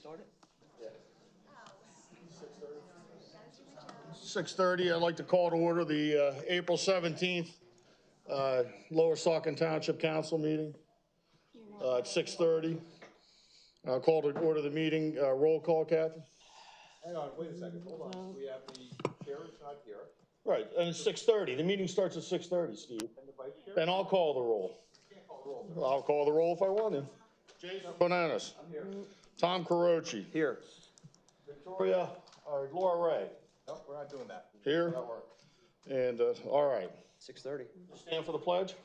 start it? 6:30, I'd like to call to order the April 17th Lower Saucon Township Council meeting at 6:30. I'll call to order the meeting. Roll call, Kathy? Hang on, wait a second, hold on. We have the chair is not here. Right, and it's 6:30. The meeting starts at 6:30, Steve. And the vice chair? Then I'll call the roll. You can't call the roll. I'll call the roll if I want to. Jason Bananas. I'm here. Tom Caroci. Here. Victoria, Laura Ray. Nope, we're not doing that. Here. That work. And, all right. 6:30. Stand for the pledge?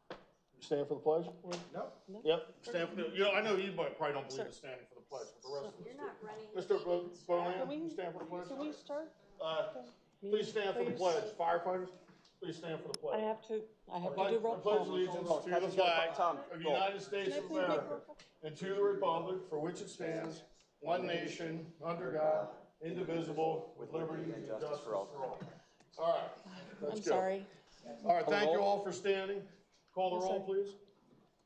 You stand for the pledge? No. Yep, stand for the, I know you probably don't believe in standing for the pledge, but the rest of us do. You're not running. Mr. Bolan, you stand for the pledge? Can we start? Please stand for the pledge. Firefighters, please stand for the pledge. I have to do I roll pledge call. allegiance to the flag of the United States of America and to the republic for which it stands, one nation, under God, indivisible, with liberty and justice for all. All right, let's I'm go. sorry. All right, thank you all for standing. Call the roll, please.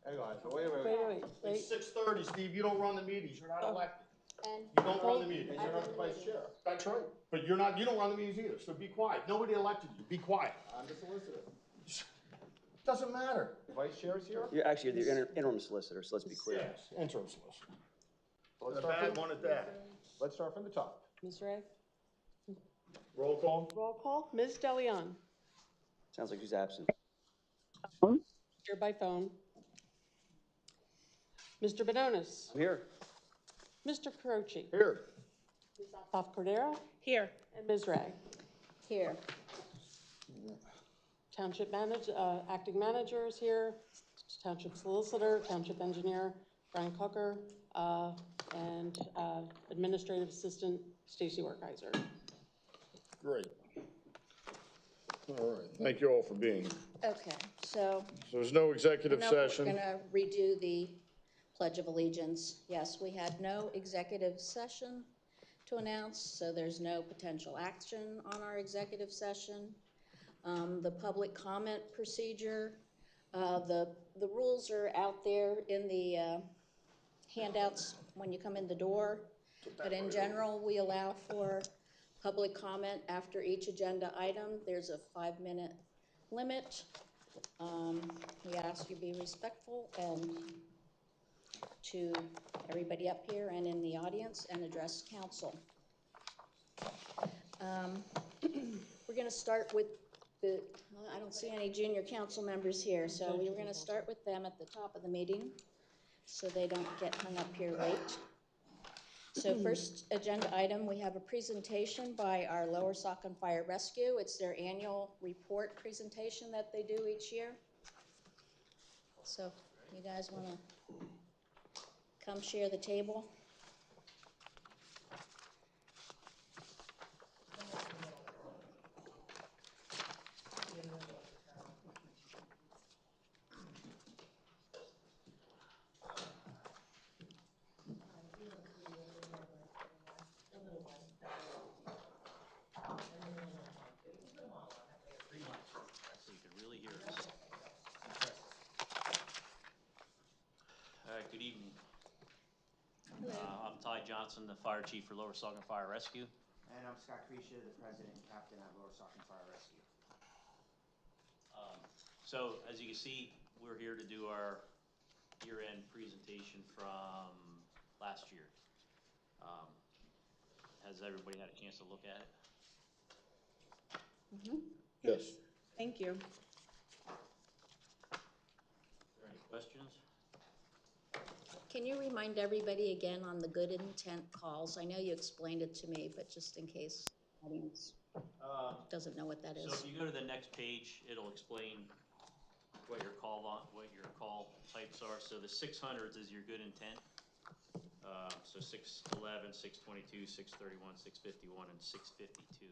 Hang on, wait. It's 6:30, Steve. You don't run the meetings. You're not elected. And You don't run the meetings. And you're not the vice chair. That's right. But you don't run the meetings either, so be quiet. Nobody elected you. Be quiet. I'm the solicitor. Doesn't matter. The vice chair is here? You're actually the interim solicitor, so let's be clear. Yes, interim solicitor. Let's A start bad from, one at that. let's start from the top. Ms. Ray? Roll call. Roll call. Ms. DeLeon? Sounds like who's absent. Here by phone. Mr. Benonis? I'm here. Mr. Caroci? Here. Off Cordero? Here. And Ms. Ray? here, Township manager, acting manager is here. Township solicitor, township engineer, Brian Cocker, and administrative assistant, Stacy Werkheiser. Great. All right. Thank you all for being here. okay, so. So there's no executive We're session. gonna redo the Pledge of Allegiance. Yes, we had no executive session to announce, so there's no potential action on our executive session. The public comment procedure, the rules are out there in the handouts when you come in the door. But in general, we allow for public comment after each agenda item. There's a 5-minute limit. We ask you be respectful and to everybody up here and in the audience and address council. We're going to start with I don't see any junior council members here, so we're going to start with them at the top of the meeting so they don't get hung up here late. So first agenda item, we have a presentation by our Lower Saucon Fire Rescue. It's their annual report presentation that they do each year. So you guys want to come share the table? Good evening. I'm Ty Johnson, the Fire Chief for Lower Saucon Fire Rescue. And I'm Scott Crecia, the President and Captain at Lower Saucon Fire Rescue. So, as you can see, we're here to do our year-end presentation from last year. Has everybody had a chance to look at it? Yes. Thank you. Are there any questions? Can you remind everybody again on the good intent calls? I know you explained it to me, but just in case the audience doesn't know what that is. So if you go to the next page, it'll explain what your call types are. So the 600s is your good intent. So 611, 622, 631, 651, and 652.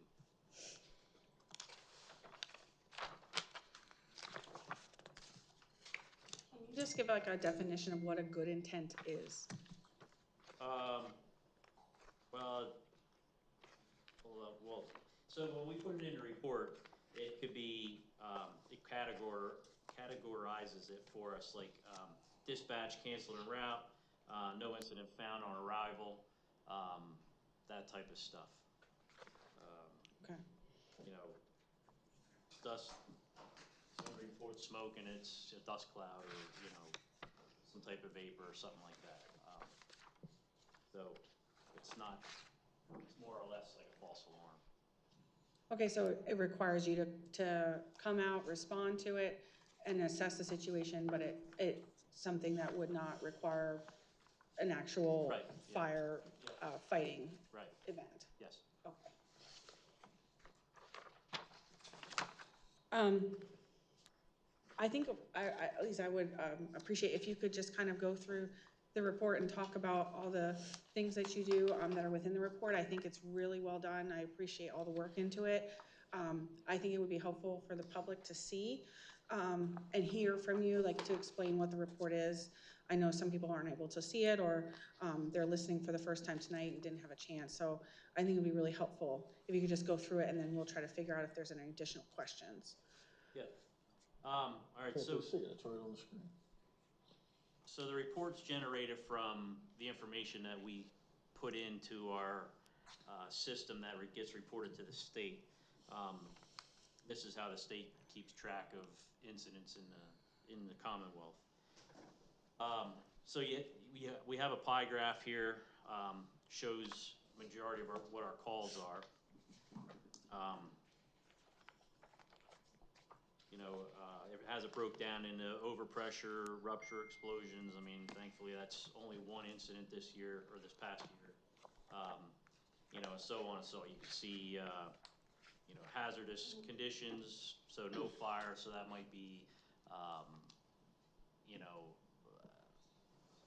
Can you just give like a definition of what a good intent is? So when we put it in a report, it could be, it categorizes it for us, like dispatch canceled en route, no incident found on arrival, that type of stuff. Okay. You know, dust, somebody reports smoke and it's a dust cloud or, you know, some type of vapor or something like that. So it's not, it's more or less like a false alarm. Okay, so it requires you to come out, respond to it, and assess the situation, but it's something that would not require an actual Right, yeah. fire, fighting Right, event. yes. Okay. I think, at least I would appreciate if you could just kind of go through the report and talk about all the things that you do that are within the report. I think it's really well done. I appreciate all the work into it. I think it would be helpful for the public to see and hear from you, like to explain what the report is. I know some people aren't able to see it, or they're listening for the first time tonight and didn't have a chance. So I think it would be really helpful if you could just go through it, and then we'll try to figure out if there's any additional questions. Yeah. All right, so Can't see it, it's right on the screen. So the report's generated from the information that we put into our system that gets reported to the state. This is how the state keeps track of incidents in the Commonwealth. So we have a pie graph here, shows majority of what our calls are. It has it broke down into overpressure, rupture, explosions. I mean, thankfully that's only one incident this year, or this past year. So on and so on. You can see, hazardous conditions, so no fire, so that might be,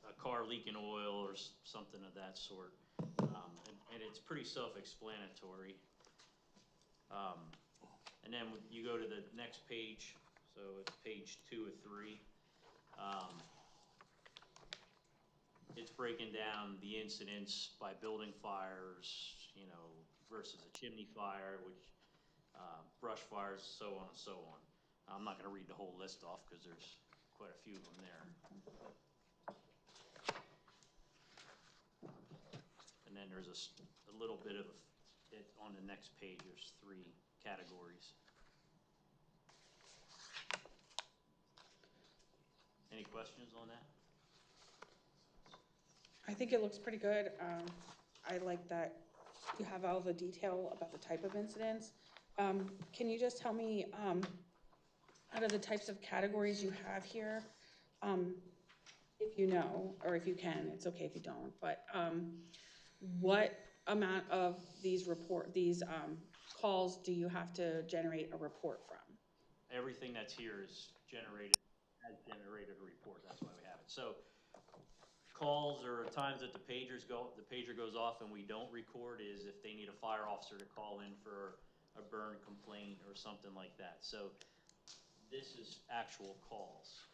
a car leaking oil or something of that sort. And it's pretty self-explanatory. And then you go to the next page, so it's page 2 of 3. It's breaking down the incidents by building fires, versus a chimney fire, which brush fires, so on and so on. I'm not going to read the whole list off because there's quite a few of them there. And then there's a little bit of it on the next page. There's 3 categories. Any questions on that? I think it looks pretty good. I like that you have all the detail about the type of incidents. Can you just tell me, out of the types of categories you have here, if you know, or if you can, it's okay if you don't, but what amount of these calls do you have to generate a report from? Everything that's here has generated a report. That's why we have it. So calls or times that the pager goes off and we don't record is if they need a fire officer to call in for a burn complaint or something like that. So this is actual calls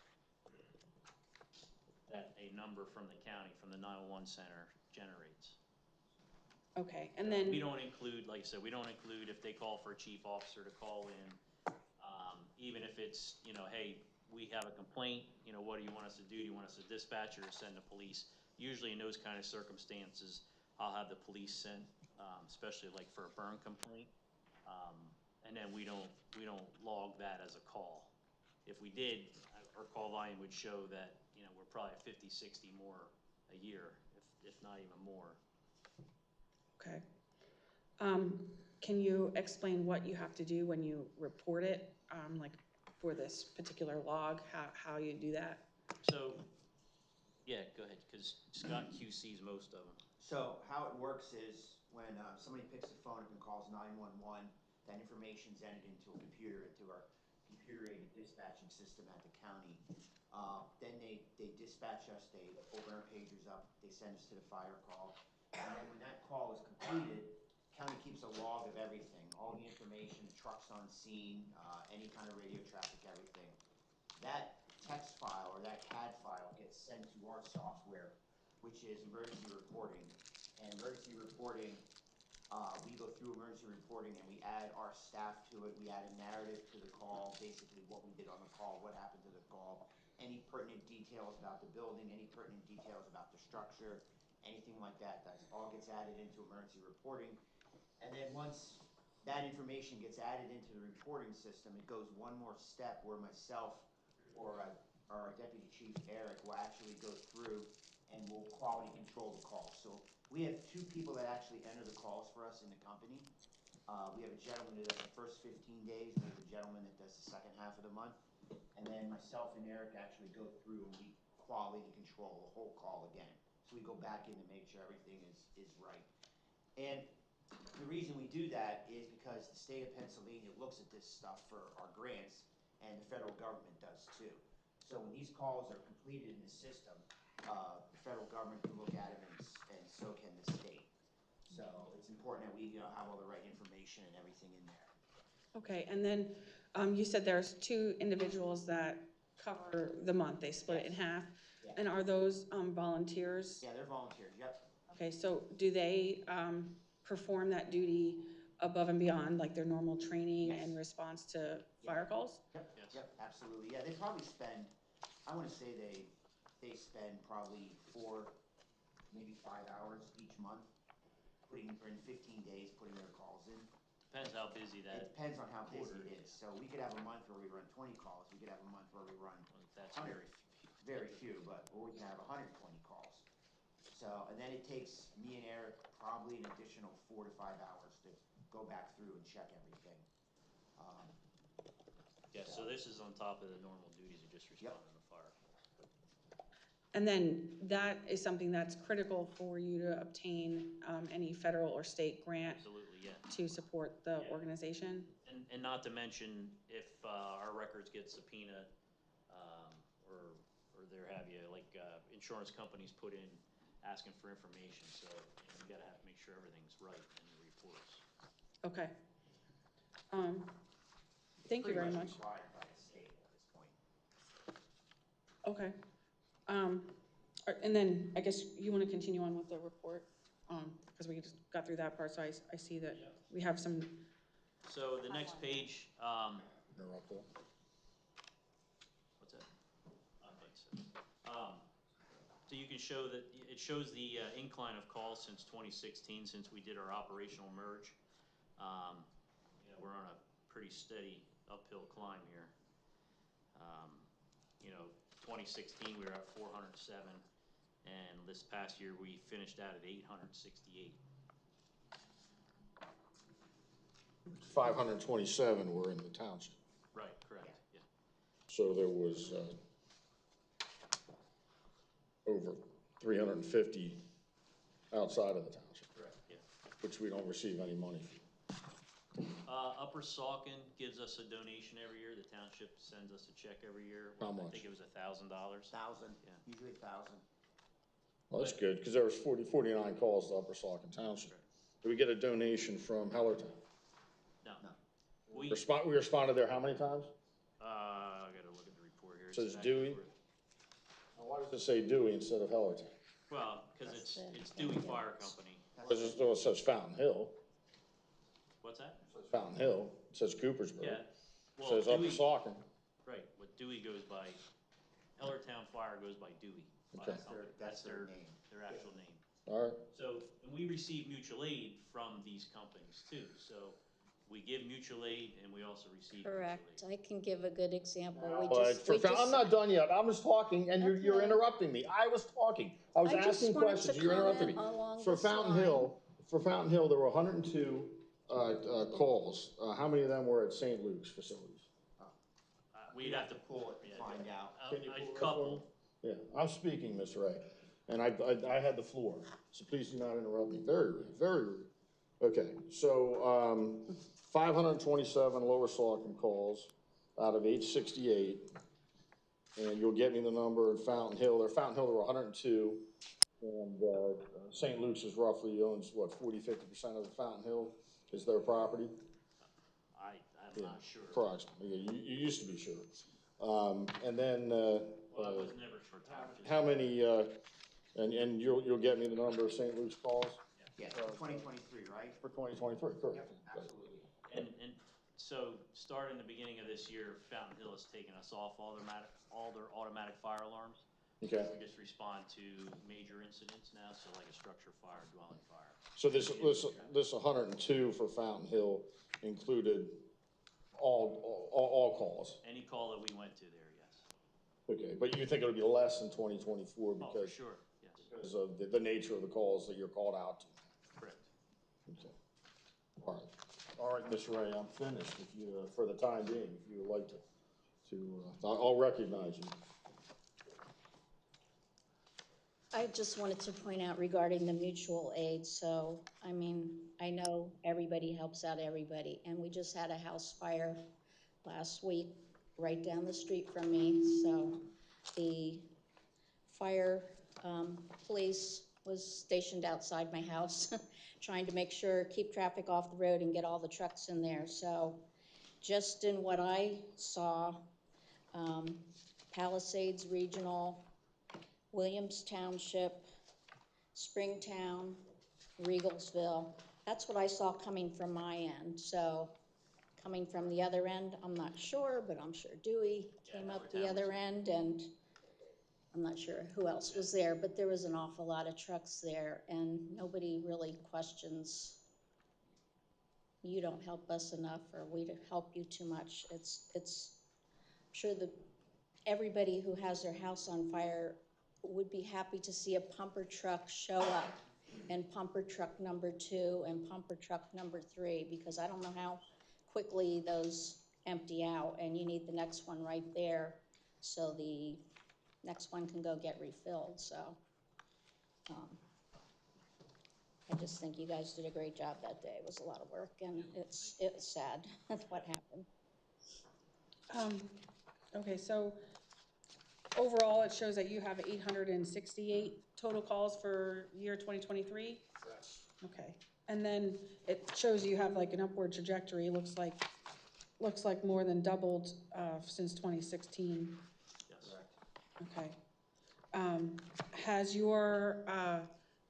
that a number from the county, from the 911 center generates. Okay, and then We don't include, like I said, we don't include if they call for a chief officer to call in, even if it's, hey, we have a complaint, what do you want us to do? Do you want us to dispatch or send the police? Usually in those kind of circumstances, I'll have the police sent, especially like for a burn complaint. And then we don't log that as a call. If we did, our call volume would show that, we're probably 50, 60 more a year, if not even more. okay. Can you explain what you have to do when you report it, like for this particular log, how you do that? So, yeah, go ahead, because Scott QCs most of them. So how it works is when somebody picks the phone up and calls 911, that information's entered into a computer, into our computer-aided dispatching system at the county. Then they dispatch us, they open our pagers up, they send us to the fire call. And then when that call is completed, county keeps a log of everything, all the information, trucks on scene, any kind of radio traffic, everything. That text file or that CAD file gets sent to our software, which is emergency reporting. And emergency reporting, we go through emergency reporting and we add our staff to it. We add a narrative to the call, basically what we did on the call, what happened to the call, any pertinent details about the building, any pertinent details about the structure, anything like that, that all gets added into emergency reporting. And then once that information gets added into the reporting system, it goes one more step where myself or our Deputy Chief Eric will actually go through and will quality control the calls. So we have two people that actually enter the calls for us in the company. We have a gentleman that does the first 15 days, and we have a gentleman that does the second half of the month. And then myself and Eric actually go through and we quality control the whole call again. So we go back in to make sure everything is right. And the reason we do that is because the state of Pennsylvania looks at this stuff for our grants, and the federal government does too. So when these calls are completed in the system, the federal government can look at them, and so can the state. So it's important that we have all the right information and everything in there. Okay, and then you said there's two individuals that cover the month. They split it in half. Yeah. And are those volunteers? Yeah, they're volunteers, yep. Okay, so do they perform that duty above and beyond, like their normal training Yes. in response to fire calls? Yep, Yes. yep, absolutely. Yeah, they probably spend, I want to say they spend probably 4, maybe 5 hours each month, in 15 days, putting their calls in. Depends how busy It that, depends on how busy quarter it is. So we could have a month where we run 20 calls, we could have a month where we run that's 100, very few, but or we can have 120 calls. So, and then it takes me and Eric probably an additional 4 to 5 hours to go back through and check everything. yeah, so this is on top of the normal duties of just responding to fire. And then that is something that's critical for you to obtain any federal or state grant Absolutely, yeah. to support the Yeah. organization? And not to mention, if our records get subpoenaed, or there have you, like, insurance companies put in asking for information, so you gotta have to make sure everything's right in the reports. Okay. Thank you very much. Required by the state at this point. Okay. And then I guess you want to continue on with the report, because we just got through that part, so I see that we have some. So the next page, Interrupt that. what's that? So you can show that, it shows the incline of calls since 2016, since we did our operational merge. You know, we're on a pretty steady uphill climb here. 2016, we were at 407, and this past year, we finished out at 868. 527 were in the township. Right, correct, yeah. So there was over 350 outside of the township, Correct, yeah. which we don't receive any money for. Upper Saucon gives us a donation every year. The township sends us a check every year. How much? I think it was $1,000. 1,000, Yeah. usually 1,000. Well, that's good, because there was 49 calls to Upper Saucon Township. Do we get a donation from Hellertown? No. No. We, We responded there how many times? I gotta look at the report here. Says It's actually Dewey? for- Why does it say Dewey instead of Hellertown? Well, because it's Dewey Fire Company. It says Fountain Hill. What's that? It says Fountain Hill. It says Coopersburg. Yeah. It Well, says Upper Dewey, Saucon. right, what Dewey goes by, Hellertown Fire goes by Dewey. Fire Okay. Company. That's their name. Their actual name. All right. So, and we receive mutual aid from these companies too. So we give mutual aid and we also receive Correct. mutual aid. I can give a good example. I'm not done yet. I'm just talking, and you're Okay. interrupting me. I was talking. I was I just asking wanted questions. to You're interrupting me. comment along For this Fountain line. Hill, there were 102 calls. How many of them were at St. Luke's facilities? We'd have to pull it and find out. Can you pull A that couple. for me? Yeah, I'm speaking, Mr. Ray, and I had the floor, so please do not interrupt me. Very rude, very rude. Okay, so 527 Lower Saucon calls out of 868, and you'll get me the number in Fountain Hill. Fountain Hill, there were 102, and St. Luke's is roughly owns, what, 40–50% of the Fountain Hill is their property? I'm not sure. Approximately, yeah, you used to be sure. And then, Well, I was never sure. how many, and you'll get me the number of St. Luke's calls? Yes, 2023, right? For 2023, correct. Absolutely. And so, starting the beginning of this year, Fountain Hill has taken us off all their automatic fire alarms. Okay, We just respond to major incidents now, so like a structure fire, dwelling fire. so this 102 for Fountain Hill included all calls? Any call that we went to there, yes. Okay, but you think it'll be less in 2024 Oh, for because sure, yes, because of the nature of the calls that you're called out to? correct. Okay. All right, Ms. Ray, I'm finished if you, for the time being, if you would like I'll recognize you. I just wanted to point out regarding the mutual aid, so, I mean, I know everybody helps out everybody, and we just had a house fire last week right down the street from me, so the fire, police was stationed outside my house, trying to make sure, keep traffic off the road and get all the trucks in there, so just in what I saw, Palisades Regional, Williams Township, Springtown, Regalsville. That's what I saw coming from my end. So coming from the other end, I'm not sure, but I'm sure Dewey came up the other end, and I'm not sure who else was there, but there was an awful lot of trucks there, and nobody really questions, you don't help us enough, or we don't help you too much. I'm sure that everybody who has their house on fire would be happy to see a pumper truck show up, and pumper truck number 2 and pumper truck number 3, because I don't know how quickly those empty out, and you need the next one right there so the next one can go get refilled. So I just think you guys did a great job that day. It was a lot of work, and it was sad what happened. Okay, so overall, it shows that you have 868 total calls for year 2023? Okay, and then it shows you have like an upward trajectory, looks like more than doubled since 2016. Yes. Okay. Has your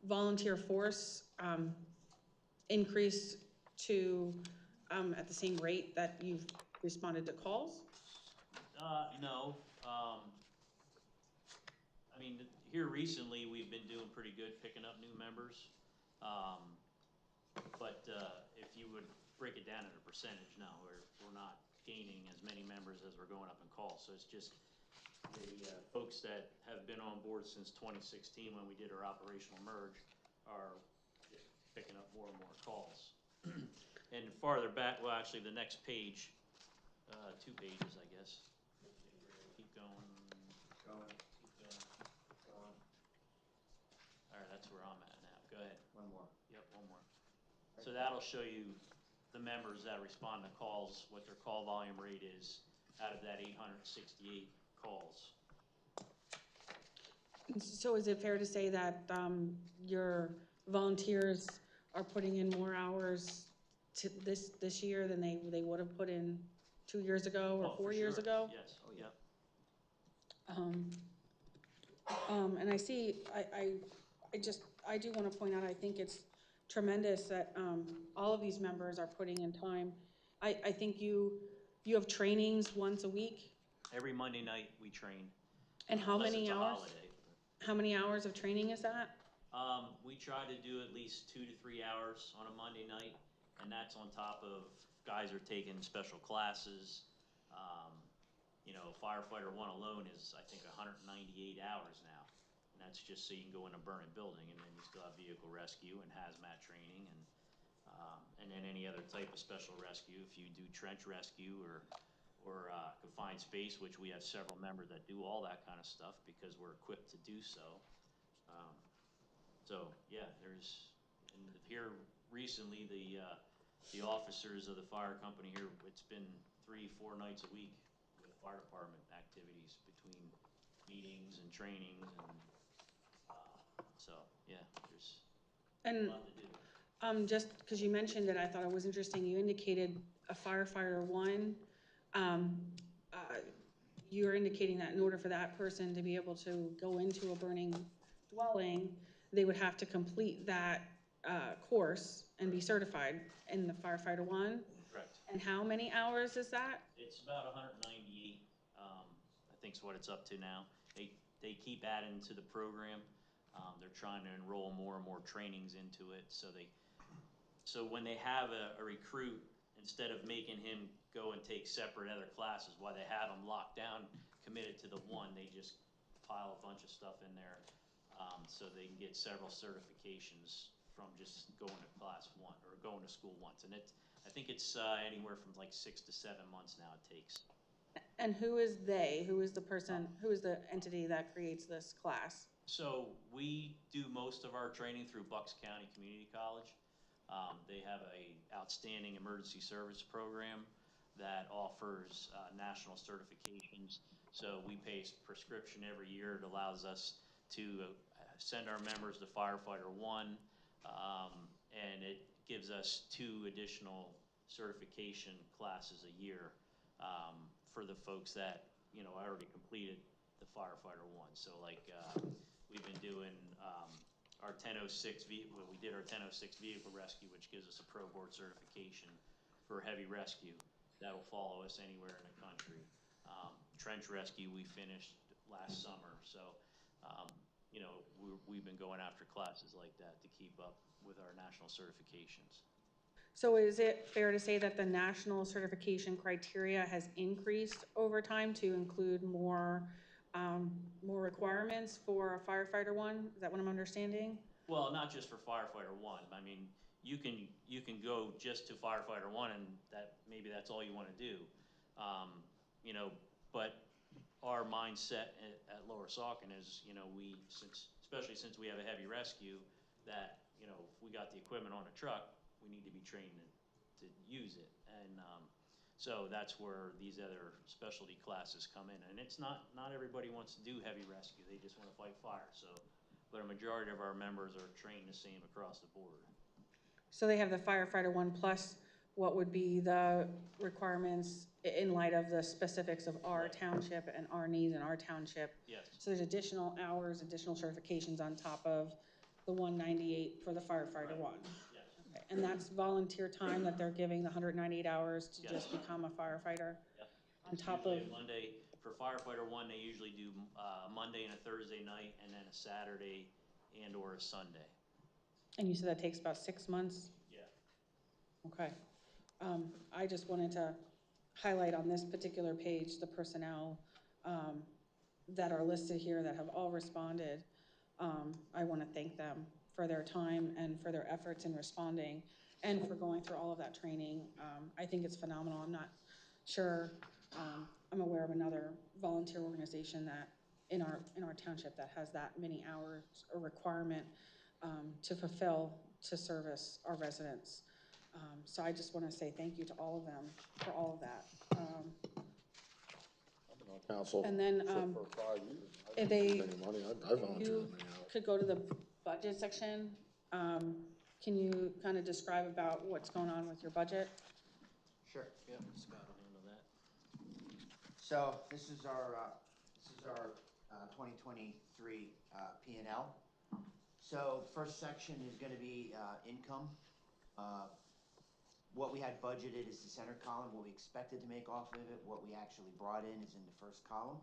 volunteer force increased to at the same rate that you've responded to calls? No, I mean, here recently, we've been doing pretty good picking up new members. But if you would break it down in a percentage, no, we're not gaining as many members as we're going up in calls. So it's just the folks that have been on board since 2016 when we did our operational merge are just picking up more and more calls. And farther back, well, actually, the next page, 2 pages, I guess. Keep going. Keep going. All right, that's where I'm at now. Go ahead. One more. Yep, one more. So that'll show you the members that respond to calls, what their call volume rate is out of that 868 calls. So is it fair to say that your volunteers are putting in more hours to this year than they would have put in 2 years ago or 4 years ago? Yes, oh, yep. And I see, I do want to point out, I think it's tremendous that all of these members are putting in time. I think you have trainings once a week. Every Monday night we train. And how Unless many it's a hours? holiday. How many hours of training is that? We try to do at least 2 to 3 hours on a Monday night, and that's on top of guys are taking special classes. You know, firefighter 1 alone is, I think, 198 hours now. And that's just so you can go in a burning building, and then you still have vehicle rescue and hazmat training, and then any other type of special rescue. If you do trench rescue or confined space, which we have several members that do all that kind of stuff because we're equipped to do so. So yeah, and here recently, the officers of the fire company here, it's been 3-4 nights a week with fire department activities between meetings and trainings, and so yeah, there's a lot to do. Just because you mentioned it, I thought it was interesting. You indicated a firefighter 1. You're indicating that in order for that person to be able to go into a burning dwelling, they would have to complete that course and be certified in the firefighter 1. Correct. And how many hours is that? It's about 198, I think is what it's up to now. they keep adding to the program. They're trying to enroll more and more trainings into it, so when they have a recruit, instead of making him go and take separate other classes, while they have him locked down, committed to the one, they just pile a bunch of stuff in there, so they can get several certifications from just going to class one, or going to school once. And I think it's anywhere from like 6 to 7 months now it takes. And who is they? Who is the person, who is the entity that creates this class? So we do most of our training through Bucks County Community College. They have a outstanding emergency service program that offers national certifications. So we pay prescription every year. It allows us to send our members to Firefighter 1, and it gives us 2 additional certification classes a year for the folks that, you know, already completed the Firefighter 1. So like we've been doing our 1006 vehicle, we did our 1006 vehicle rescue, which gives us a pro board certification for heavy rescue. That'll follow us anywhere in the country. Trench rescue we finished last summer, so you know, we've been going after classes like that to keep up with our national certifications. So is it fair to say that the national certification criteria has increased over time to include more requirements for a firefighter 1? Is that what I'm understanding? Well, not just for Firefighter 1. I mean, you can go just to Firefighter 1, and maybe that's all you want to do. You know, but our mindset at Lower Saucon is, you know, especially since we have a heavy rescue, that, you know, if we got the equipment on a truck, we need to be trained to use it. And so that's where these other specialty classes come in. And it's not everybody wants to do heavy rescue. They just want to fight fire. So, but a majority of our members are trained the same across the board. So they have the firefighter 1 plus what would be the requirements in light of the specifics of our township and our needs in our township? Yes. So there's additional hours, additional certifications on top of the 198 for the firefighter 1? Yes. Okay. And that's volunteer time that they're giving, the 198 hours to Yes. just become a firefighter? Yep. On top of Monday, for Firefighter 1, they usually do a Monday and a Thursday night, and then a Saturday and or a Sunday. And you said that takes about 6 months? Yeah. Okay. I just wanted to highlight on this particular page the personnel that are listed here that have all responded. I want to thank them for their time and for their efforts in responding and for going through all of that training. I think it's phenomenal. I'm not sure, I'm aware of another volunteer organization that in our township that has that many hours or requirement to fulfill to service our residents. So I just want to say thank you to all of them for all of that. I've been on council And then, for 5 years. I if didn't they- spend any money. I volunteered you many hours. could go to the budget section. Can you kind of describe about what's going on with your budget? Sure. Yeah, Scott will handle that. So this is our 2023 P&L. So the first section is going to be income. What we had budgeted is the center column, what we expected to make off of it. What we actually brought in is in the first column.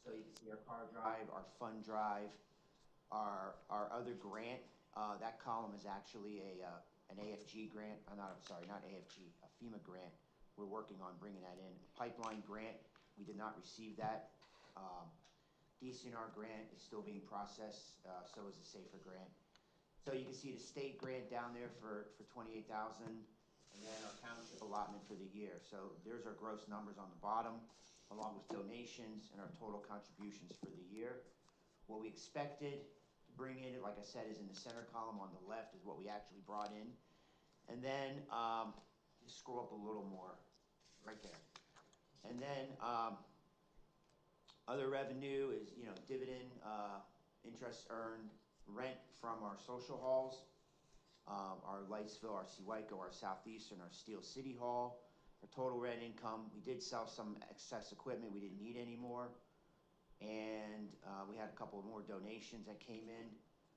So you can see our car drive, our fund drive, our other grant. That column is actually an AFG grant. Not AFG, a FEMA grant. We're working on bringing that in. Pipeline grant, we did not receive that. DCNR grant is still being processed, so is the SAFER grant. So you can see the state grant down there for $28,000, and then our township allotment for the year. So there's our gross numbers on the bottom, along with donations and our total contributions for the year. What we expected to bring in, like I said, is in the center column on the left, is what we actually brought in. And then, just scroll up a little more, right there. And then, other revenue is, you know, dividend, interest earned, rent from our social halls, our Lightsville, our Seawyco, our Southeastern, our Steel City Hall. Our total rent income, we did sell some excess equipment we didn't need anymore. And we had a couple of more donations that came in.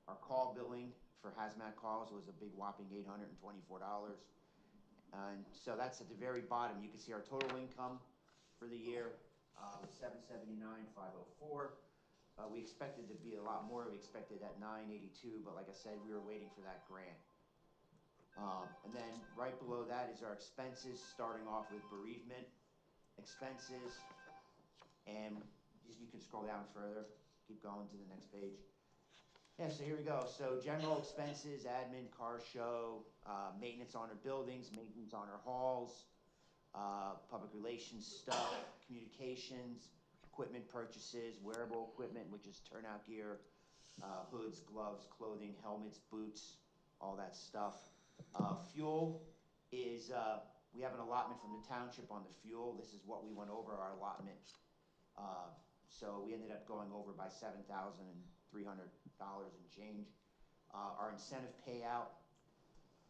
Our call billing for hazmat calls was a big whopping $824. And so that's at the very bottom. You can see our total income for the year was $779,504. We expected to be a lot more, we expected at 982, but like I said, we were waiting for that grant. And then right below that is our expenses, starting off with bereavement expenses. And you can scroll down further, keep going to the next page. Yeah, so here we go. So general expenses, admin, car show, maintenance on our buildings, maintenance on our halls, public relations stuff, communications, equipment purchases, wearable equipment, which is turnout gear, hoods, gloves, clothing, helmets, boots, all that stuff. Fuel is, we have an allotment from the township on the fuel. This is what we went over our allotment. So we ended up going over by $7,300 and change. Our incentive payout,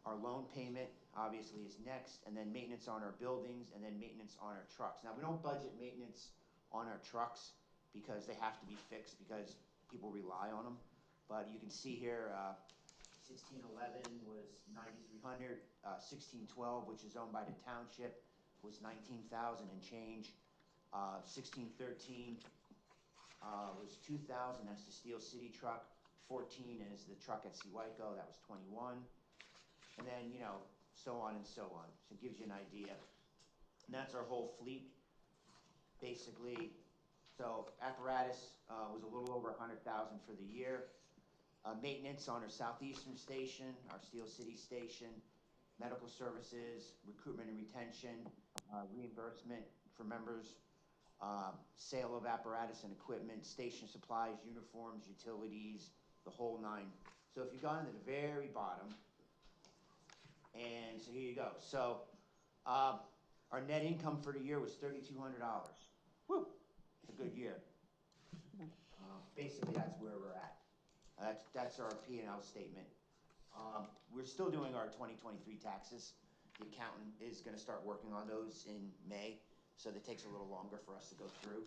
our loan payment obviously is next, and then maintenance on our buildings, and then maintenance on our trucks. Now, we don't budget maintenance on our trucks because they have to be fixed because people rely on them. But you can see here, 1611 was 9,300, 1612, which is owned by the township, was 19,000 and change. 1613 was 2,000, that's the Steel City truck. 14 is the truck at Seawyco, that was 21. And then, you know, so on and so on. So it gives you an idea. And that's our whole fleet, basically. So apparatus was a little over 100,000 for the year. Maintenance on our Southeastern station, our Steel City station, medical services, recruitment and retention, reimbursement for members, sale of apparatus and equipment, station supplies, uniforms, utilities, the whole nine. So if you go down to the very bottom, and so here you go. So our net income for the year was $3,200. Woo! It's a good year. Basically, that's where we're at. That's our P&L statement. We're still doing our 2023 taxes. The accountant is going to start working on those in May, so that takes a little longer for us to go through.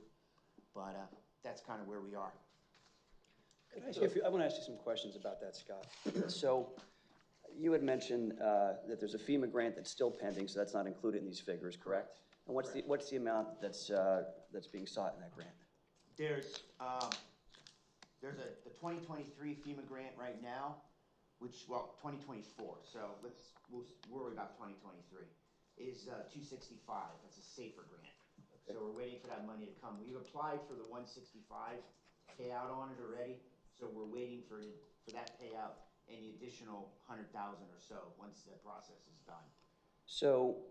But that's kind of where we are. I want to ask you some questions about that, Scott. So you had mentioned that there's a FEMA grant that's still pending, so that's not included in these figures, correct? And what's the amount that's being sought in that grant? There's the 2023 FEMA grant right now, which, well, 2024. So we'll worry about 2023. Is 265. That's a safer grant. Okay. So we're waiting for that money to come. We've applied for the 165 payout on it already. So we're waiting for that payout and the additional 100,000 or so once the process is done. So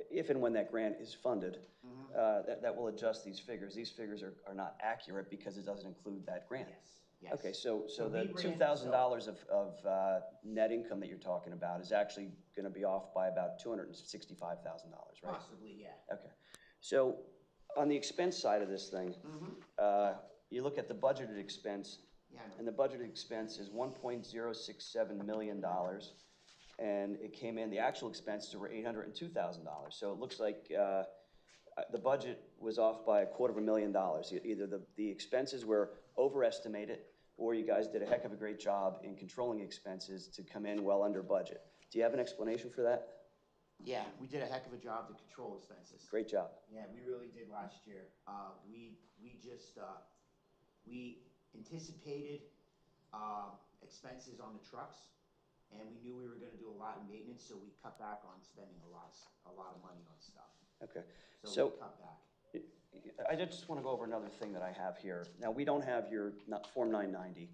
if and when that grant is funded, that will adjust these figures. These figures are not accurate because it doesn't include that grant. Yes. Yes. Okay, so the $2,000 of net income that you're talking about is actually going to be off by about $265,000, right? Possibly, yeah. Okay, so on the expense side of this thing, you look at the budgeted expense, and the budgeted expense is $1.067 million, and it came in, the actual expenses were $802,000. So it looks like the budget was off by $250,000. Either the expenses were overestimated, or you guys did a heck of a great job in controlling expenses to come in well under budget. Do you have an explanation for that? Yeah, we did a heck of a job to control expenses. Great job. Yeah, we really did last year. We anticipated expenses on the trucks, and we knew we were going to do a lot of maintenance, so we cut back on spending a lot of money on stuff. Okay. So we cut back. I just want to go over another thing that I have here. Now, we don't have your Form 990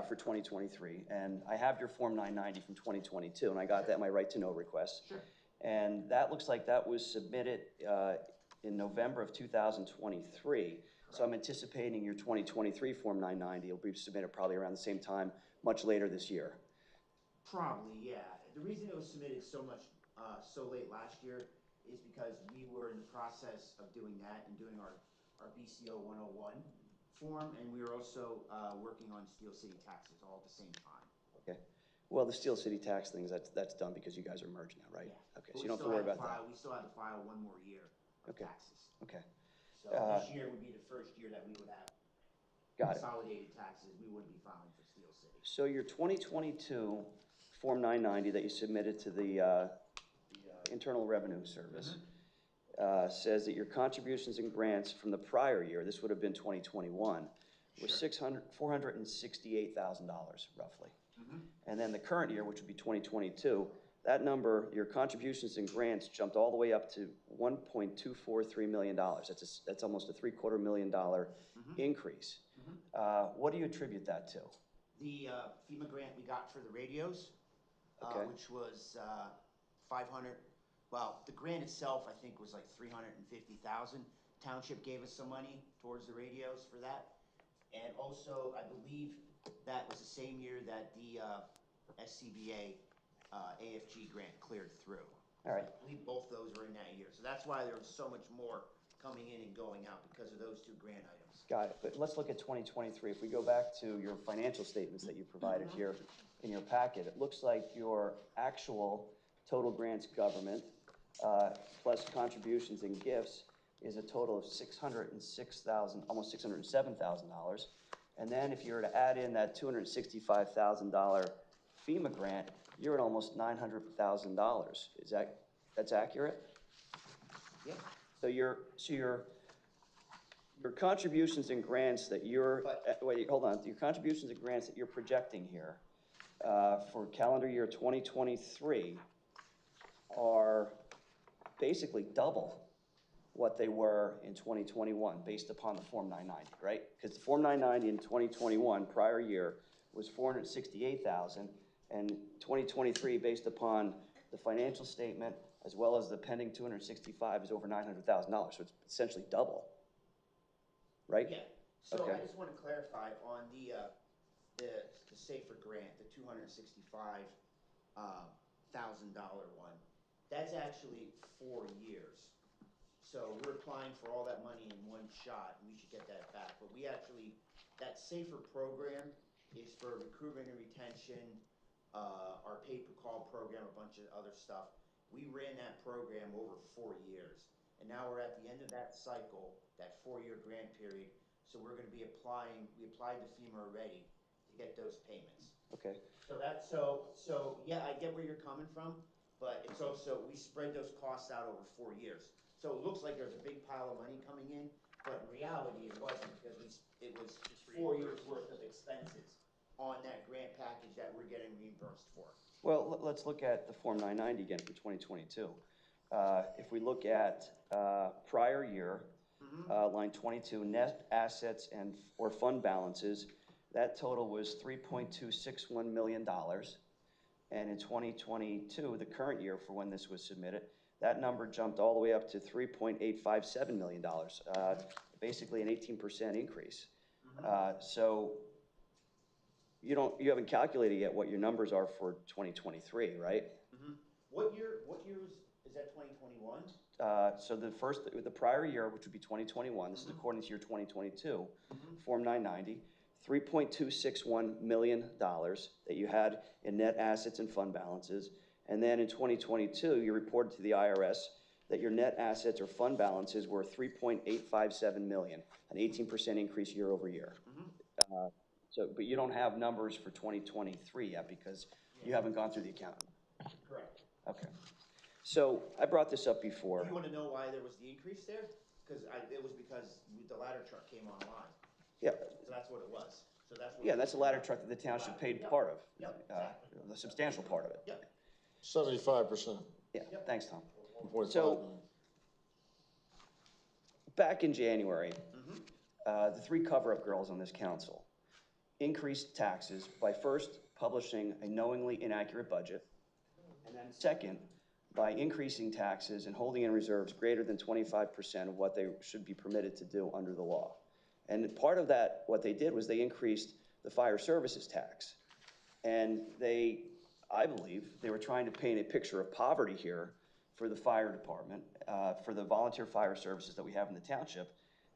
for 2023, and I have your Form 990 from 2022, and I got that in my right to know request. Sure. And that looks like that was submitted in November of 2023. Correct. So I'm anticipating your 2023 Form 990 will be submitted probably around the same time, much later this year. Probably, yeah. The reason it was submitted so late last year is because we were in the process of doing that and doing our BCO 101 form, and we were also working on Steel City taxes all at the same time. Okay. Well, the Steel City tax things, that's done because you guys are merged now, right? Yeah. Okay, so you don't have to worry about that. We still have to file one more year of taxes. Okay. So this year would be the first year that we would have consolidated taxes. We wouldn't be filing for Steel City. So your 2022 Form 990 that you submitted to the Internal Revenue Service says that your contributions and grants from the prior year, this would have been 2021, was $468,000 roughly. And then the current year, which would be 2022, that number, your contributions and grants jumped all the way up to $1.243 million. That's almost a $750,000 increase. What do you attribute that to? The FEMA grant we got for the radios, Okay. which was 500. Well, the grant itself, I think, was like 350,000. Township gave us some money towards the radios for that. And also, I believe that was the same year that the SCBA AFG grant cleared through. All right. I believe both those were in that year. So that's why there was so much more coming in and going out, because of those two grant items. Got it. But let's look at 2023. If we go back to your financial statements that you provided here in your packet, it looks like your actual total grants government plus contributions and gifts is a total of $606,000, almost $607,000. And then if you were to add in that $265,000 FEMA grant, you're at almost $900,000. That's accurate? Yeah. So your contributions and grants that you're, wait, hold on, your contributions and grants that you're projecting here for calendar year 2023 are basically double what they were in 2021 based upon the Form 990, right? Because the Form 990 in 2021, prior year, was $468,000, and 2023, based upon the financial statement as well as the pending 265, is over $900,000. So it's essentially double, right? Yeah. So Okay. I just want to clarify on the SAFER grant, the $265,000 one. That's actually 4 years. So we're applying for all that money in one shot, and we should get that back. But we actually, that SAFER program is for recruitment and retention, our pay-per-call program, a bunch of other stuff. We ran that program over 4 years. And now we're at the end of that cycle, that 4-year grant period. So we're going to be applying, we applied to FEMA already to get those payments. Okay. So yeah, I get where you're coming from, but it's also, we spread those costs out over 4 years. So it looks like there's a big pile of money coming in, but in reality it wasn't, because it was 4 years worth of expenses on that grant package that we're getting reimbursed for. Well, let's look at the Form 990 again for 2022. If we look at prior year, line 22, net assets and or fund balances, that total was $3.261 million. And in 2022, the current year for when this was submitted, that number jumped all the way up to $3.857 million, basically an 18% increase. So you haven't calculated yet what your numbers are for 2023, right? What year is that, 2021? So the prior year, which would be 2021, this is according to your 2022, Form 990, $3.261 million that you had in net assets and fund balances. And then in 2022, you reported to the IRS that your net assets or fund balances were $3.857 million, an 18% increase year over year. But you don't have numbers for 2023 yet because you haven't gone through the accounting. Correct. Okay. So I brought this up before. Do you want to know why there was the increase there? Because it was because the ladder truck came online. Yeah. So that's what it was. So that's what. Yeah, that's a ladder truck that the township paid part of. Yep, exactly. The substantial part of it. Yep. 75%. Yeah, thanks, Tom. 1.5 So, million. back in January, the three cover-up girls on this council increased taxes by first publishing a knowingly inaccurate budget, and then second, by increasing taxes and holding in reserves greater than 25% of what they should be permitted to do under the law. And part of that, what they did was they increased the fire services tax. And I believe, they were trying to paint a picture of poverty here for the fire department, for the volunteer fire services that we have in the township.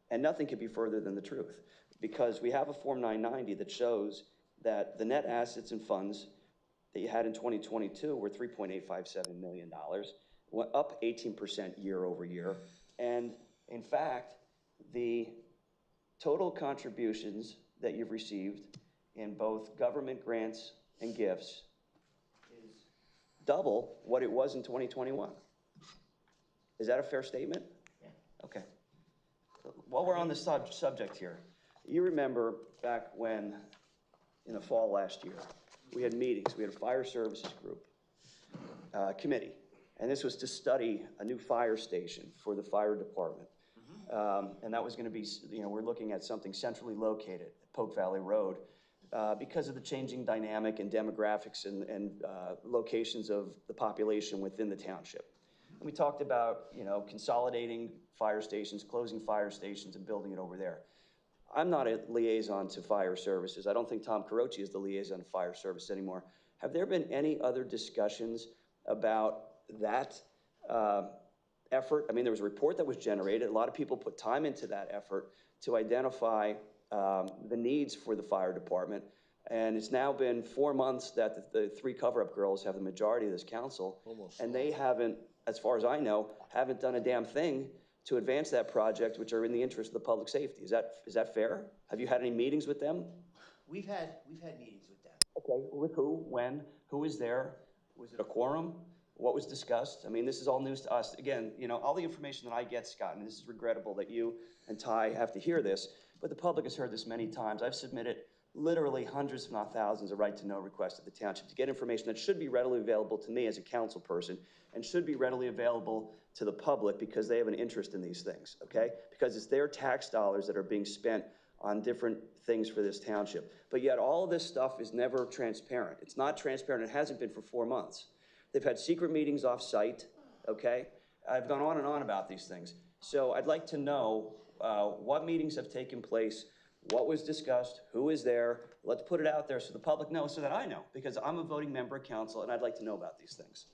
And nothing could be further than the truth, because we have a Form 990 that shows that the net assets and funds that you had in 2022 were $3.857 million, up 18% year over year. And in fact, the total contributions that you've received in both government grants and gifts is double what it was in 2021. Is that a fair statement? Yeah. Okay. While we're on the subject here, You remember back when, in the fall last year, we had meetings. We had a fire services group, committee. And this was to study a new fire station for the fire department. And that was gonna be, we're looking at something centrally located at Polk Valley Road because of the changing dynamic and demographics and locations of the population within the township. And we talked about, consolidating fire stations, closing fire stations and building it over there. I'm not a liaison to fire services. I don't think Tom Carochi is the liaison to fire service anymore. Have there been any other discussions about that effort? I mean, there was a report that was generated. A lot of people put time into that effort to identify the needs for the fire department. And it's now been 4 months that the three cover-up girls have the majority of this council. Almost. And they haven't, as far as I know, haven't done a damn thing to advance that project, which are in the interest of the public safety. Is that fair? Have you had any meetings with them? We've had meetings with them. Okay, with who, when, who was there? Was it a quorum? What was discussed? I mean, this is all news to us. Again, all the information that I get, Scott, and this is regrettable that you and Ty have to hear this, but the public has heard this many times. I've submitted literally hundreds, if not thousands, of right-to-know requests to the township to get information that should be readily available to me as a council person and should be readily available to the public because they have an interest in these things, okay? Because it's their tax dollars that are being spent on different things for this township. But yet all of this stuff is never transparent. It's not transparent. It hasn't been for 4 months. They've had secret meetings off-site, okay? I've gone on and on about these things. So I'd like to know what meetings have taken place, what was discussed, who is there. Let's put it out there so the public knows, so that I know, because I'm a voting member of council and I'd like to know about these things.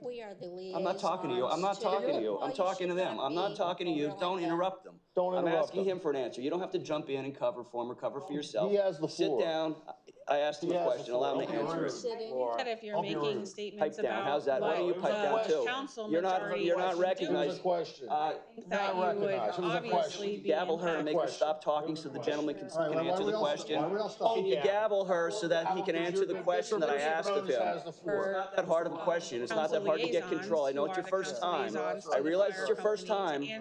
We are the liaisons. I'm not talking to you. I'm not talking to you. I'm talking to them. I'm not talking to you. Don't interrupt them. Don't interrupt I'm asking them. him for an answer. You don't have to jump in and cover for yourself. He has the floor. Sit down. I asked him a question. Allow him to floor. answer it. Sitting. That if you're I'll be making rude. statements Pipe down. about How's that? Why don't you pipe down what too? council You're majority not wants to do, recognized. It was a question. I think that Not you would recognized. It was a obviously question. be Gavel her and make her Question. stop talking so the gentleman can All right, why answer we the all- question. why we all stop? Can you gavel her so that he can Because answer the your- question that I Mr. asked of Rose him? has the floor. It's not that hard of a question. It's not that hard to get control. I know it's your first time. I realize it's your first time. I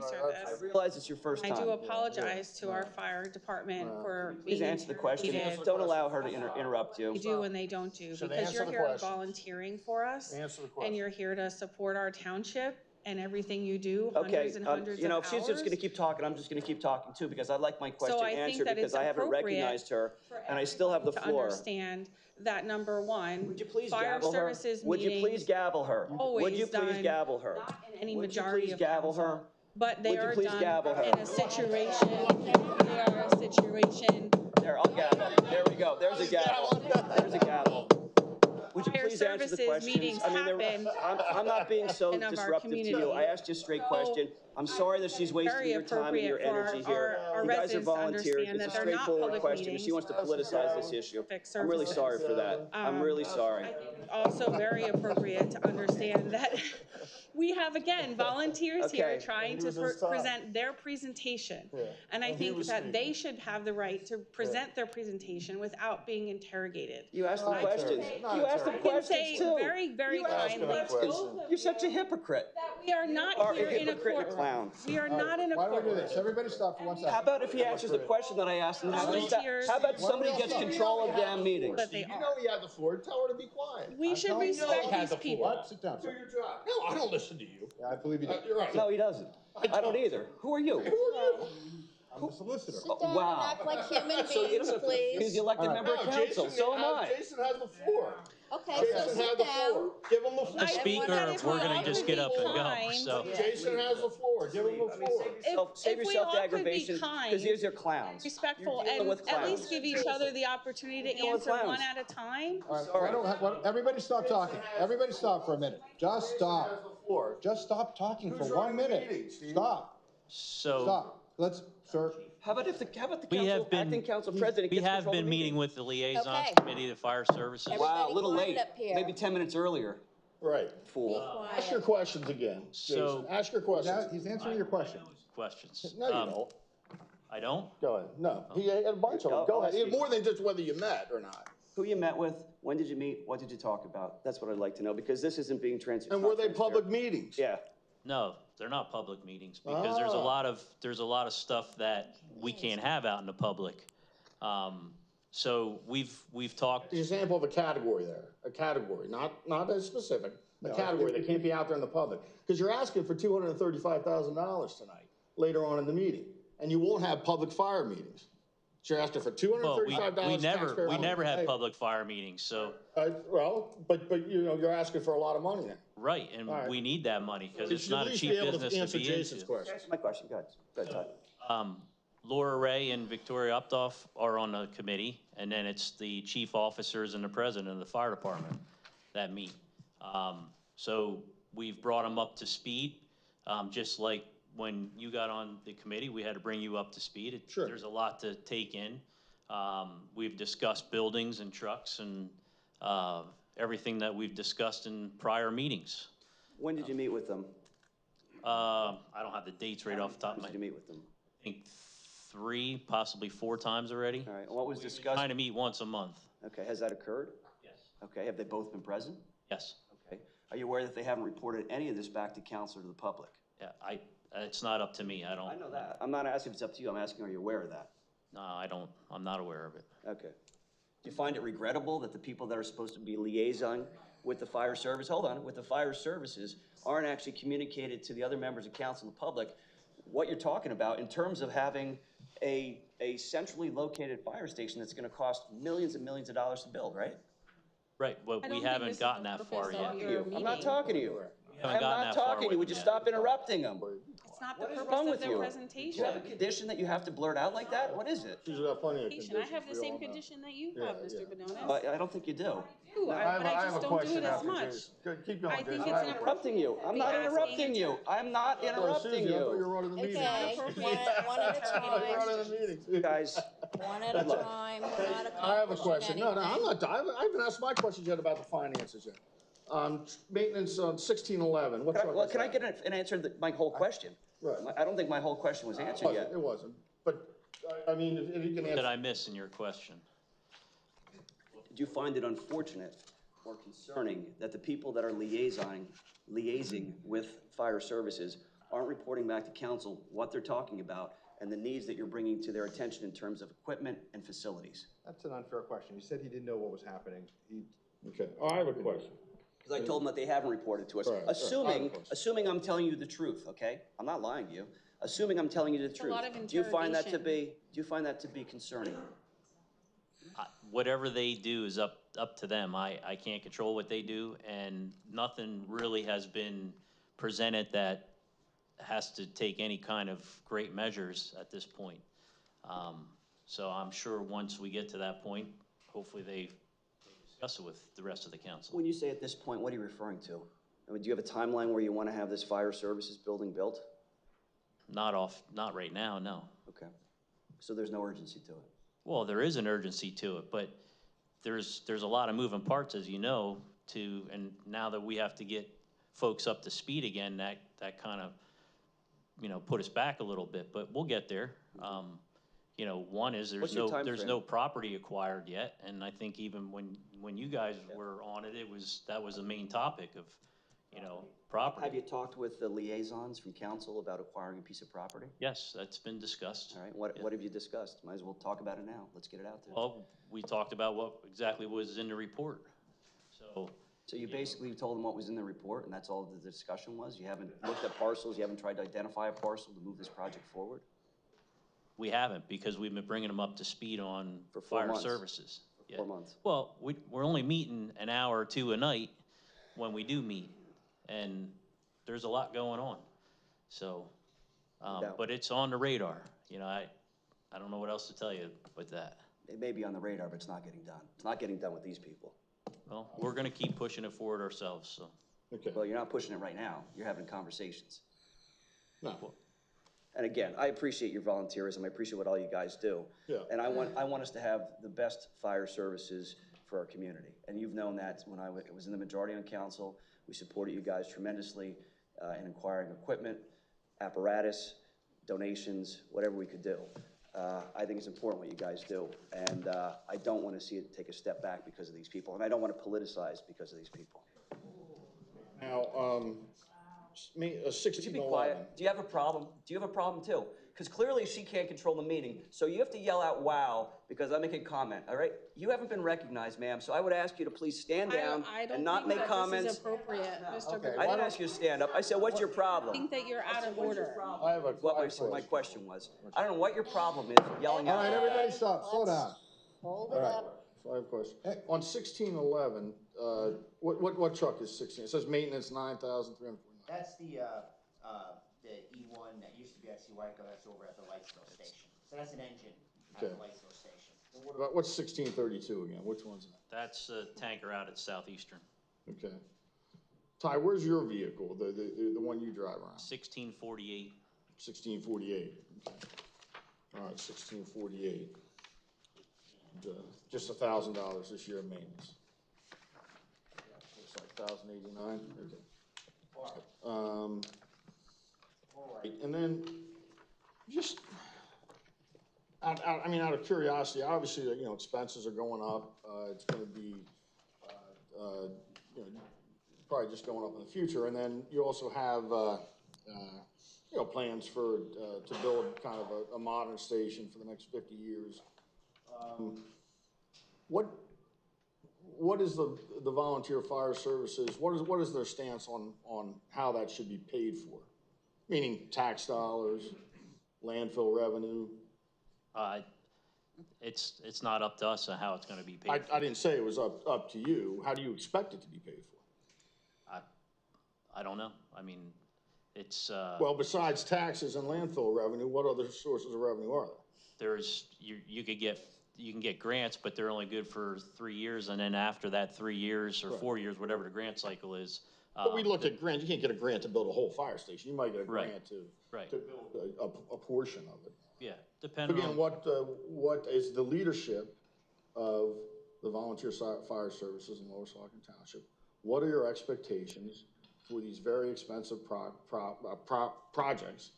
realize it's your first I time. do apologize to our fire department for being Please answer the question. interrogated. Don't allow her to interrupt you. They do and they don't do, Should because answer you're the here question. volunteering for us. Answer the question. And you're here to support our township and everything you do, Okay, hundreds and hundreds of hours. if she's just gonna keep talking, I'm just gonna keep talking too, because I'd like my question I think answered, that because it's I haven't appropriate recognized her, for and I still have the to floor. understand that number one, Would you please fire gavel her? services Would you please meetings gavel her? Would always you please done gavel her? not in any Would you majority please of gavel council, her? but they Would you are please done gavel her? in a situation, they are a situation. There, I'll gavel. There we go. There's a gavel. There's a gavel. Would you Fire please answer the services questions? meetings happen I'm not being so in of our disruptive to you. community. I asked you a straight question. I'm sorry that she's wasting Very your time and your appropriate for energy here. our You guys are residents to volunteers. understand It's a that they're not straightforward public question. If she meetings. wants to politicize this issue, Fix I'm really services. sorry for that. I'm really sorry. Also very appropriate to understand that we have, again, volunteers here Okay. trying to present their presentation. And I think that they should have the right to present their presentation without being interrogated. You asked them questions. You asked them I can questions say too. very, very You asked them kindly, questions. You're such a hypocrite. we are not Are a here in a hypocrite and a courtroom. clown. We are not in a Why don't we do courtroom. this? Everybody stop for 1 second. How about if he answers the question that I asked him? How about somebody gets control of damn meetings? But they You are. know he had the floor. Tell her to be quiet. We should telling you, respect had these the people. What? Sit down, Do sir. your job. No, I don't listen to you. Yeah, I believe you do. You're right. No, he doesn't. I don't either. Who are you? Who are you? I'm the solicitor. Sit down and wow. act like human So you beings, don't have to- He's please. the elected member of council. So am I. Jason has the floor. Okay, so Jason has sit the down. floor. Give him the floor. I think Speaker, that if we we're gonna all just could get be up and go, kind- so. Jason has the floor. Give him the floor. Save if we yourself all the could be aggravation, kind, because these are clowns. respectful, You're dealing and with at clowns. least give each other the opportunity to dealing with answer clowns. one at a time. All right, everybody stop talking. Everybody stop for a minute. Just Has stop. the floor. Just stop talking Who's for 1 running the minute. meeting, Steve? Stop. So Stop. Let's, sir. How about the we council, have been, acting council president we gets have control of been the meeting meeting? with the liaisons Okay. committee, the fire services. Wow, a little Everybody late. quiet up here. Maybe 10 minutes earlier, Right. Be fool. Ask your quiet. questions again, So- Jason. Ask your Now, questions. he's answering your question. Questions. No, you don't. I don't? Go ahead. No, he had a bunch of them. Go ahead. He had more than just whether you met or not. Who you met with, when did you meet, what did you talk about? That's what I'd like to know, because this isn't being transparent. And were they public meetings? Yeah. No, they're not public meetings, because there's a lot of stuff that we can't have out in the public. So we've talked, Example of a category there, a category, not as specific, a category that can't be out there in the public. Because you're asking for $235,000 tonight, later on in the meeting, and you won't have public fire meetings. So you're asking for well, $235,000 we never had public fire meetings, so, But you know, you're asking for a lot of money then. right, and All right. we need that money, because You it's should not at a least cheap be able business to to answer be Jason's into. question. Answer my question, go ahead, Todd. Laura Ray and Victoria Updorf are on the committee, and then it's the chief officers and the president of the fire department that meet. So we've brought them up to speed, just like when you got on the committee, we had to bring you up to speed. Sure. There's a lot to take in. We've discussed buildings and trucks and everything that we've discussed in prior meetings. When did you meet with them? I don't have the dates right off the top of my Did you meet with them? I think 3, possibly 4 times already. All right, and what was We've been discussed? trying to meet once a month. Okay, has that occurred? Yes. Okay, have they both been present? Yes. Okay. Are you aware that they haven't reported any of this back to council or to the public? Yeah, it's not up to me. I don't. I know that. I'm not asking if it's up to you. I'm asking, are you aware of that? No, I don't. I'm not aware of it. Okay. Do you find it regrettable that the people that are supposed to be liaison with the fire service, with the fire services, aren't actually communicated to the other members of council and the public what you're talking about in terms of having a centrally located fire station that's gonna cost millions and millions of dollars to build, right? Right, but I we don't think haven't this is gotten the that far purpose yet. of your I'm not meeting. talking to you. haven't I'm gotten not that far talking to with you. Would you them stop interrupting them? It's not the What is purpose wrong of with the you? Do presentation. you have a condition that you have to blurt out like that? What is it? She's got plenty of I conditions. have the we same all know. condition that you Yeah, have, Mr. yeah. Benonis. I don't think you do. But I just don't do it as much. Keep going, I think Jason. it's I'm not interrupting you. I'm not interrupting you. I'm not interrupting Susie, I thought you you. were running the meeting. Okay, one at a You're running time, the meeting. Guys, one at a time, we're not I have a accomplishing question. No, I'm anything. not, I haven't asked my questions yet about the finances yet. Maintenance on 1611, what truck is can I that? get an answer to my whole question? Right. I don't think my whole question was answered yet. It wasn't, but, I mean, if you can What did answer. I miss in your question? Do you find it unfortunate or concerning that the people that are liaising with fire services aren't reporting back to council what they're talking about and the needs that you're bringing to their attention in terms of equipment and facilities? That's an unfair question. He said he didn't know what was happening. Okay, I have a question. Because I told them that they haven't reported to us, Right, right. assuming I'm telling you the truth, okay? I'm not lying to you. Assuming I'm telling you the truth. lot of Do you find that to be concerning? Whatever they do is up to them. I can't control what they do, and nothing really has been presented that has to take any kind of great measures at this point. So I'm sure once we get to that point, hopefully they discuss it with the rest of the council. When you say at this point, what are you referring to? I mean, do you have a timeline where you want to have this fire services building built? Not right now, no. Okay. So there's no urgency to it? Well, there is an urgency to it, but there's a lot of moving parts, as you know, and now that we have to get folks up to speed again, that kind of, put us back a little bit, but we'll get there. One is What's your time there's frame? no property acquired yet, and I think even when you guys were on it, that was the main topic of, property. Have you talked with the liaisons from council about acquiring a piece of property? Yes, that's been discussed. All right, what have you discussed? Might as well talk about it now. Let's get it out there. Well, we talked about what exactly was in the report, so. So you basically told them what was in the report, and that's all the discussion was? You haven't looked at parcels, you haven't tried to identify a parcel to move this project forward? We haven't, because we've been bringing them up to speed on For 4 fire months. services. For 4 months. Well, we're only meeting an hour or two a night when we do meet, and there's a lot going on. So, doubt. but it's on the radar. I don't know what else to tell you with that. It may be on the radar, but it's not getting done. It's not getting done with these people. Well, we're gonna keep pushing it forward ourselves, so. Okay, Well, you're not pushing it right now. You're having conversations. no, And again, I appreciate your volunteerism. I appreciate what all you guys do. Yeah. And I want us to have the best fire services for our community. And you've known that when I was in the majority on council. We supported you guys tremendously in acquiring equipment, apparatus, donations, whatever we could do. I think it's important what you guys do. And I don't want to see it take a step back because of these people. And I don't want to politicize because of these people. now, Would you be 1611. quiet? Do you have a problem? Do you have a problem too? Because clearly she can't control the meeting, so you have to yell out "wow" because I'm making a comment, all right? You haven't been recognized, ma'am, so I would ask you to please stand down I don't and not think make that comments. this is appropriate, Mr. Okay. Booth. I didn't ask you to stand up. I said, what's your I problem? think that you're out of order. I have a What my question was. I don't know what your problem is, yelling All out. right, everybody stop, slow down. Hold All it right, up. so I have a question. On 1611, what truck is 16? It says maintenance 9,349. That's the E1 that used to be at Seawaco, that's over at the Lightsville station. So that's an engine at the Okay. Lightsville station. What's 1632 again? Which one's that? That's a tanker out at Southeastern. Okay. Ty, where's your vehicle, the one you drive around? 1648. 1648. Okay. All right, 1648. Just $1,000 this year in maintenance. Looks like 1,089. Okay. All right, and then just out of curiosity, obviously, expenses are going up. It's going to be, probably just going up in the future. And then you also have, plans for to build kind of a modern station for the next 50 years. What is the volunteer fire services? What is their stance on how that should be paid for? Meaning tax dollars, landfill revenue? It's not up to us on how it's gonna be paid. I didn't say it was up to you. How do you expect it to be paid for? I don't know. I mean, it's, Well, besides taxes and landfill revenue, what other sources of revenue are there? you can get grants, but they're only good for 3 years, and then after that 3 years or 4 years, whatever the grant cycle is. But we look at grants. You can't get a grant to build a whole fire station. You might get a Right. grant to Right. build a portion of it. Yeah, depending Again, on, what is the leadership of the volunteer fire services in Lower Saucon Township? What are your expectations for these very expensive projects?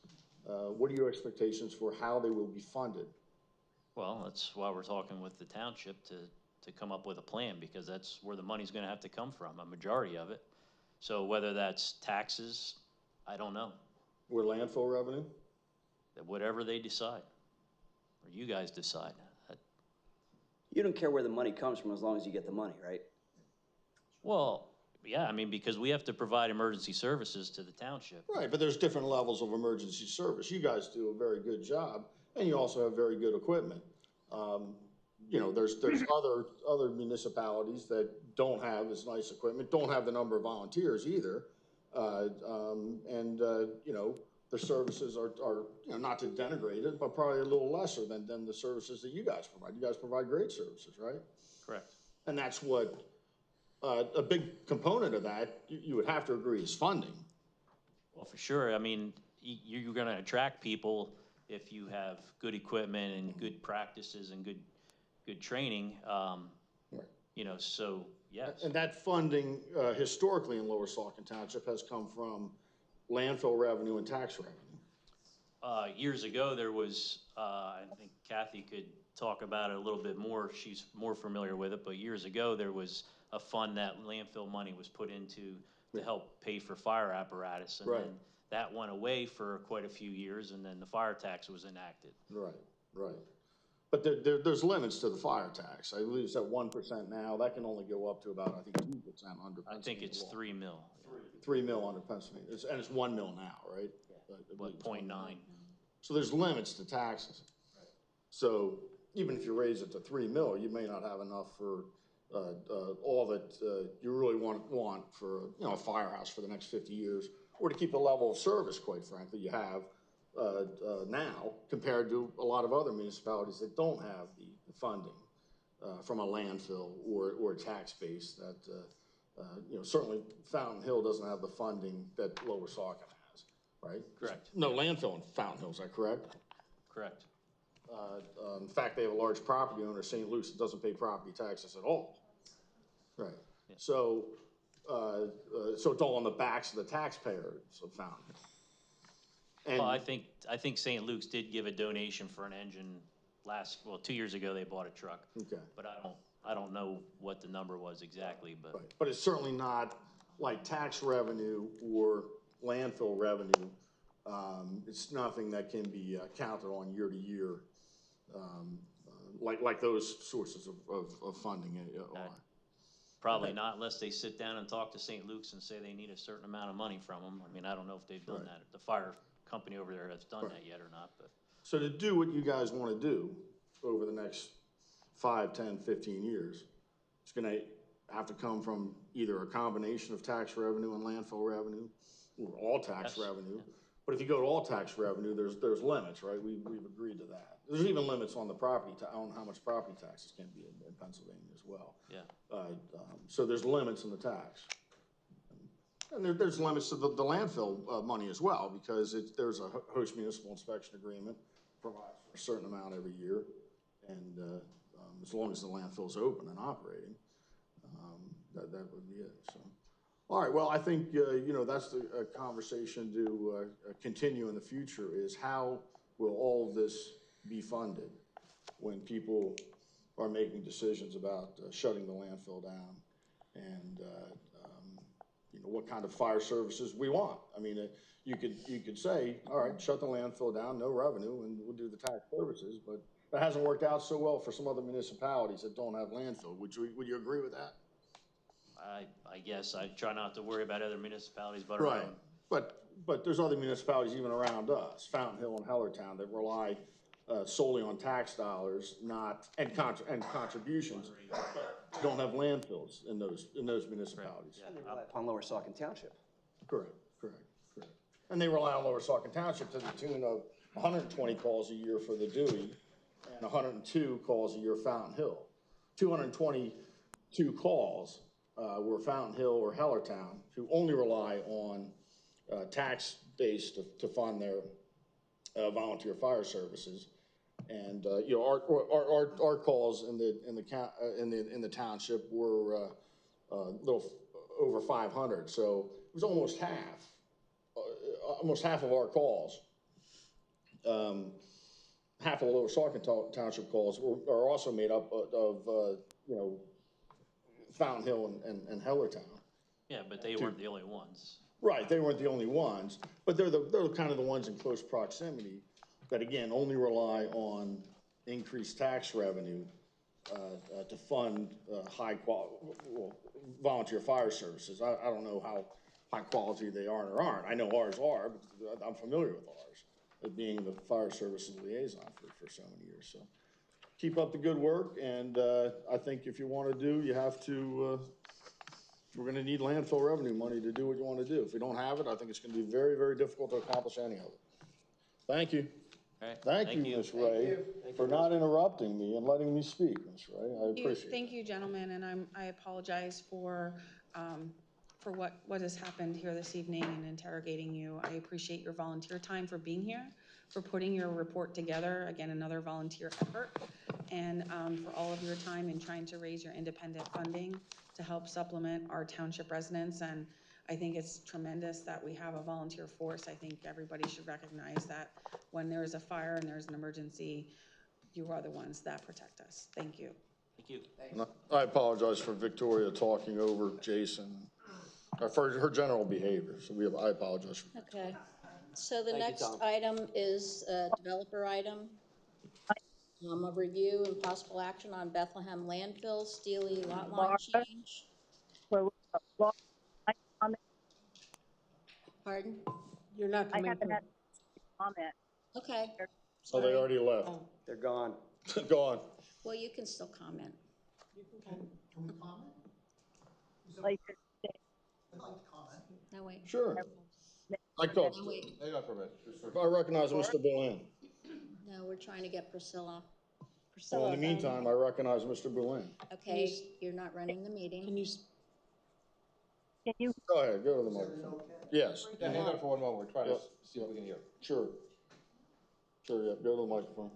What are your expectations for how they will be funded? well, that's why we're talking with the township to come up with a plan, because that's where the money's gonna have to come from, a majority of it. So whether that's taxes, I don't know, Or landfill revenue? whatever they decide, or you guys decide. You don't care where the money comes from as long as you get the money, right? Well, yeah, I mean, because we have to provide emergency services to the township. Right, but there's different levels of emergency service. You guys do a very good job, and you also have very good equipment. There's other municipalities that don't have as nice equipment, don't have the number of volunteers either. Their services are not to denigrate it, but probably a little lesser than the services that you guys provide. You guys provide great services, right? Correct. And that's what, a big component of that, you would have to agree, is funding. Well, for sure. I mean, you're gonna attract people if you have good equipment and good practices and good training. Right. So, yes. And that funding, historically in Lower Saucon Township has come from landfill revenue and tax revenue. Years ago, there was, I think Kathy could talk about it a little bit more. She's more familiar with it, but years ago, there was a fund that landfill money was put into to help pay for fire apparatus. And Right. then that went away for quite a few years, and then the fire tax was enacted. Right. But there's limits to the fire tax. I believe it's at 1% now. That can only go up to about, I think, 2% under Pennsylvania I think it's law. 3 mil. 3 mil under Pennsylvania, and it's 1 mil now, right? What, 0.9? So there's limits to taxes. So even if you raise it to 3 mil, you may not have enough for all that you really want for a firehouse for the next 50 years, or to keep the level of service, quite frankly, you have now compared to a lot of other municipalities that don't have the funding from a landfill or a tax base that. Certainly Fountain Hill doesn't have the funding that Lower Saucon has, right? Correct. No landfill in Fountain Hill, is that correct? Correct. In fact, they have a large property owner, St. Luke's, that doesn't pay property taxes at all. Right. Yeah. So it's all on the backs of the taxpayers of Fountain Hill. And Well, I think St. Luke's did give a donation for an engine 2 years ago, they bought a truck. Okay. But I don't know what the number was exactly, but. Right. But it's certainly not like tax revenue or landfill revenue, it's nothing that can be counted on year to year, like those sources of funding are. Probably not unless they sit down and talk to St. Luke's and say they need a certain amount of money from them. I mean, I don't know if they've done that, the fire company over there has done that yet or not, but. So to do what you guys want to do over the next 5, 10, 15 years, it's going to have to come from either a combination of tax revenue and landfill revenue, or all tax revenue. But if you go to all tax revenue, there's limits, right? We've agreed to that. There's even limits on the property on how much property taxes can be in Pennsylvania as well. Yeah. So there's limits in the tax. And there's limits to the landfill money as well, because there's a host municipal inspection agreement, provides for a certain amount every year. And as long as the landfill's open and operating, that would be it, so. All right, well, I think, that's a conversation to continue in the future, is how will all of this be funded when people are making decisions about shutting the landfill down, and what kind of fire services we want. I mean, you could say, all right, shut the landfill down, no revenue, and we'll do the tax services, but that hasn't worked out so well for some other municipalities that don't have landfill. Would you agree with that? I guess I try not to worry about other municipalities but our Right, own. but there's other municipalities even around us, Fountain Hill and Hellertown, that rely solely on tax dollars, and contributions, don't have landfills in those municipalities. And they rely upon Lower Saucon Township. Correct. And they rely on Lower Saucon Township to the tune of 120 calls a year for the Dewey and 102 calls a year Fountain Hill. 222 calls were Fountain Hill or Hellertown, who only rely on tax base to fund their volunteer fire services. And our calls in the township were a little over 500, so it was almost half of our calls. Half of the Lower Saucon Township calls are also made up of Fountain Hill and Hellertown. Yeah, but they weren't the only ones. Right, they weren't the only ones, but they're kind of the ones in close proximity that, again, only rely on increased tax revenue to fund volunteer fire services. I don't know how high quality they are or aren't. I know ours are, but I'm familiar with ours, as being the fire services liaison for so many years. So keep up the good work, and I think if you want to do, you have to, we're going to need landfill revenue money to do what you want to do. If we don't have it, I think it's going to be very, very difficult to accomplish any of it. Thank you. All right. Thank you, Ms. Ray, for not interrupting me and letting me speak, Ms. Ray. I appreciate it. Thank you, gentlemen, and I apologize for what has happened here this evening and interrogating you. I appreciate your volunteer time for being here, for putting your report together. Again, another volunteer effort, and for all of your time in trying to raise your independent funding to help supplement our township residents. And I think it's tremendous that we have a volunteer force. I think everybody should recognize that when there is a fire and there's an emergency, you are the ones that protect us. Thank you. Thank you. I apologize for Victoria talking over Jason, for her general behavior, so I apologize for that. Okay, so the next item is a developer item. A review and possible action on Bethlehem landfill, Steely lot line change. Pardon? You're not coming through. Okay. Oh, they already left. Oh, They're gone. Gone. Well, you can still comment. you can come. No, wait. Sure. I thought, No, wait. I recognize Mr. Boulin. No, we're trying to get Priscilla. Well, in the meantime, I recognize Mr. Boulin. Okay, you're not running the meeting. Can you, Go ahead, go to the microphone. Yes. Yeah, hang on for one moment, we're trying to see if we can hear. Sure. Sure, yeah, go to the microphone.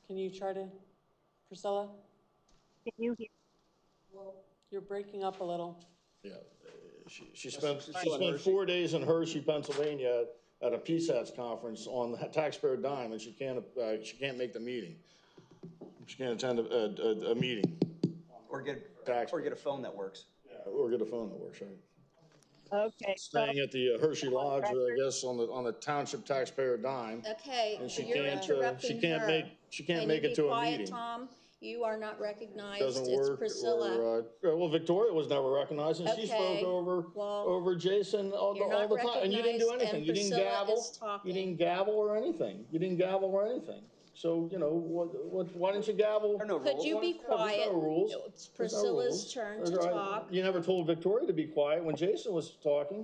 can you try to, Priscilla? Can you hear? You're breaking up a little. Yeah, she spent 4 days in Hershey, Pennsylvania at a PSATS conference on the taxpayer dime, and she can't make the meeting. She can't attend a meeting. Or get a phone that works. Yeah, or get a phone that works, right? Okay, so staying at the Hershey Lodge, I guess, on the township taxpayer dime. Okay, And so she you're can't, interrupting her. she can't Can make you it be to a quiet, meeting. Tom? You are not recognized. Doesn't It's work, Priscilla. or, well, Victoria was never recognized, and she Okay, spoke well, over Jason all you're the not time, and you didn't do recognized, anything, and you didn't Priscilla gavel. is talking. You didn't gavel or anything, so, you know, why didn't you gavel? Could you be quiet? There's no rules. It's There's no Priscilla's rules. turn That's to right. talk. You never told Victoria to be quiet when Jason was talking.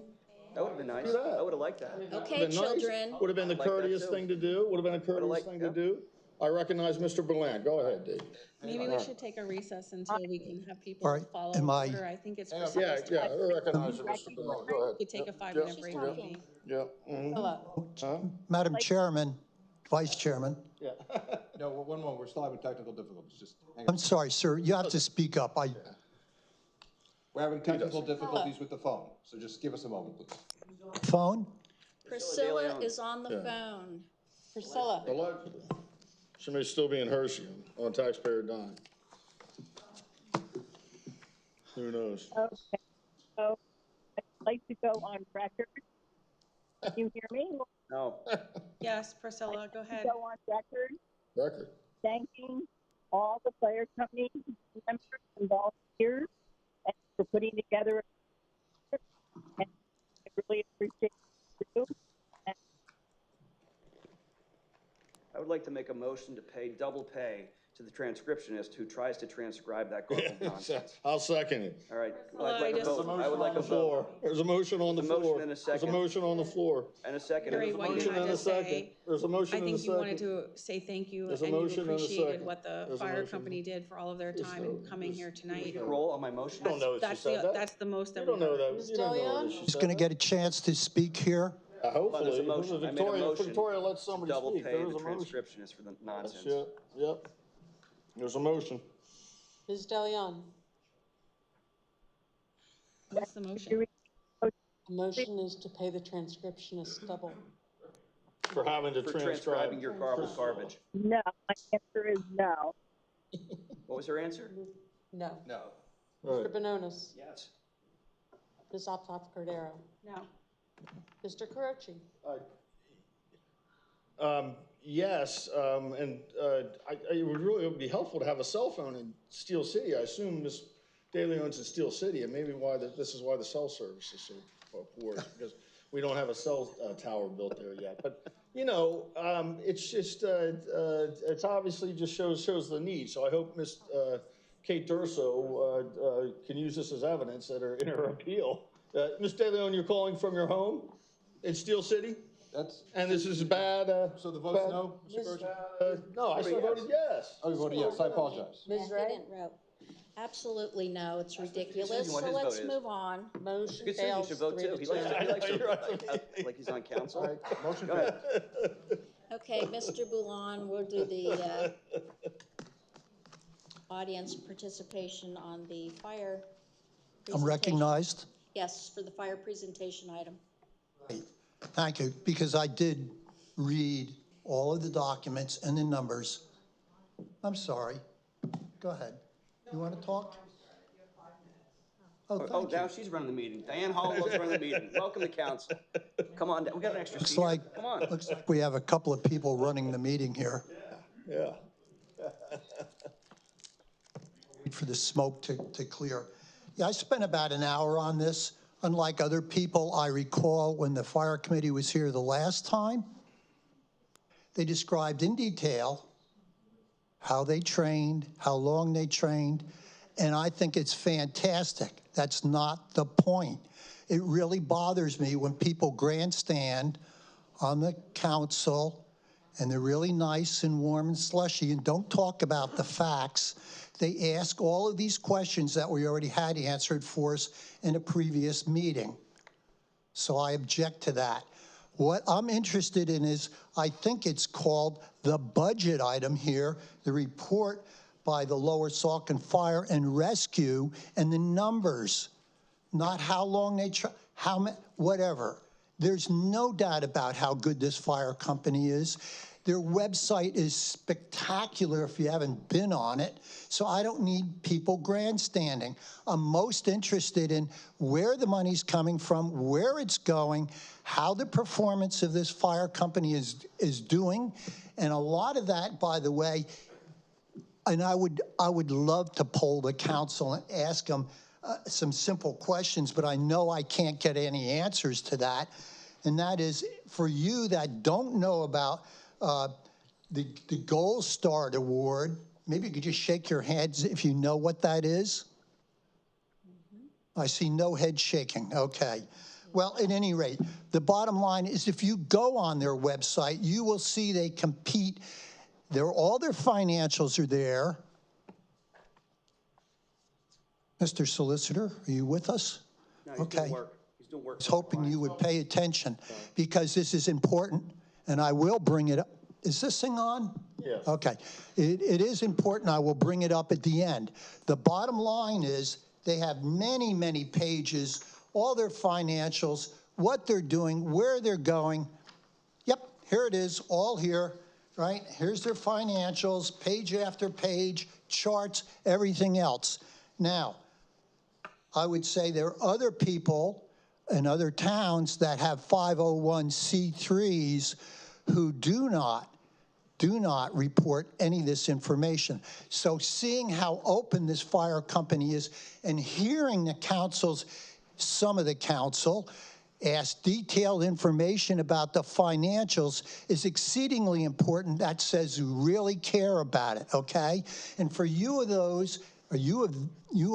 That would have been nice. Do that. I would have liked that. Okay, children. Would have been the Like that courteous too. thing to do, would have been a courteous liked- thing to yeah. do. I recognize Mr. Berland, go ahead, Dave. Maybe we should take a recess until we can have people All right, follow am I- order. I think it's Yeah, Priscilla's yeah, turn. I recognize you, Mr. Berland, go We ahead. could take a Yep, 5-minute yep, break talking. maybe. Yep. Mhm. Priscilla, Madam Chairman, Vice Chairman, No, one moment, we're still having technical difficulties, just hang I'm on. sorry, sir, you have to speak up. We're having technical difficulties with the phone, so just give us a moment, please. Phone? Priscilla is on the Yeah. phone. Priscilla, Allegedly. She may still be in Hershey on taxpayer dime. Who knows? Okay, so I'd like to go on record. Can you hear me? No. Yes, Priscilla, go ahead. Go on record Record. thanking all the fire company members and volunteers and for putting together a and I really appreciate you. And I would like to make a motion to pay double pay to the transcriptionist who tries to transcribe that garbled nonsense. I'll second it. All right. Well, I'd like I a just- vote. I would like a vote. There's a motion on the There's a motion floor. and a There's a second. motion on the floor. And a second. Great, There's a what you motion had and to a second. say. There's a motion I and a think you wanted second. to say thank you There's a and you motion and a appreciated second. what the There's a fire motion. company did for all of their time and coming here tonight. Roll on my motion. You don't know what she That's said that. that's the most You that we don't know heard. that. Ms. You don't know DeLeon? that she Is said going to that. get a chance to speak here? Hopefully. There's a motion. I made a motion. Victoria lets to somebody double speak. pay There the is a motion. transcriptionist for the That's nonsense. it. Yep. There's a motion. Ms. DeLeon, What's the motion? the motion is to pay the transcriptionist double. For having to For transcribe. transcribing your garbled garbage. no, my answer is no. What was her answer? No. No. Mr. Right. Bononis, Yes. Ms. Optoff Cordero, No. Mr. Carochi. Yes, and it would be helpful to have a cell phone in Steel City. I assume Ms. Daly owns in Steel City, and maybe this is why the cell service is so poor, is because we don't have a cell tower built there yet. But, you know, it's just, it's obviously just shows the need. So I hope Ms. Kate Durso can use this as evidence in her appeal. Ms. De Leon, you're calling from your home in Steel City? And this is bad. So the vote's no, Mr. Gross? No, I said voted yes. Oh, you voted yes, I apologize. Ms. He Ray, didn't vote. Absolutely no, it's ridiculous, what so his let's vote is. move on. motion Good, Susan, you fails should vote 3 too. to He 2. likes You're to, like he's on council. All right, motion Go ahead. failed. Okay, Mr. Boulon, we'll do the audience participation on the fire I'm presentation. recognized? Yes, for the fire presentation item. Thank you, because I did read all of the documents and the numbers. I'm sorry. Go ahead. You want to talk? Oh, Oh, thank now you. she's running the meeting. Diane Hollowell's running the meeting. Welcome to council. Come on, we got an extra Looks seat. here. like, Come on. looks like we have a couple of people running the meeting here. Yeah. Wait for the smoke to clear. Yeah, I spent about an hour on this. Unlike other people, I recall when the fire committee was here the last time, they described in detail how they trained, how long they trained, and I think it's fantastic. That's not the point. It really bothers me when people grandstand on the council and they're really nice and warm and slushy and don't talk about the facts. They ask all of these questions that we already had answered for us in a previous meeting. So I object to that. What I'm interested in is, I think it's called the budget item here, the report by the Lower Saucon Fire and Rescue, and the numbers, not how long they whatever. There's no doubt about how good this fire company is. Their website is spectacular if you haven't been on it, so I don't need people grandstanding. I'm most interested in where the money's coming from, where it's going, how the performance of this fire company is doing, and a lot of that, by the way, and I would love to poll the council and ask them some simple questions, but I know I can't get any answers to that. And that is, for you that don't know about the Gold Star Award, maybe you could just shake your heads if you know what that is. I see no head shaking, okay. Well, at any rate, the bottom line is if you go on their website, you will see they compete. All their financials are there. Mr. Solicitor, are you with us? No, he's doing work. He's doing work. I was hoping you would pay attention because this is important, and I will bring it up. Is this thing on? Yes. Okay. It is important. I will bring it up at the end. The bottom line is they have many, many pages, all their financials, what they're doing, where they're going. Yep, here it is, all here, right? Here's their financials, page after page, charts, everything else. Now, I would say there are other people in other towns that have 501c3s who do not report any of this information. So seeing how open this fire company is and hearing the council's, some of the council, ask detailed information about the financials is exceedingly important. That says you really care about it, okay? And for you of those, or you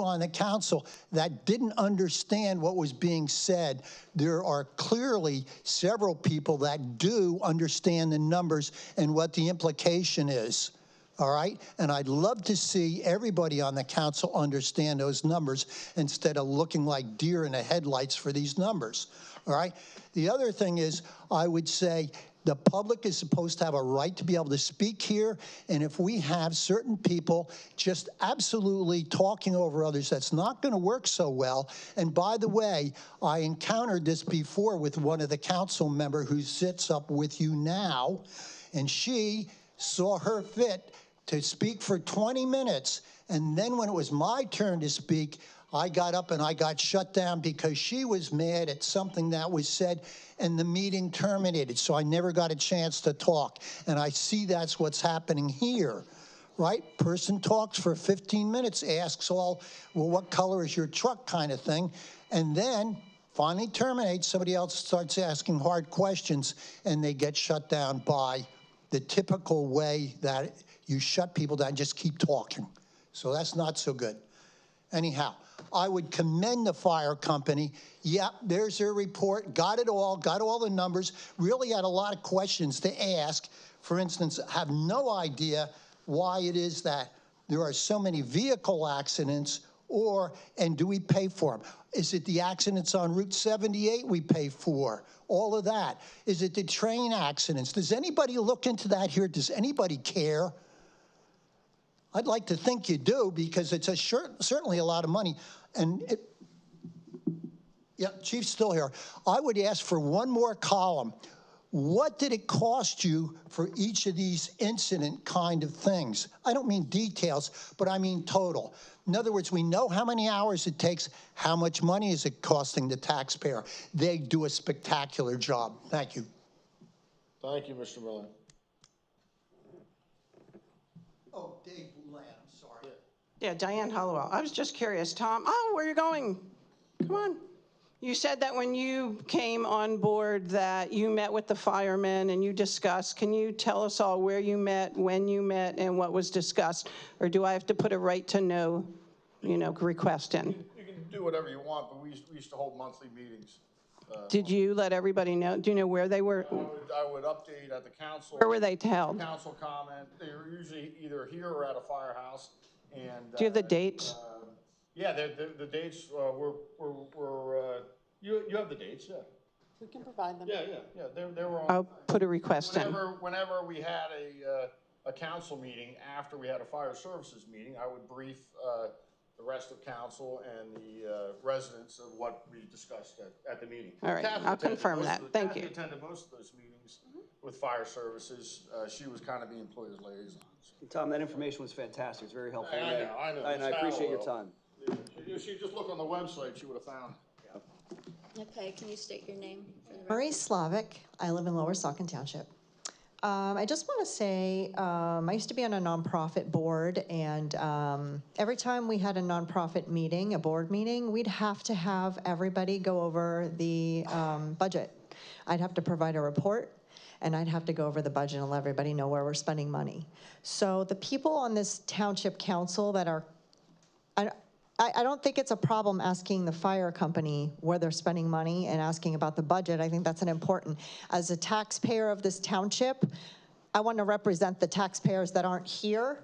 on the council that didn't understand what was being said, there are clearly several people that do understand the numbers and what the implication is. All right? And I'd love to see everybody on the council understand those numbers instead of looking like deer in the headlights for these numbers. All right? The other thing is, I would say the public is supposed to have a right to be able to speak here, and if we have certain people just absolutely talking over others, that's not going to work so well. And by the way, I encountered this before with one of the council members who sits up with you now, and she saw her fit to speak for 20 minutes, and then when it was my turn to speak, I got up and I got shut down because she was mad at something that was said and the meeting terminated. So I never got a chance to talk. And I see that's what's happening here, right? Person talks for 15 minutes, asks all, well, what color is your truck kind of thing. And then finally terminates, somebody else starts asking hard questions and they get shut down by the typical way that you shut people down, just keep talking. So that's not so good. Anyhow, I would commend the fire company. Yep, there's their report, got it all, got all the numbers, really had a lot of questions to ask. For instance, have no idea why it is that there are so many vehicle accidents, and do we pay for them? Is it the accidents on Route 78 we pay for? All of that. Is it the train accidents? Does anybody look into that here? Does anybody care? I'd like to think you do because it's certainly a lot of money. And yeah, Chief's still here. I would ask for one more column. What did it cost you for each of these incident kind of things? I don't mean details, but I mean total. In other words, we know how many hours it takes, how much money is it costing the taxpayer. They do a spectacular job. Thank you. Thank you, Mr. Miller. Oh, Dave Boulan, I'm sorry. Yeah, Diane Hollowell. I was just curious, Tom. Oh, where are you going? Come on. You said that when you came on board that you met with the firemen and you discussed. Can you tell us all where you met, when you met, and what was discussed? Or do I have to put a right to know, request in? You can do whatever you want, but we used to hold monthly meetings. Did you let everybody know? Do you know where they were? I would update at the council. Where were they held? Council comment. They were usually either here or at a firehouse. And do you have the dates? Yeah, the dates were you have the dates, yeah. We can provide them. Yeah. They were on. I'll put a request in. Whenever we had a council meeting after we had a fire services meeting, I would brief the rest of council and the residents of what we discussed at the meeting. All right, I'll confirm that. Thank you. Kathy attended most of those meetings with fire services. She was kind of the employee's liaison. Tom, that information was fantastic. It's very helpful. I know. And I appreciate your time. If she just looked on the website, she would have found it. Okay, can you state your name for the record? Marie Slavic. I live in Lower Saucon Township. I just want to say, I used to be on a nonprofit board, and every time we had a nonprofit meeting, a board meeting, we'd have to have everybody go over the budget. I'd have to provide a report, and I'd have to go over the budget and let everybody know where we're spending money. So the people on this township council that are, I don't think it's a problem asking the fire company where they're spending money and asking about the budget. I think that's an important. As a taxpayer of this township, I want to represent the taxpayers that aren't here,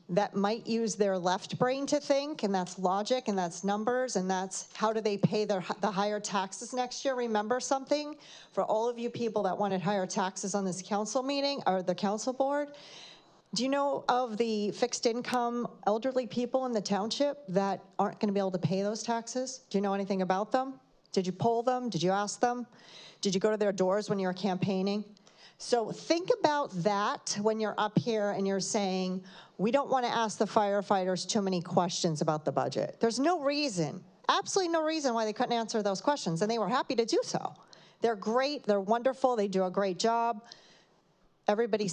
that might use their left brain to think, and that's logic, and that's numbers, and that's how do they pay the higher taxes next year. Remember something, for all of you people that wanted higher taxes on this council meeting, or the council board, do you know of the fixed income elderly people in the township that aren't going to be able to pay those taxes? Do you know anything about them? Did you poll them? Did you ask them? Did you go to their doors when you were campaigning? So think about that when you're up here and you're saying, we don't want to ask the firefighters too many questions about the budget. There's no reason, absolutely no reason why they couldn't answer those questions, and they were happy to do so. They're great, they're wonderful, they do a great job. Everybody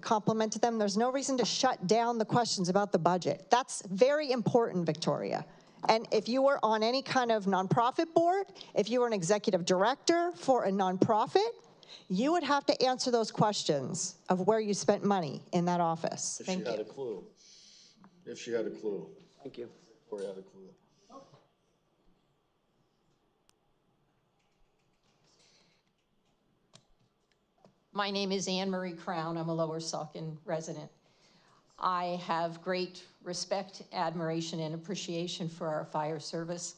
complimented them. There's no reason to shut down the questions about the budget. That's very important, Victoria. And if you were on any kind of nonprofit board, if you were an executive director for a nonprofit, you would have to answer those questions of where you spent money in that office. If Thank she had you. a clue. If she had a clue. Thank you. Or had a clue. My name is Anne Marie Crown. I'm a Lower Saucon resident. I have great respect, admiration, and appreciation for our fire service.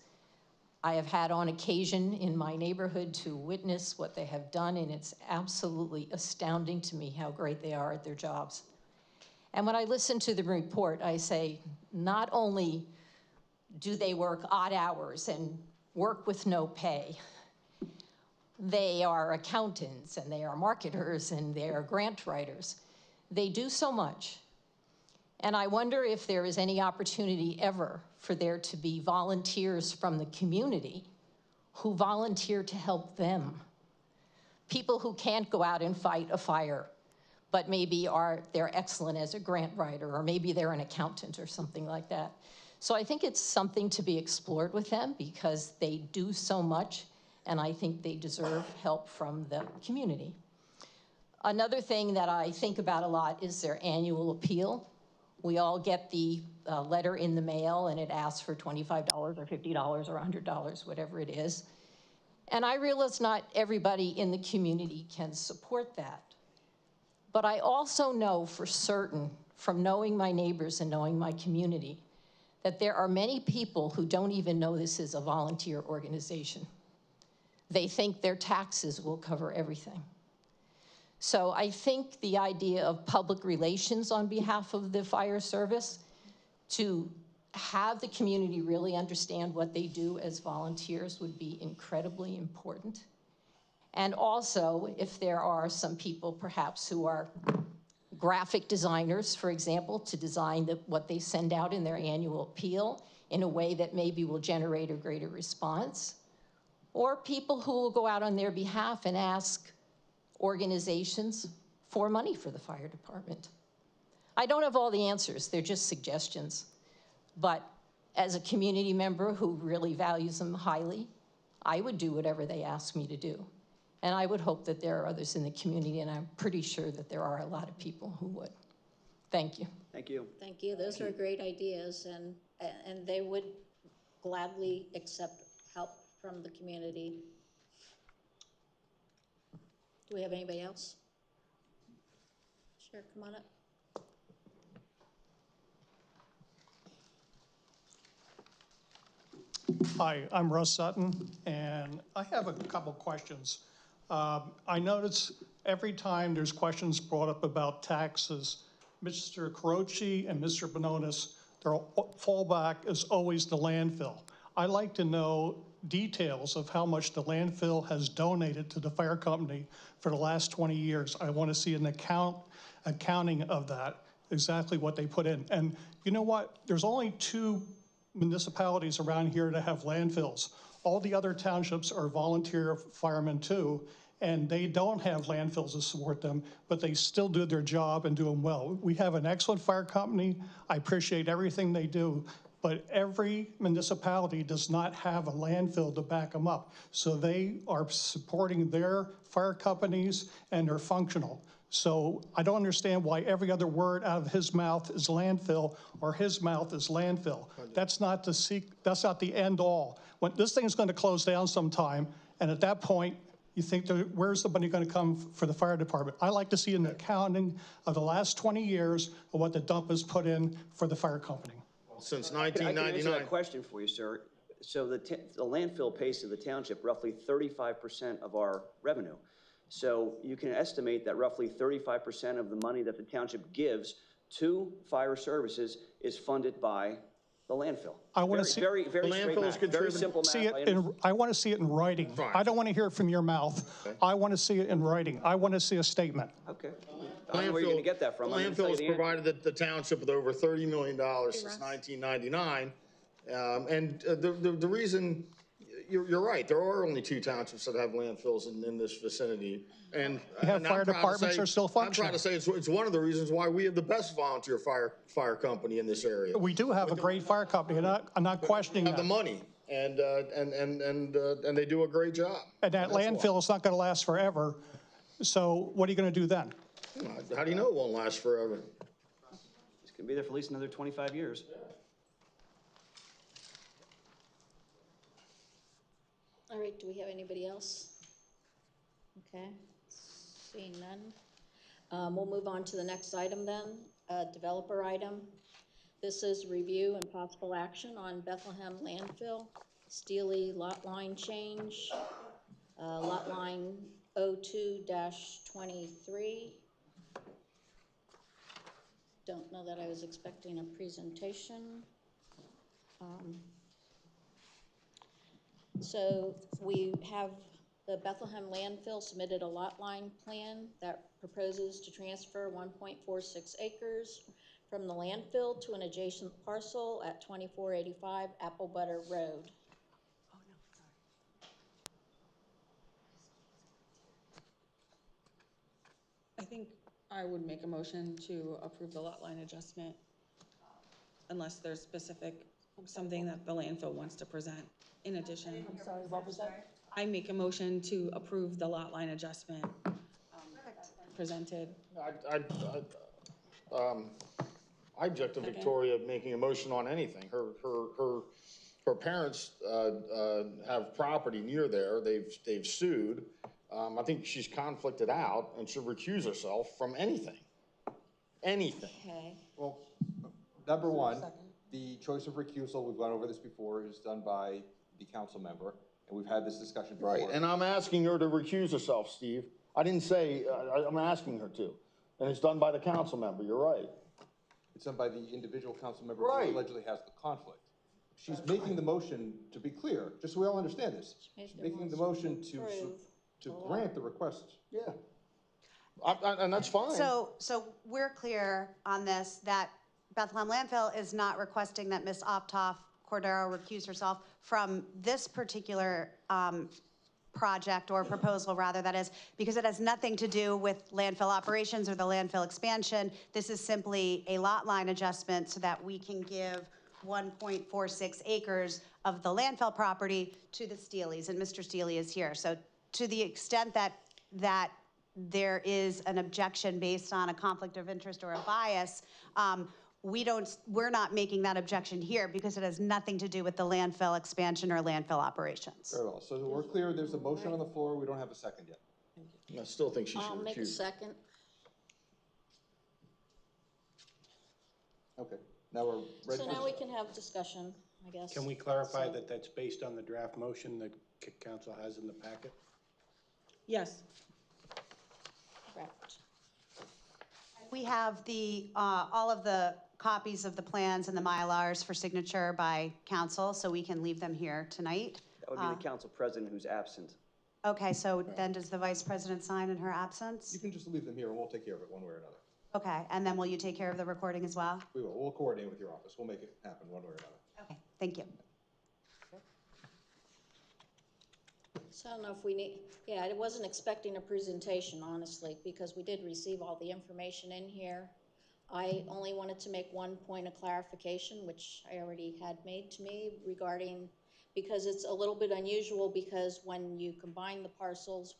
I have had on occasion in my neighborhood to witness what they have done, and it's absolutely astounding to me how great they are at their jobs. And when I listen to the report, I say, not only do they work odd hours and work with no pay, they are accountants, and they are marketers, and they are grant writers. They do so much. And I wonder if there is any opportunity ever for there to be volunteers from the community who volunteer to help them. People who can't go out and fight a fire, but maybe they're excellent as a grant writer, or maybe they're an accountant or something like that. So I think it's something to be explored with them, because they do so much, and I think they deserve help from the community. Another thing that I think about a lot is their annual appeal. We all get the letter in the mail, and it asks for $25 or $50 or $100, whatever it is. And I realize not everybody in the community can support that. But I also know for certain, from knowing my neighbors and knowing my community, that there are many people who don't even know this is a volunteer organization. They think their taxes will cover everything. So I think the idea of public relations on behalf of the fire service, to have the community really understand what they do as volunteers, would be incredibly important. And also, if there are some people perhaps who are graphic designers, for example, to design what they send out in their annual appeal in a way that maybe will generate a greater response, or people who will go out on their behalf and ask organizations for money for the fire department. I don't have all the answers, they're just suggestions. But as a community member who really values them highly, I would do whatever they ask me to do. And I would hope that there are others in the community, and I'm pretty sure that there are a lot of people who would. Thank you. Thank you. Thank you. Those are great ideas, and they would gladly accept help from the community. Do we have anybody else? Sure, come on up. Hi, I'm Russ Sutton, and I have a couple questions. I notice every time there's questions brought up about taxes, Mr. Carochi and Mr. Bononis, their fallback is always the landfill. I like to know details of how much the landfill has donated to the fire company for the last 20 years. I want to see an accounting of that, exactly what they put in. And you know what? There's only 2 municipalities around here that have landfills. All the other townships are volunteer firemen too, and they don't have landfills to support them, but they still do their job and do them well. We have an excellent fire company. I appreciate everything they do, but every municipality does not have a landfill to back them up. So they are supporting their fire companies and they're functional. So I don't understand why every other word out of his mouth is landfill or his mouth is landfill. That's not the end all. When this thing is going to close down sometime, and at that point, you think, where's the money going to come for the fire department? I like to see an accounting of the last 20 years of what the dump has put in for the fire company. Since I can 1999. answer that question for you, sir. So the landfill pays to the township roughly 35% of our revenue. So you can estimate that roughly 35% of the money that the township gives to fire services is funded by the landfill. I want to see very straight math, very simple math. I want to see it in writing. Fine. I don't want to hear it from your mouth. Okay. I want to see it in writing. I want to see a statement. Okay. I don't know where you're going to get that from. The landfill has provided the township with over $30 million since 1999. The reason, you're right, there are only 2 townships that have landfills in this vicinity. And fire departments are still functioning. I'm proud to say it's one of the reasons why we have the best volunteer fire company in this area. We do have a great fire company, and I'm not questioning Have that. the money, and they do a great job. And that landfill is not going to last forever. So what are you going to do then? How do you know it won't last forever? It's going to be there for at least another 25 years. All right, do we have anybody else? Okay, seeing none. We'll move on to the next item then, developer item. This is review and possible action on Bethlehem landfill, Steely lot line change, lot line 02-23. Don't know that I was expecting a presentation. So we have the Bethlehem landfill submitted a lot line plan that proposes to transfer 1.46 acres from the landfill to an adjacent parcel at 2485 Apple Butter Road. I think I would make a motion to approve the lot line adjustment unless there's something that the landfill wants to present in addition. I'm sorry, what was that? I make a motion to approve the lot line adjustment presented. I object to Victoria making a motion on anything. Her parents have property near there. They've sued. I think she's conflicted out and should recuse herself from anything. Anything. Okay. Well, number one, the choice of recusal, we've gone over this before, is done by the council member, and we've had this discussion before. Right, and I'm asking her to recuse herself, Steve. I didn't say, I'm asking her to. And it's done by the council member, you're right. It's done by the individual council member Right. who allegedly has the conflict. She's making the motion, to be clear, just so we all understand this. She's making the motion to grant the request. Yeah. And that's fine. So we're clear on this, that Bethlehem Landfill is not requesting that Ms. Optoff Cordero recuse herself from this particular project or proposal, rather, that is, because it has nothing to do with landfill operations or the landfill expansion. This is simply a lot line adjustment so that we can give 1.46 acres of the landfill property to the Steelys, and Mr. Steely is here. So to the extent that there is an objection based on a conflict of interest or a bias, we're not making that objection here because it has nothing to do with the landfill expansion or landfill operations. Very well. So we're clear, there's a motion on the floor. We don't have a second yet. I still think she should recuse. I'll make a second. Okay. Now we're ready. So now we can have discussion, I guess. Can we clarify that that's based on the draft motion that council has in the packet? Yes. Correct. We have all of the copies of the plans and the Mylars for signature by council, so we can leave them here tonight. That would be the council president who's absent. Okay, so then does the vice president sign in her absence? You can just leave them here and we'll take care of it one way or another. Okay, and then will you take care of the recording as well? We will. We'll coordinate with your office. We'll make it happen one way or another. Okay, thank you. So I don't know if we need, yeah, I wasn't expecting a presentation, honestly, because we did receive all the information in here. I only wanted to make one point of clarification, which I already had made to me regarding, because it's a little bit unusual, because when you combine the parcels,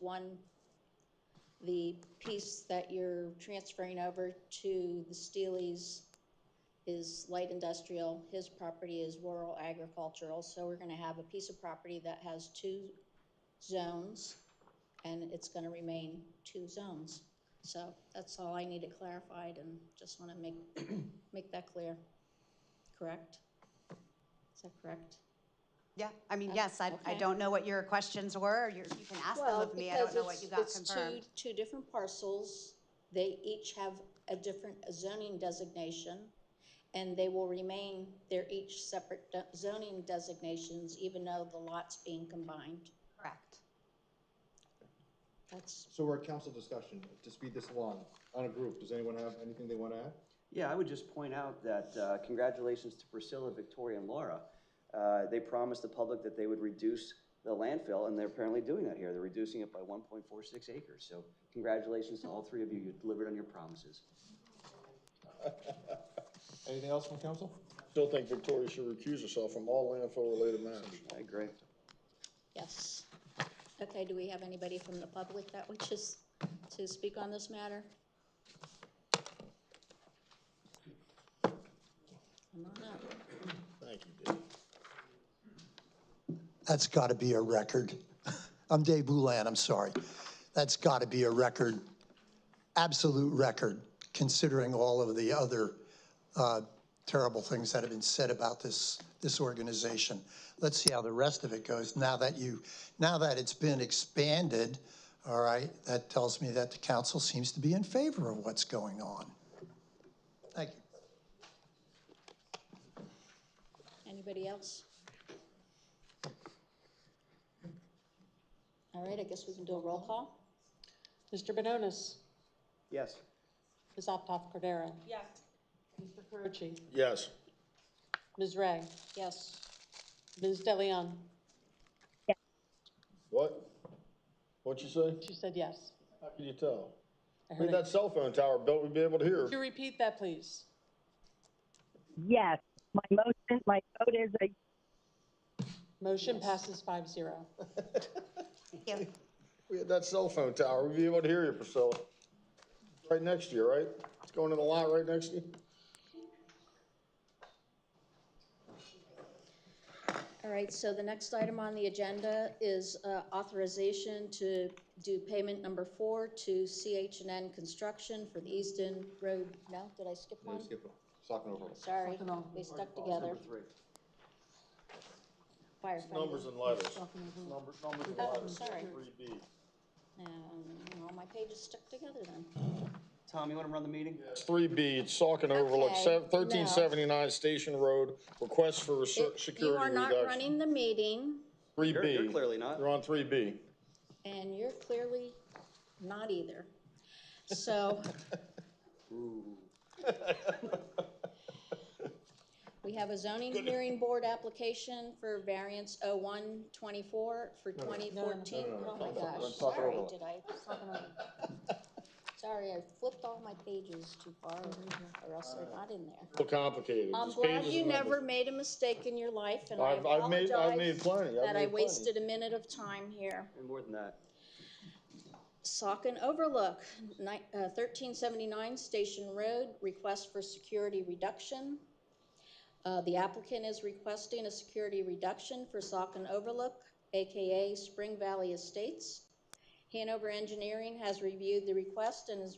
the piece that you're transferring over to the Steeleys is light industrial, his property is rural agricultural, so we're gonna have a piece of property that has two zones, and it's gonna remain two zones. So that's all I needed clarified, and just wanna make that clear. Correct? Is that correct? Yeah, I mean, yes, I don't know what your questions were. You can ask them of me. I don't know what you got confirmed. It's two different parcels. They each have a different zoning designation, and they will remain their each separate zoning designations, even though the lot's being combined. Correct. So we're at council discussion. To speed this along, on a group, does anyone have anything they want to add? Yeah, I would just point out that congratulations to Priscilla, Victoria, and Laura. They promised the public that they would reduce the landfill, and they're apparently doing that here. They're reducing it by 1.46 acres. So congratulations to all three of you. You delivered on your promises. Anything else from council? Still think Victoria should recuse herself from all landfill-related matters. I agree. Yes. Okay, do we have anybody from the public that wishes to speak on this matter? Come on up. Thank you, Dave. That's got to be a record. I'm Dave Boulan, I'm sorry. That's got to be a record, absolute record, considering all of the other terrible things that have been said about this organization. Let's see how the rest of it goes. Now that it's been expanded, all right, that tells me that the council seems to be in favor of what's going on. Thank you. Anybody else? All right, I guess we can do a roll call. Mr. Benonis? Yes. Ms. Optoff Cordero? Yes. Mr. Carucci? Yes. Ms. Ray? Yes. Ms. DeLeon? What? What'd you say? She said yes. How can you tell? I If heard we had that cell phone tower built, we'd be able to hear. Could you repeat that, please? Yes, my vote is a Motion passes 5-0. Thank you. If we had that cell phone tower, we'd be able to hear you, Priscilla. Right next to you, right? It's going in the lot right next to you? All right, so the next item on the agenda is authorization to do payment number 4 to CH&N Construction for the Easton Road. No, did I skip one? Skip it. Saucon over. Sorry, we stuck together. Number 3. Firefighter. Numbers and letters. Numbers and letters. Sorry. 3B. All my pages stuck together then. Tom, you want to run the meeting? It's 3B, it's Saucon Overlook, Okay, 1379 Station Road, request for security You are not reduction. running the meeting, 3B. You're clearly not. You're on 3B. and you're clearly not either. So. We have a zoning hearing board application for variance 0124 for 2014. Oh my gosh, sorry, did I? Sorry, I flipped all my pages too far, or else they're not in there. So complicated. I'm Just glad pages you and never numbers. made a mistake in your life, and I I've made apologize plenty. that I wasted a minute of time here. And more than that. Saucon Overlook, 1379 Station Road, request for security reduction. The applicant is requesting a security reduction for Saucon Overlook, AKA Spring Valley Estates. Hanover Engineering has reviewed the request and is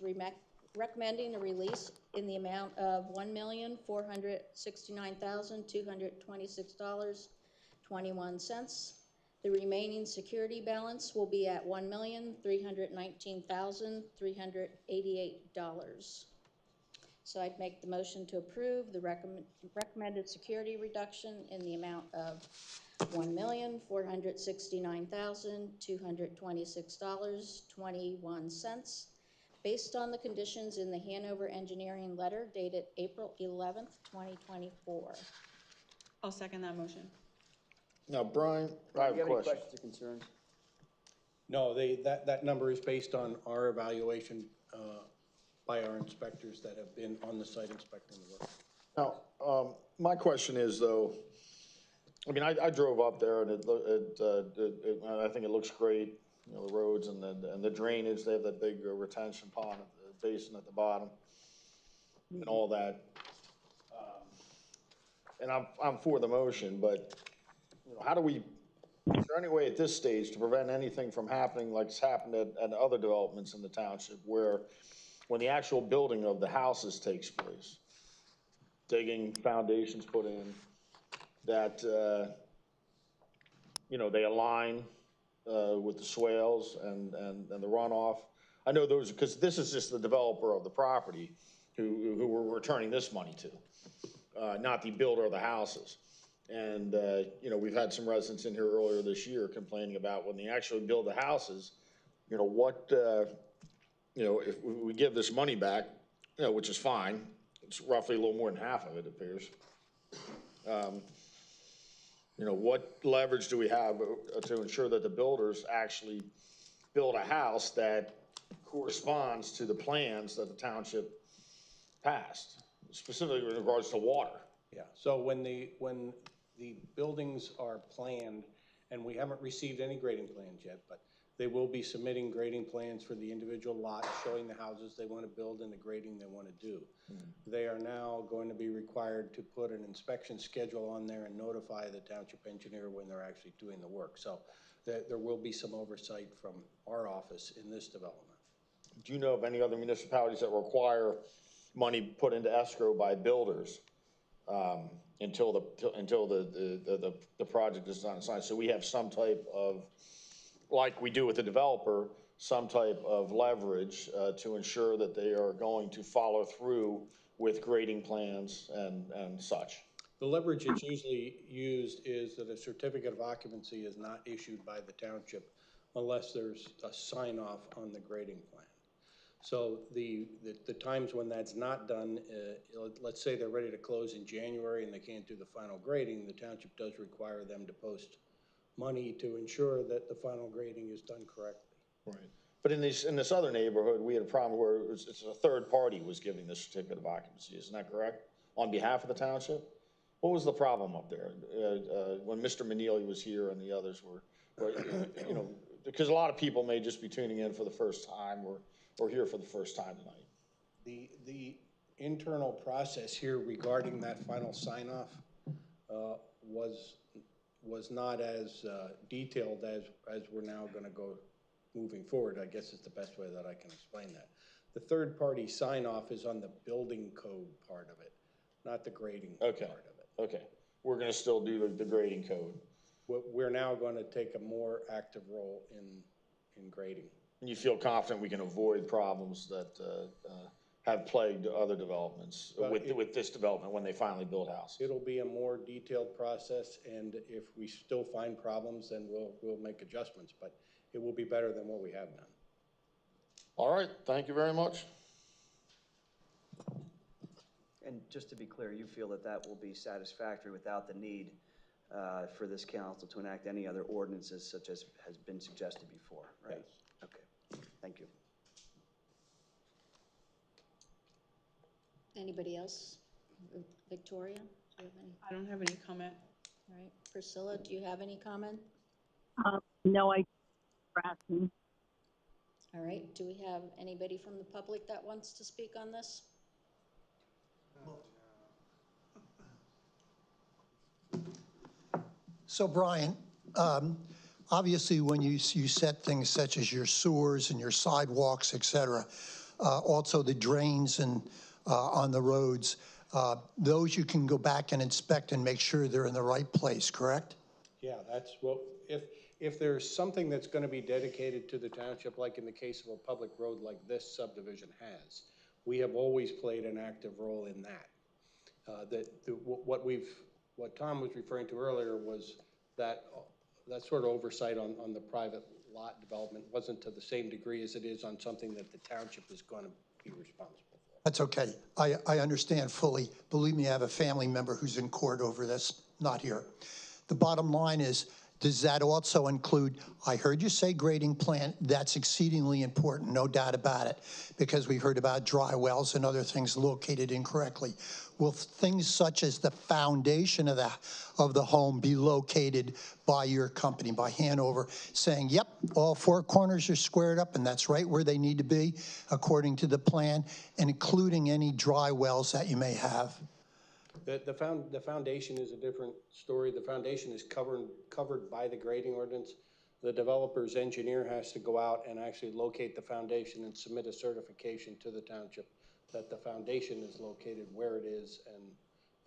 recommending a release in the amount of $1,469,226.21. The remaining security balance will be at $1,319,388. So I'd make the motion to approve the recommended security reduction in the amount of $1,469,226.21, based on the conditions in the Hanover Engineering letter dated April 11th, 2024. I'll second that motion. Now, Brian, I have Do you a have any question. questions or concerns? No, that number is based on our evaluation by our inspectors that have been on the site inspecting the work. Now, my question is though, I mean, I drove up there and I think it looks great, you know, the roads and the drainage. They have that big retention pond, basin at the bottom, and all that. And I'm for the motion, but you know, how do we? Is there any way at this stage to prevent anything from happening like it's happened at other developments in the township, where when the actual building of the houses takes place, digging, foundations put in, that you know, they align with the swales and the runoff? I know those, because this is just the developer of the property who we're returning this money to, not the builder of the houses. And you know, we've had some residents in here earlier this year complaining about when they actually build the houses, you know, what, you know, if we give this money back, you know, which is fine, it's roughly a little more than half of it appears. You know, what leverage do we have to ensure that the builders actually build a house that corresponds to the plans that the township passed, specifically in regards to water? Yeah, so when the buildings are planned, and we haven't received any grading plans yet, but they will be submitting grading plans for the individual lots, showing the houses they want to build and the grading they want to do. They are now going to be required to put an inspection schedule on there and notify the township engineer when they're actually doing the work. So there will be some oversight from our office in this development. Do you know of any other municipalities that require money put into escrow by builders until the project is done and signed? So we have some type of, like we do with the developer, some type of leverage to ensure that they are going to follow through with grading plans and such. The leverage that's usually used is that a certificate of occupancy is not issued by the township unless there's a sign off on the grading plan. So the times when that's not done, let's say they're ready to close in January and they can't do the final grading, the township does require them to post money to ensure that the final grading is done correctly. Right. But in this other neighborhood, we had a problem where it's a third party was giving the certificate of occupancy. Isn't that correct? On behalf of the township? What was the problem up there when Mr. Manili was here and the others were, you know, because a lot of people may just be tuning in for the first time or here for the first time tonight. The internal process here regarding that final sign-off was not as detailed as we're now going to go moving forward. I guess is the best way that I can explain that. The third-party sign-off is on the building code part of it, not the grading part of it. Okay. We're going to still do the grading code. We're now going to take a more active role in grading. And you feel confident we can avoid problems that have plagued other developments with this development when they finally build houses? It'll be a more detailed process, and if we still find problems, then we'll make adjustments, but it will be better than what we have done. All right, thank you very much. And just to be clear, you feel that that will be satisfactory without the need for this council to enact any other ordinances such as has been suggested before, right? Yes. Okay, thank you. Anybody else? Victoria, do you have any? I don't have any comment. All right, Priscilla, do you have any comment? No, I asking. All right, do we have anybody from the public that wants to speak on this? So Brian, obviously when you set things such as your sewers and your sidewalks, et cetera, also the drains and on the roads, those you can go back and inspect and make sure they're in the right place, correct? Yeah, that's what, if there's something that's going to be dedicated to the township, like in the case of a public road like this subdivision has, we have always played an active role in that. What Tom was referring to earlier was that sort of oversight on the private lot development wasn't to the same degree as it is on something that the township is going to be responsible for. That's okay. I understand fully. Believe me, I have a family member who's in court over this, not here. The bottom line is, does that also include, I heard you say grading plan, that's exceedingly important, no doubt about it, because we heard about dry wells and other things located incorrectly. Will things such as the foundation of the home be located by your company, by Hanover, saying, yep, all four corners are squared up and that's right where they need to be according to the plan, and including any dry wells that you may have? The foundation is a different story. The foundation is covered by the grading ordinance. The developer's engineer has to go out and actually locate the foundation and submit a certification to the township that the foundation is located where it is, and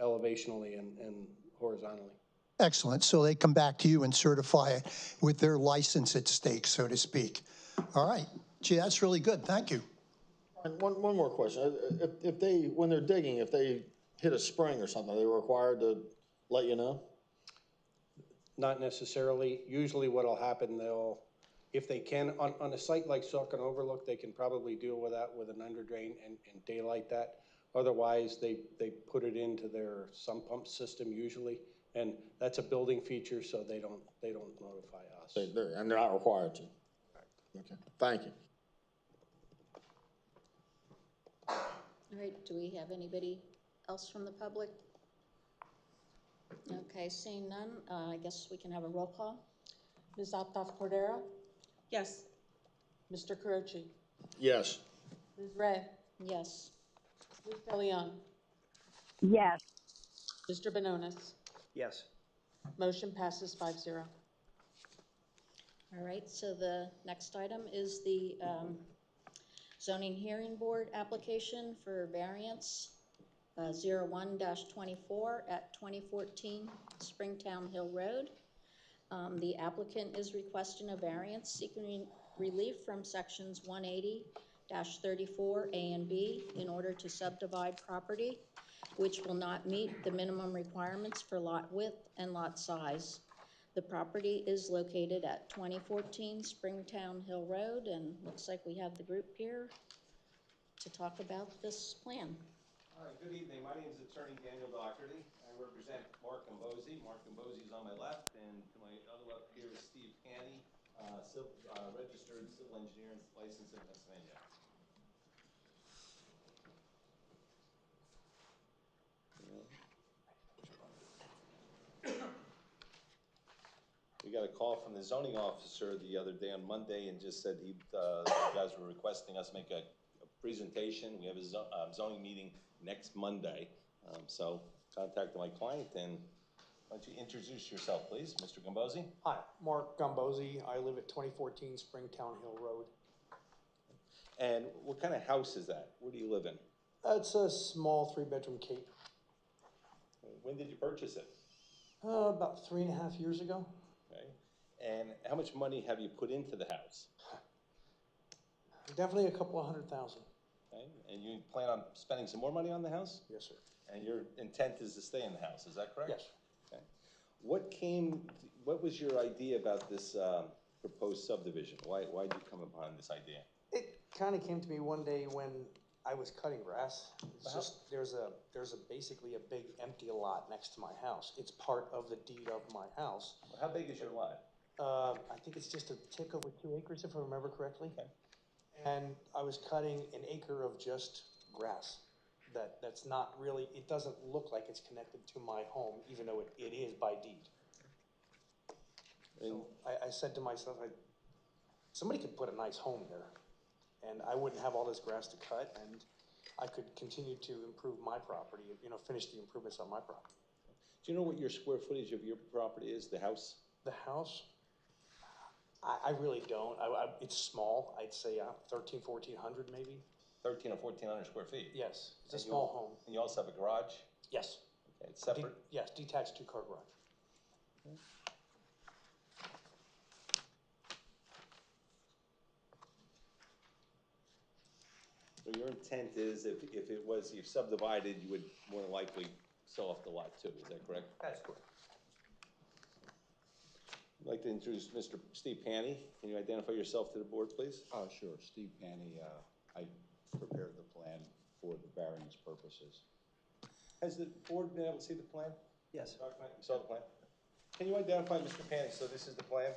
elevationally and horizontally. Excellent. So they come back to you and certify it with their license at stake, so to speak. All right. Gee, that's really good. Thank you. And one more question. If they, when they're digging, if they hit a spring or something, are they required to let you know? Not necessarily. Usually what'll happen, if they can, on a site like Saucon Overlook, they can probably deal with that with an under drain and daylight that. Otherwise, they put it into their sump pump system usually, and that's a building feature, so they don't notify us. And they're not required to. Okay, thank you. All right, do we have anybody else from the public? Okay, seeing none, I guess we can have a roll call. Ms. Optoff Cordero? Yes. Mr. Carochi? Yes. Ms. Ray? Yes. Ms. DeLeon? Yes. Mr. Benonis? Yes. Motion passes 5-0. All right, so the next item is the zoning hearing board application for variance 01-24 at 2014 Springtown Hill Road. The applicant is requesting a variance seeking relief from sections 180-34 A and B in order to subdivide property which will not meet the minimum requirements for lot width and lot size. The property is located at 2014 Springtown Hill Road, and looks like we have the group here to talk about this plan. All right, good evening. My name is Attorney Daniel Doherty. I represent Mark Gambosi. Mark Gambosi is on my left, and to my other left here is Steve Canny, registered civil engineer and licensed in Pennsylvania. We got a call from the zoning officer the other day on Monday and just said you guys were requesting us make a presentation. We have a zoning meeting next Monday. So contacted my client, and why don't you introduce yourself, please, Mr. Gambosi? Hi, Mark Gambosi. I live at 2014 Springtown Hill Road. And what kind of house is that? Where do you live in? It's a small 3-bedroom cape. When did you purchase it? About 3.5 years ago. Okay. And how much money have you put into the house? Definitely a couple of $100,000. Okay. And you plan on spending some more money on the house? Yes, sir. And your intent is to stay in the house, is that correct? Yes. Okay. What was your idea about this proposed subdivision? Why did you come upon this idea? It kind of came to me one day when I was cutting grass. It's just, there's basically a big empty lot next to my house. It's part of the deed of my house. How big is your lot? I think it's just a tick over 2 acres, if I remember correctly. Okay. And I was cutting an acre of just grass. That's not really, it doesn't look like it's connected to my home, even though it is by deed. So I said to myself, somebody could put a nice home there, and I wouldn't have all this grass to cut, and I could continue to improve my property, finish the improvements on my property. Do you know what your square footage of your property is, the house? The house? I really don't. It's small. I'd say 1,400 maybe. 1,300 or 1,400 square feet? Yes, it's a small home. And you also have a garage? Yes. Okay, it's separate? Yes, detached 2-car garage. Okay. So your intent is if it was, you've subdivided, you would more than likely sell off the lot too, is that correct? That's correct. I'd like to introduce Mr. Steve Panny. Can you identify yourself to the board, please? Sure. Steve Panny, I prepared the plan for the variance purposes. Has the board been able to see the plan? Yes. You saw the plan? Can you identify Mr. Panny? So this is the plan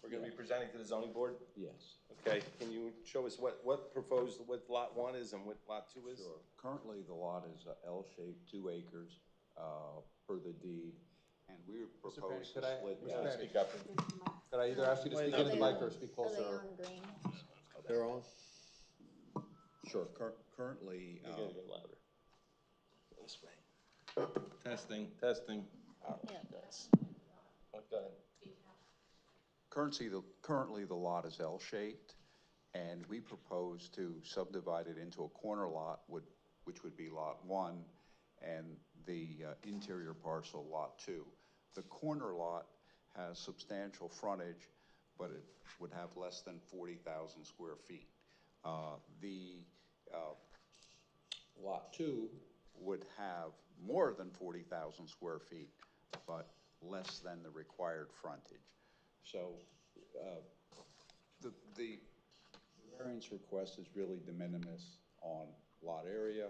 we're going to be presenting to the zoning board? Yes. Okay, can you show us what proposed, what lot 1 is and what lot 2 is? Sure. Currently, the lot is L-shaped, 2 acres, per the deed, and we would propose to split. Speak up. Could I either ask you to speak into the mic or speak Are they closer? on green? They're on? Sure. Currently, You gotta get louder. This way. Testing, testing. Yeah, that's. Go ahead. currently the lot is L-shaped, and we propose to subdivide it into a corner lot, which would be lot 1, and the interior parcel, lot 2. The corner lot has substantial frontage, but it would have less than 40,000 square feet. The lot 2 would have more than 40,000 square feet, but less than the required frontage. So the variance request is really de minimis on lot area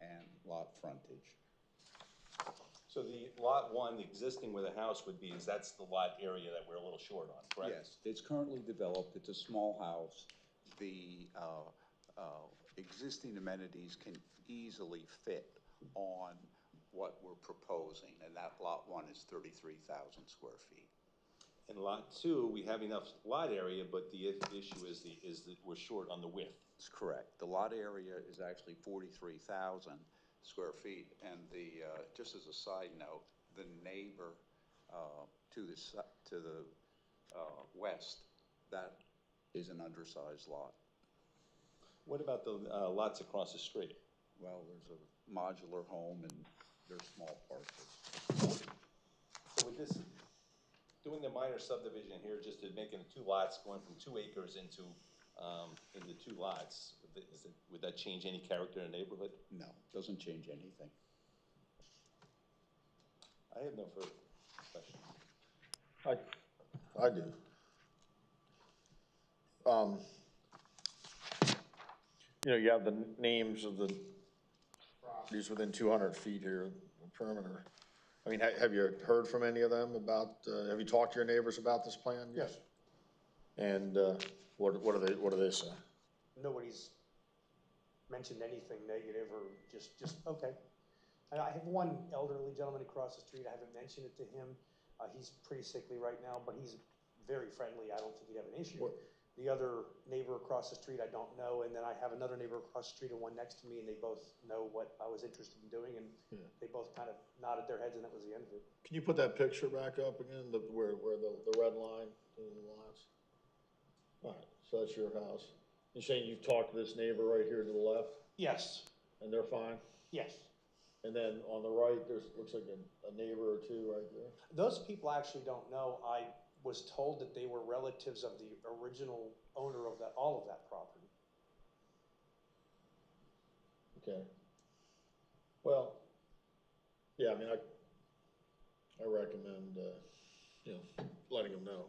and lot frontage. So the lot 1, the existing where the house would be, that's the lot area that we're a little short on, correct? Yes, it's currently developed. It's a small house. The existing amenities can easily fit on what we're proposing, and that lot 1 is 33,000 square feet. In lot 2, we have enough lot area, but the issue is that we're short on the width. That's correct. The lot area is actually 43,000 square feet, and just as a side note, the neighbor to the west, that is an undersized lot. What about the lots across the street? Well, there's a modular home and they're small parcels. So with this, doing the minor subdivision here, just to making it 2 lots, going from 2 acres into 2 lots, would that change any character in the neighborhood? No, doesn't change anything. I have no further questions. I do. You have the names of the properties within 200 feet here, the perimeter. I mean, have you heard from any of them about, have you talked to your neighbors about this plan? Yes. And what do they say? Nobody's mentioned anything negative or just okay. I have one elderly gentleman across the street. I haven't mentioned it to him. He's pretty sickly right now, but he's very friendly. I don't think he'd have an issue. The other neighbor across the street, I don't know. And then I have another neighbor across the street and one next to me, and they both know what I was interested in doing. And they both kind of nodded their heads, and that was the end of it. Can you put that picture back up again, where the red line to the lots? All right, so that's your house. You're saying you've talked to this neighbor right here to the left? Yes. And they're fine? Yes. And then on the right, looks like a neighbor or 2 right there? Those people actually don't know. I was told that they were relatives of the original owner of all of that property. Okay. Well, yeah, I mean, I recommend, letting them know.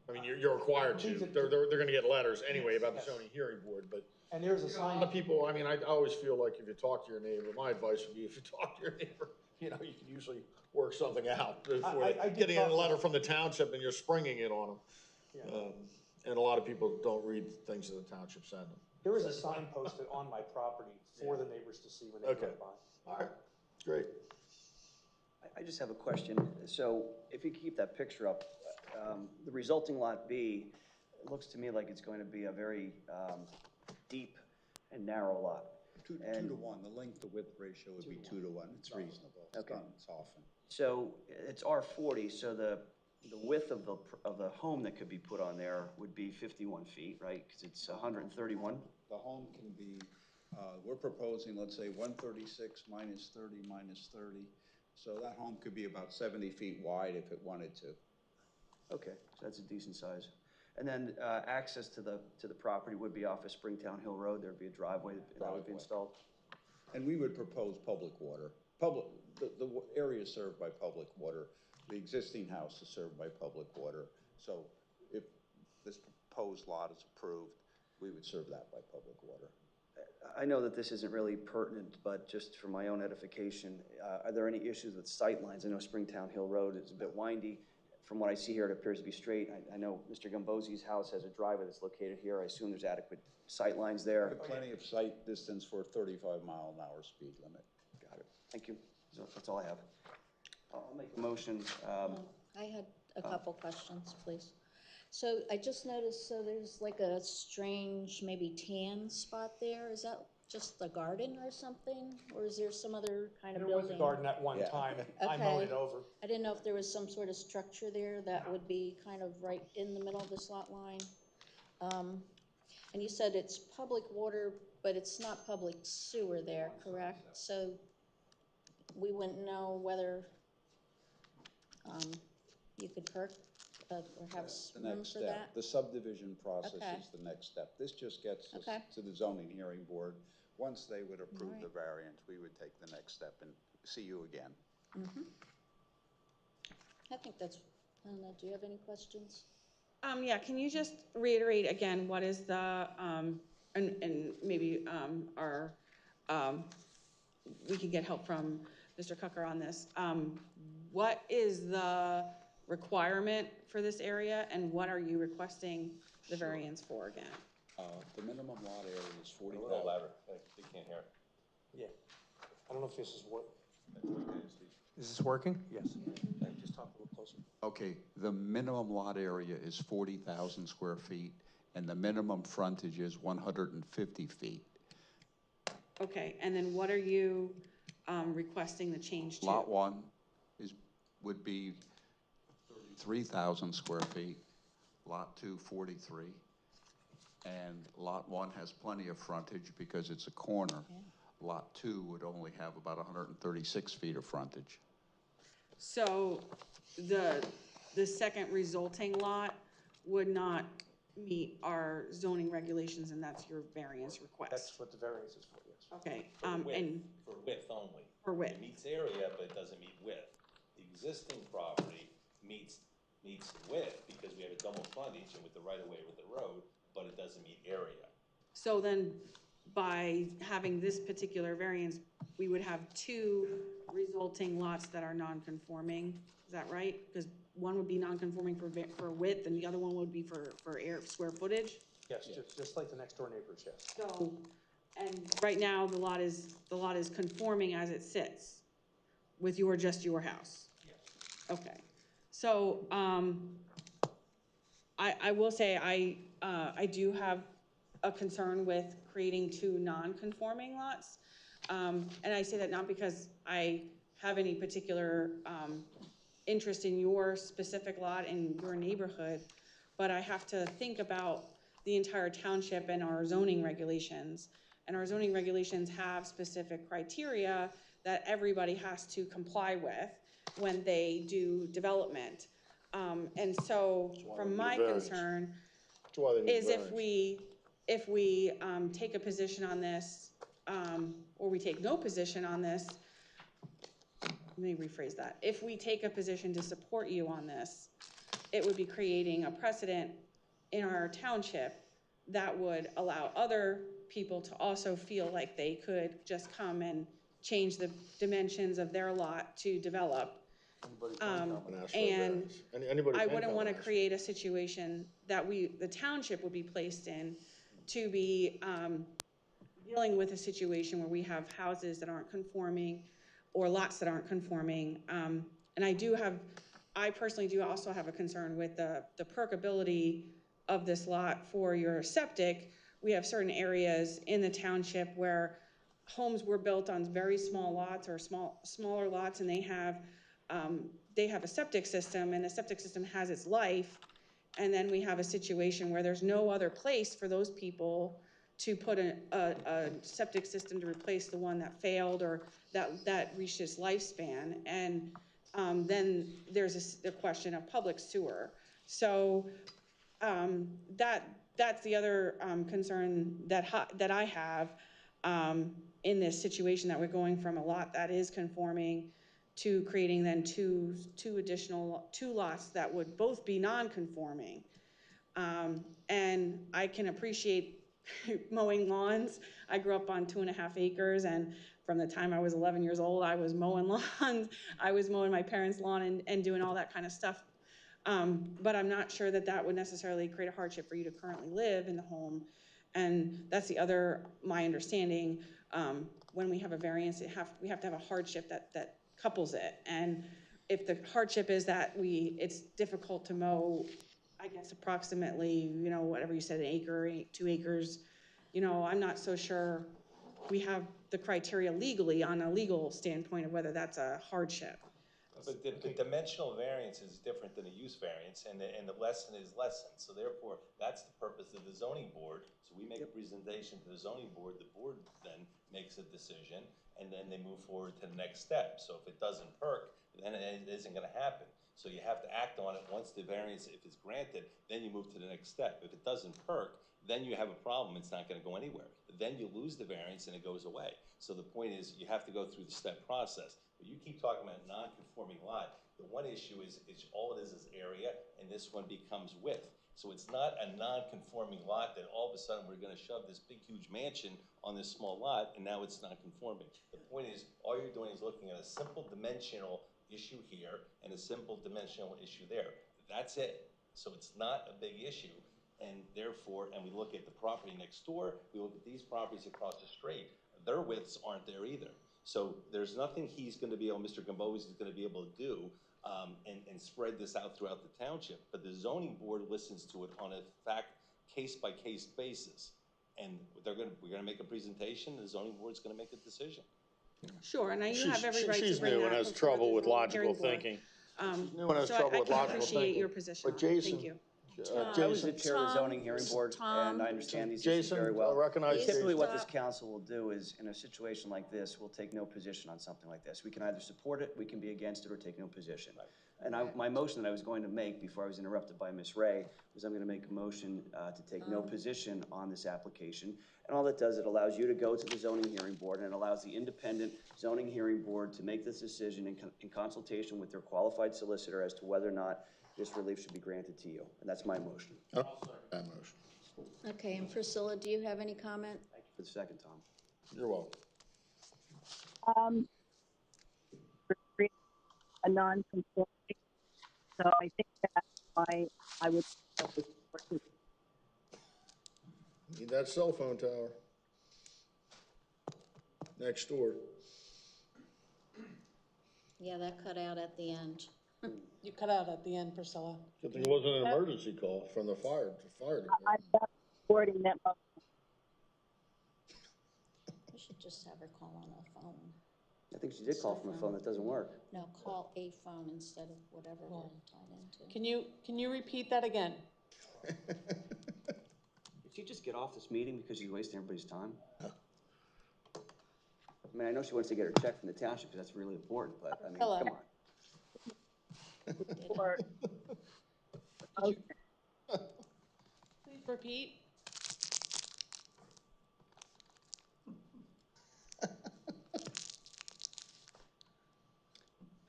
I mean, you're required to. They're gonna get letters anyway about the zoning hearing board, but. And there's a A sign. lot of people, I mean, I always feel like if you talk to your neighbor, my advice would be if you talk to your neighbor, you can usually work something out before getting a letter from the township and you're springing it on them. Yeah. And a lot of people don't read things that the township send them. There was a sign posted on my property for the neighbors to see when they drive by. All right, great. I just have a question. So if you keep that picture up, the resulting lot B, it looks to me like it's going to be a very deep and narrow lot. 2 to 1, the length to width ratio would be 2 to 1. It's reasonable. Okay. It's often. So it's R40, so the width of the home that could be put on there would be 51 feet, right? Because it's 131. The home can be, we're proposing, let's say, 136 minus 30 minus 30. So that home could be about 70 feet wide if it wanted to. Okay, so that's a decent size. And then, access to the property would be off of Springtown Hill Road. There'd be a driveway that would be installed. And we would propose public water. The area is served by public water. The existing house is served by public water. So if this proposed lot is approved, we would serve that by public water. I know that this isn't really pertinent, but just for my own edification, are there any issues with sight lines? I know Springtown Hill Road is a bit windy. From what I see here, it appears to be straight. I know Mr. Gambosi's house has a driveway that's located here. I assume there's adequate sight lines there. We have plenty of sight distance for a 35-mile-an-hour speed limit. Got it. Thank you. So that's all I have. I'll make a motion. I had a couple questions, please. So I just noticed, so there's like a strange, maybe tan spot there. Is that just a garden or something? Or is there some other kind of building? There was a garden at one time, and I mowed it over. I didn't know if there was some sort of structure there that would be kind of right in the middle of this lot line. And you said it's public water, but it's not public sewer there, correct? So we wouldn't know whether you could perk or have The room next for step, that? the subdivision process Okay. is the next step. This just gets us Okay. to the zoning hearing board. Once they would approve Right. the variance, we would take the next step and see you again. I think that's, I don't know, do you have any questions? Yeah, can you just reiterate again, what is the, and maybe we can get help from Mr. Cucker on this. What is the requirement for this area, and what are you requesting the variance for again? The minimum lot area is 40,000. A little louder, they can't hear. Yeah. I don't know if this is what. Is this working? Yes. Just talk a little closer. Okay, the minimum lot area is 40,000 square feet, and the minimum frontage is 150 feet. Okay, and then what are you requesting the change to? Lot 1 would be 33,000 square feet, Lot 2, 43. And Lot 1 has plenty of frontage because it's a corner. Lot 2 would only have about 136 feet of frontage. So the second resulting lot would not meet our zoning regulations, and that's your variance request? That's what the variance is for, yes. Okay, For width only. For width. It meets area, but it doesn't meet width. The existing property meets width because we have a double frontage and with the right-of-way with the road, but it doesn't meet area. so then by having this particular variance, we would have two resulting lots that are non-conforming, is that right? Because one would be non-conforming for width and the other one would be for square footage? Yes, just like the next door neighbors, yes. So, and right now, the lot is conforming as it sits with just your house? Yes. Okay, so, I will say, I do have a concern with creating two non-conforming lots. And I say that not because I have any particular, interest in your specific lot in your neighborhood, but I have to think about the entire township and our zoning regulations. And our zoning regulations have specific criteria that everybody has to comply with when they do development. And so from my concern is if we take a position on this, or we take no position on this, let me rephrase that. If we take a position to support you on this, it would be creating a precedent in our township that would allow other people to also feel like they could just come and change the dimensions of their lot to develop. And I wouldn't want to create a situation that the township would be placed in to be dealing with a situation where we have houses that aren't conforming or lots that aren't conforming. And I personally do also have a concern with the perkability of this lot for your septic. We have certain areas in the township where homes were built on very small lots or smaller lots, and they have a septic system, and the septic system has its life. And then we have a situation where there's no other place for those people to put a septic system to replace the one that failed or that reached its lifespan. And then there's the question of public sewer. So that's the other concern that I have in this situation, that we're going from a lot that is conforming to creating then two lots that would both be non-conforming. And I can appreciate mowing lawns. I grew up on 2.5 acres, and from the time I was 11 years old, I was mowing lawns. I was mowing my parents' lawn and doing all that kind of stuff. But I'm not sure that that would necessarily create a hardship for you to currently live in the home. And that's the other, my understanding, when we have a variance, we have to have a hardship that couples it. And if the hardship is that it's difficult to mow, I guess approximately, whatever you said, 1 acre, 2 acres, I'm not so sure we have the criteria legally on a legal standpoint of whether that's a hardship. But the dimensional variance is different than a use variance, and the lesson is lessened. So therefore, that's the purpose of the zoning board. So we make a presentation to the zoning board. The board then makes a decision, and then they move forward to the next step. So if it doesn't perk, then it isn't going to happen. So you have to act on it once the variance, if it's granted, then you move to the next step. If it doesn't perk, then you have a problem. It's not going to go anywhere. Then you lose the variance and it goes away. So the point is, you have to go through the step process. But you keep talking about a non-conforming lot. The one issue is all it is area, and this one becomes width. So it's not a non-conforming lot that all of a sudden we're going to shove this big, huge mansion on this small lot, and now it's not conforming. The point is, all you're doing is looking at a simple dimensional issue here and a simple dimensional issue there. That's it. So it's not a big issue. And therefore, and we look at the property next door, we look at these properties across the street, their widths aren't there either. So there's nothing he's going to be able, Mr. Gamboa is going to be able to do and spread this out throughout the township. But the zoning board listens to it on a case-by-case basis. And we're going to make a presentation, and the zoning board's going to make a decision. Sure, and you have every right to She's bring new that and has before trouble the with logical hearing board. thinking. She's new and has So trouble I with can logical appreciate thinking. your position. But Jason, Thank you. I was the chair of the zoning hearing board, and I understand these issues very well. recognize Typically, Jason. what this council will do is, in a situation like this, we'll take no position on something like this. We can either support it, we can be against it, or take no position. And my motion that I was going to make before I was interrupted by Ms. Ray was I'm going to make a motion to take no position on this application. And all that does, it allows you to go to the zoning hearing board, and it allows the independent zoning hearing board to make this decision in consultation with their qualified solicitor as to whether or not this relief should be granted to you. And that's my motion. That motion. Okay, and Priscilla, do you have any comment? Thank you for the second, Tom. You're welcome. A non-conforming, so I think that's why I would. Need that cell phone tower next door. Yeah, that cut out at the end. You cut out at the end, Priscilla. Good thing it wasn't an emergency call from the fire department. I'm not supporting that motion. We should just have her call on a phone. I think she did call from a phone that doesn't work. No, call a phone instead of whatever they're tied into. Can you repeat that again? Did she just get off this meeting because she's wasting everybody's time? I mean, I know she wants to get her check from the township because that's really important, but I mean, Hello. come on. Please repeat.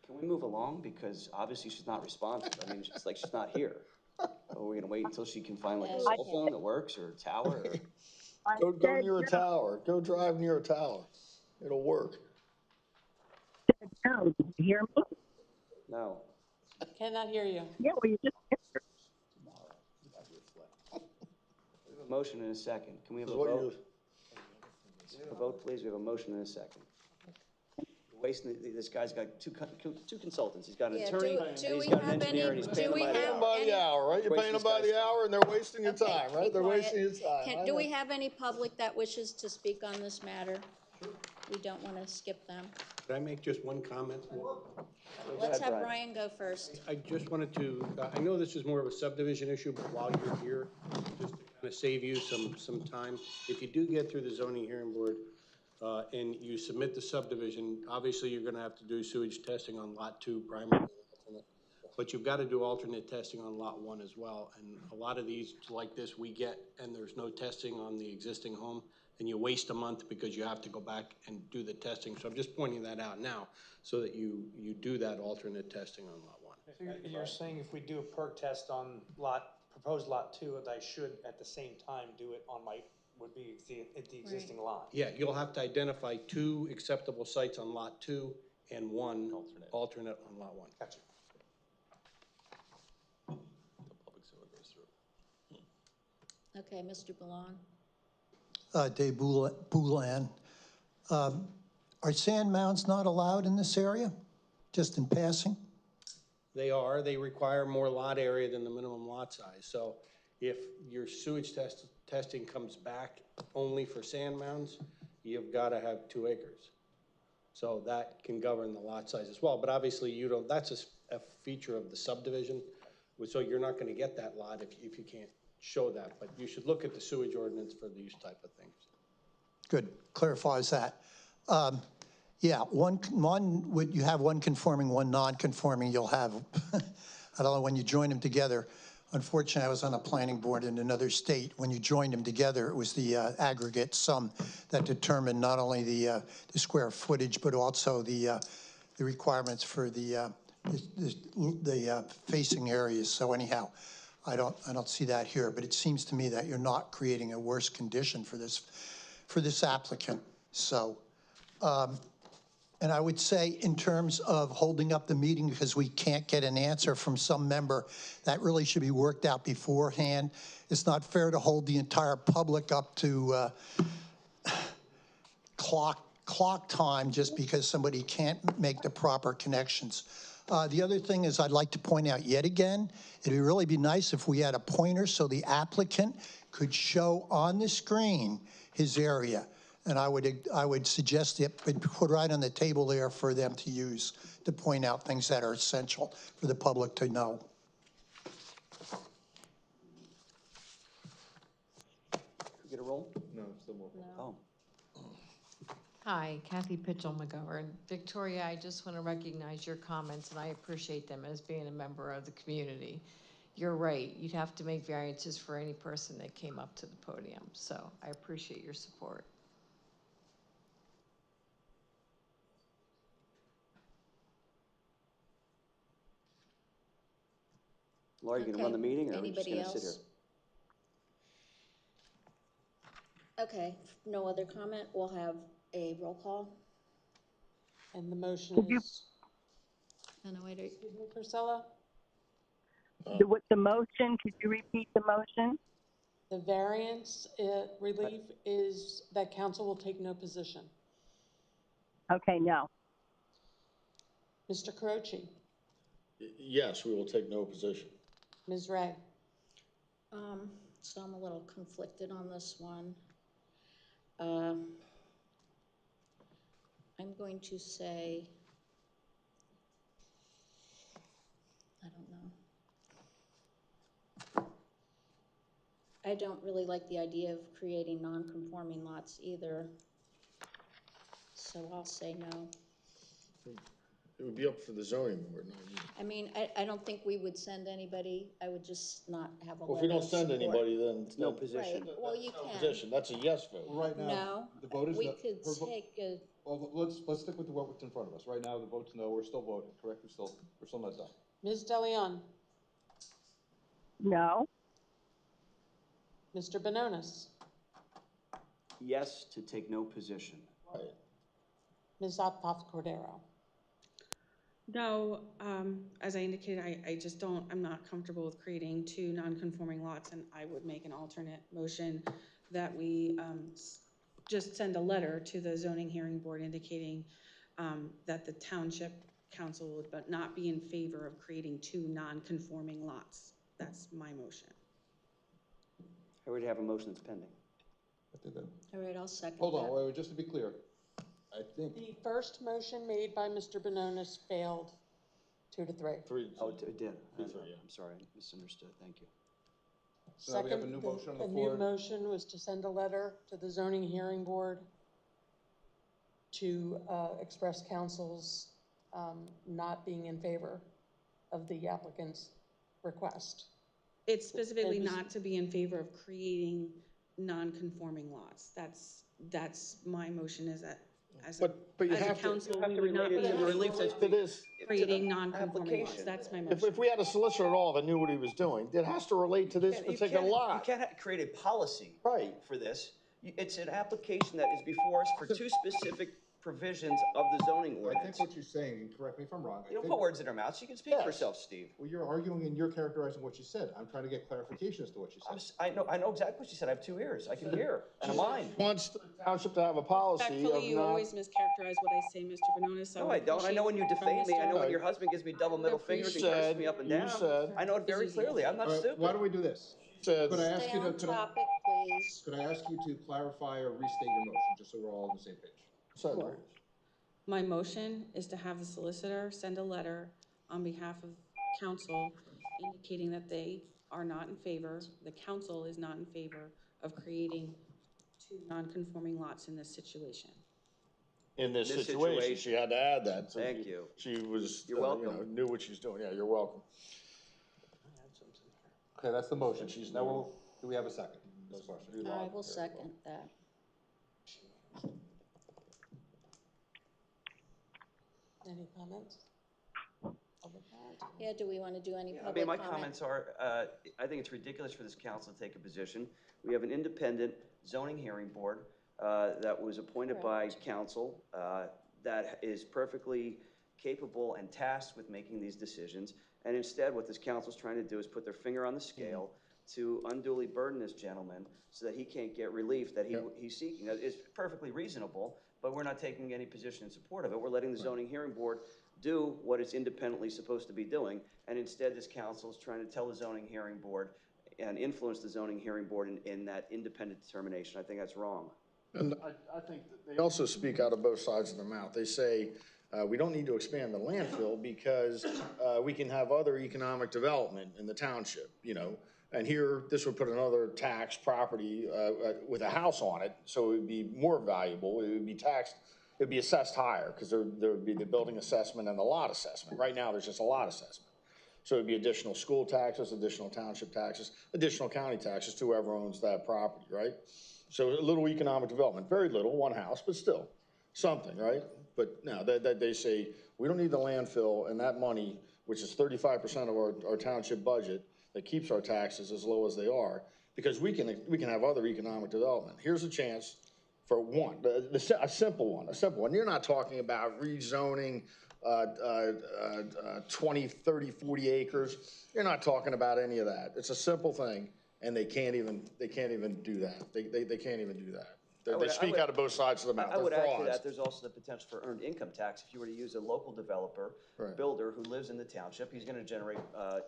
Can we move along? Because obviously she's not responsive. I mean, it's like she's not here. Are we gonna wait until she can find like a cell phone that works or a tower? Or... Go near a tower. Go drive near a tower. It'll work. No, did you hear me? No. Cannot hear you. Yeah, well, you just. We have a motion in a second. Can we have a vote? Can we have a vote, please? We have a motion in a second. Wasting, this guy's got two consultants. He's got an attorney, and he's got an engineer, and he's paying them by the hour, right? You're paying them by the hour, and they're wasting your time, right? They're wasting your time. Do we have any public that wishes to speak on this matter? We don't want to skip them. Could I make just one comment? Let's have Brian go first. I just wanted to, I know this is more of a subdivision issue, but while you're here, just to kind of save you some time, if you do get through the zoning hearing board, and you submit the subdivision, obviously you're going to have to do sewage testing on lot 2 primarily. but you've got to do alternate testing on lot 1 as well. And a lot of these like this we get, and there's no testing on the existing home, and you waste a month because you have to go back and do the testing. So I'm just pointing that out now so that you do that alternate testing on lot 1. So you're saying if we do a perk test on proposed lot 2, that I should at the same time do it on at the existing lot? Yeah, you'll have to identify 2 acceptable sites on lot 2 and 1 alternate on lot 1. Gotcha. Okay, Mr. Boulan. Dave Boulan. Are sand mounds not allowed in this area, just in passing? They are. They require more lot area than the minimum lot size. So if your sewage testing comes back only for sand mounds, you've got to have 2 acres. So that can govern the lot size as well. But obviously you don't, that's a feature of the subdivision. So you're not going to get that lot if you can't show that. But you should look at the sewage ordinance for these type of things. Good, clarifies that. Yeah, you have one conforming, one non-conforming, you'll have, I don't know, when you join them together. Unfortunately, I was on a planning board in another state. When you joined them together, it was the aggregate sum that determined not only the square footage, but also the requirements for the facing areas. So anyhow, I don't see that here, but it seems to me that you're not creating a worse condition for this applicant. So, and I would say in terms of holding up the meeting because we can't get an answer from some member, that really should be worked out beforehand. It's not fair to hold the entire public up to clock time just because somebody can't make the proper connections. The other thing is I'd like to point out yet again, it'd really be nice if we had a pointer so the applicant could show on the screen his area. And I would suggest it put right on the table there for them to use to point out things that are essential for the public to know. Get a roll? No, still more. Oh. Hi, Kathy Pitchell McGovern. Victoria, I just want to recognize your comments, and I appreciate them as being a member of the community. You're right, you'd have to make variances for any person that came up to the podium, so I appreciate your support. Laura, you gonna run the meeting, or are we just Anybody gonna sit here? else? Okay, no other comment, we'll have a roll call. And the motion is? Excuse me, Priscilla? The motion, could you repeat the motion? The variance relief is that council will take no position. Okay, no. Mr. Carochi? Yes, we will take no position. Ms. Ray? So I'm a little conflicted on this one. I'm going to say, I don't know. I don't really like the idea of creating non-conforming lots either. So I'll say no. It would be up for the zoning board, not you. I mean, I don't think we would send anybody. I would just not have a letter. Well, if we don't send anybody, then. It's no position. Right, well, you No can. position, that's a yes vote. Right now, No, the vote is we no. could take a, Well, let's stick with what's in front of us. Right now, the vote's no. We're still voting, correct? We're still not done. Ms. DeLeon? No. Mr. Bononis? Yes to take no position. Right. Ms. Ophoff Cordero? No, as I indicated, I just don't, I'm not comfortable with creating 2 non-conforming lots, and I would make an alternate motion that we just send a letter to the zoning hearing board indicating that the township council would but not be in favor of creating 2 non-conforming lots. That's my motion. I already have a motion that's pending. all right, I'll second that. Hold on, wait, just to be clear. I think. The first motion made by Mr. Bononis failed 2-3. Oh, it did. Yeah. I'm sorry, I misunderstood. Thank you. So now we have a Second, new motion on the the floor. new motion was to send a letter to the zoning hearing board to express council's not being in favor of the applicant's request. It's specifically It was- not to be in favor of creating non-conforming lots. That's my motion is that as a, But you as a have to- council, you have we to would not be relate it in to the favor relief that's of to this- creating non-conforming lots. That's my motion. If we had a solicitor at all that knew what he was doing, it has to relate to this particular lot. You can't create a policy Right. for this. It's an application that is before us for two specific provisions of the zoning I think ordinance. what you're saying, and correct me if I'm wrong. You don't put words in her mouth. She can speak for herself, Steve. Well, you're arguing and you're characterizing what you said. I'm trying to get clarification as to what you said. I know exactly what she said. I have 2 ears. I can hear, and a mind. Wants the township to have a policy of Respectfully, you not. always mischaracterize what I say, Mr. Bononis, so No, I don't. I know when you defame me. I know when your husband gives me double middle fingers and curses me up and down. I know it very clearly. I'm not All right, stupid. why don't we do this? Said- Could I ask Stay you to, on topic, please. could I ask you to clarify or restate your motion, just so we're all on the same page? Sure. My motion is to have the solicitor send a letter on behalf of council indicating that they are not in favor, the council is not in favor of creating 2 non-conforming lots in this situation. In this situation, she had to add that. So Thank you. She was, You're welcome. knew what she was doing. Yeah, you're welcome. Okay, that's the motion. Now, do we have a second? This question. I will second that. Any comments? Public comment? Yeah, do we want to do any I public mean, my comment? comments are, I think it's ridiculous for this council to take a position. We have an independent zoning hearing board that was appointed by council that is perfectly capable and tasked with making these decisions. And instead, what this council's trying to do is put their finger on the scale to unduly burden this gentleman so that he can't get relief that he's seeking. It's perfectly reasonable, but we're not taking any position in support of it. We're letting the zoning hearing board do what it's independently supposed to be doing. And instead, this council is trying to tell the zoning hearing board and influence the zoning hearing board in that independent determination. I think that's wrong. And I think that they also speak out of both sides of their mouth. They say, we don't need to expand the landfill because we can have other economic development in the township, And here, this would put another tax property with a house on it, so it would be more valuable. It would be taxed, it would be assessed higher because there would be the building assessment and the lot assessment. Right now, there's just a lot assessment. So it'd be additional school taxes, additional township taxes, additional county taxes to whoever owns that property, right? So a little economic development, very little, one house, but still something, right? But no, they say, we don't need the landfill and that money, which is 35% of our township budget, that keeps our taxes as low as they are, because we can have other economic development. Here's a chance for one, a simple one. You're not talking about rezoning 20, 30, 40 acres. You're not talking about any of that. It's a simple thing, and they can't even do that. They can't even do that. They speak out of both sides of the mouth. I would They're add to frauds. that, there's also the potential for earned income tax. If you were to use a local developer, builder who lives in the township, he's gonna generate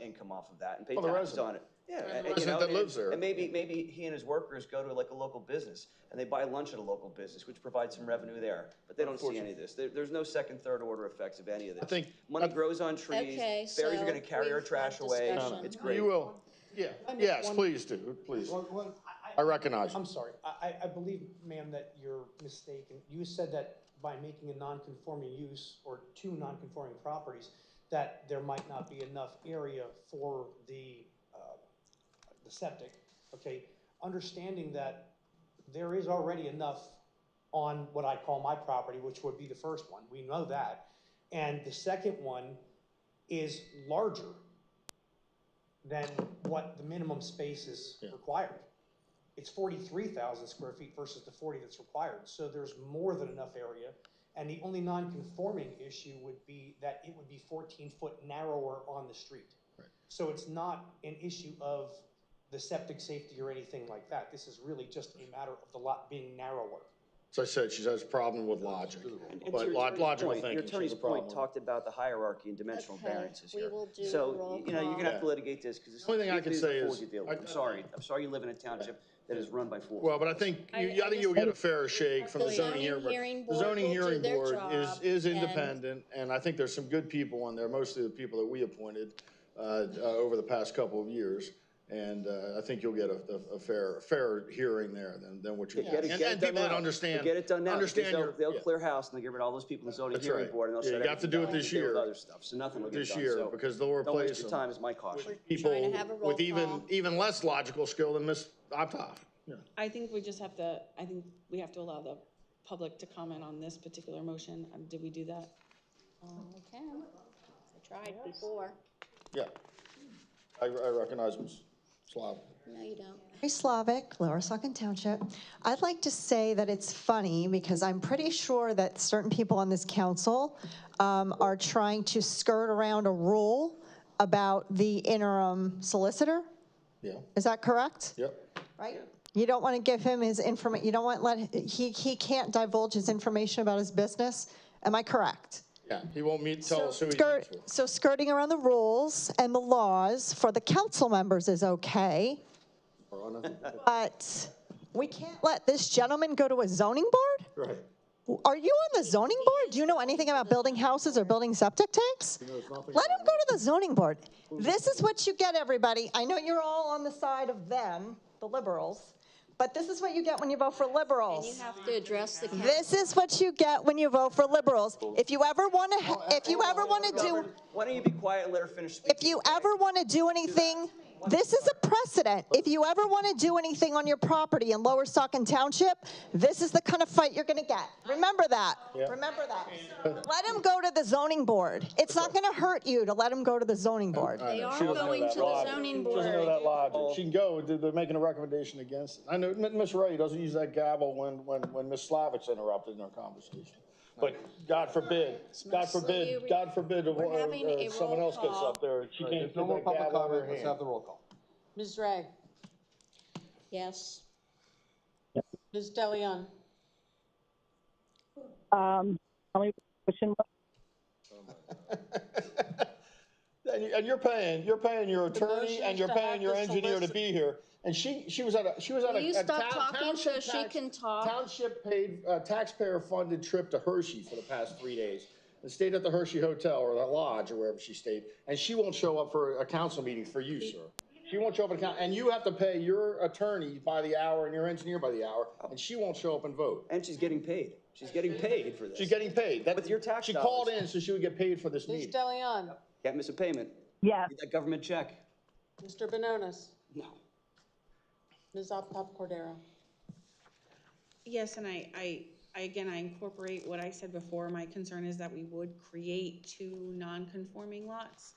income off of that and pay Well, the taxes resident. on it. Yeah, And the resident that lives there. And maybe he and his workers go to like a local business and they buy lunch at a local business, which provides some revenue there. But they don't see any of this. There's no second, third order effects of any of this. I think- Money grows on trees. Okay, Fairies are so gonna carry our we've trash had away. discussion. It's great. You will. Yeah. Yes, please do. Please. I recognize. I'm sorry. I believe, ma'am, that you're mistaken. You said that by making a non-conforming use or 2 non-conforming properties, that there might not be enough area for the septic. Okay, understanding that there is already enough on what I call my property, which would be the first one. We know that. And the second one is larger than what the minimum space is required. It's 43,000 square feet versus the 40 that's required. So there's more than enough area. And the only non-conforming issue would be that it would be 14-foot narrower on the street. Right. So it's not an issue of the septic safety or anything like that. This is really just a matter of the lot being narrower. As I said, she has a problem with logic, And but to your attorney's logical point, thinking, Your she has attorney's a problem point with. talked about the hierarchy and dimensional Okay, variances we here. will do So, roll you're gonna have to call. litigate this, because this The only thing I can these say are fools is- you deal with. I'm sorry you live in a township that is run by fools. Well, but I think, I think you'll get a fair shake from the zoning hearing board. The zoning hearing board is independent, and I think there's some good people on there, mostly the people that we appointed over the past couple of years. And I think you'll get a fair hearing there than what you're Get getting. it And done people that now. understand. Get it done now. Understand Because your. they'll clear house and they'll get rid of all those people in the zoning That's hearing right. board and they'll Yeah, shut you have to everything do it down this and deal with year. other stuff. So nothing will get This done. year, So because they'll don't waste replace your them. time is my caution. People Trying to have a roll with call. even less logical skill than Ms. Optoff. Yeah. I think we just have to, I think we have to allow the public to comment on this particular motion. Did we do that? We can. I tried before. Yeah. I recognize Ms. Slav. No, you don't. Mary Slavic, Lower Saucon Township. I'd like to say that it's funny because I'm pretty sure that certain people on this council are trying to skirt around a rule about the interim solicitor. Yeah. Is that correct? Yep. Right? You don't want to give him his information, you don't want, he can't divulge his information about his business. Am I correct? Yeah, he won't tell us who he meets with. So skirting around the rules and the laws for the council members is okay. But we can't let this gentleman go to a zoning board? Right. Are you on the zoning board? Do you know anything about building houses or building septic tanks? Let him go to the zoning board. This is what you get, everybody. I know you're all on the side of them, the liberals, but this is what you get when you vote for liberals. And you have to address the council. This is what you get when you vote for liberals. If you ever want to, do, Why don't you be quiet and let her finish speaking? if you ever want to do anything, this is a precedent. If you ever want to do anything on your property in Lower Saucon Township, this is the kind of fight you're going to get. Remember that. Yeah. Remember that. Let him go to the zoning board. It's not going to hurt you to let him go to the zoning board. They are She doesn't know going that to the logic. zoning She doesn't know board. that logic. She can go, they're making a recommendation against it. I know Ms. Ray doesn't use that gavel when Ms. Slavic's interrupted in our conversation. But God forbid, We're having a someone roll else gets call. up there, she can't No get more that public gavel in her comment, let's have hand. the roll call. Ms. Ray, Yes. Ms. DeLeon, Only question And you're paying your attorney motion and is you're to paying have your the engineer to solici- be here. And she was at Will you a stop talking so township she can talk? Township paid, taxpayer-funded trip to Hershey for the past 3 days. And stayed at the Hershey Hotel or the lodge or wherever she stayed. And she won't show up for a council meeting for you, sir. She won't show up and you have to pay your attorney by the hour and your engineer by the hour, and she won't show up and vote. And she's getting paid. She's getting paid for this. She's getting paid. With your tax She dollars. called in so she would get paid for this Ms. meeting. DeLeon, Can't miss a payment. Yeah. Get that government check. Mr. Bononis, No. Ms. Optop Cordero. Yes, and I incorporate what I said before. My concern is that we would create 2 non-conforming lots.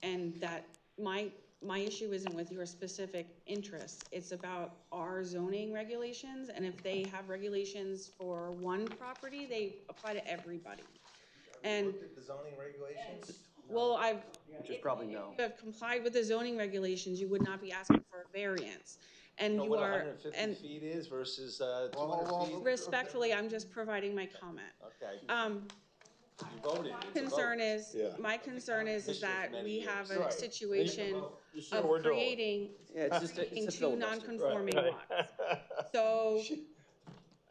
And that my issue isn't with your specific interests. It's about our zoning regulations, and if they have regulations for one property, they apply to everybody. And The zoning regulations? well, Which is probably no. if you have complied with the zoning regulations, you would not be asking for a variance. And Know you what are, 150 and feet is versus 200 feet? respectfully, I'm just providing my comment. Okay. You voted. My concern is History that for many we have years. a Right. situation You see what we're of doing. creating, Yeah, it's creating a 2 filibuster. non-conforming lots. So,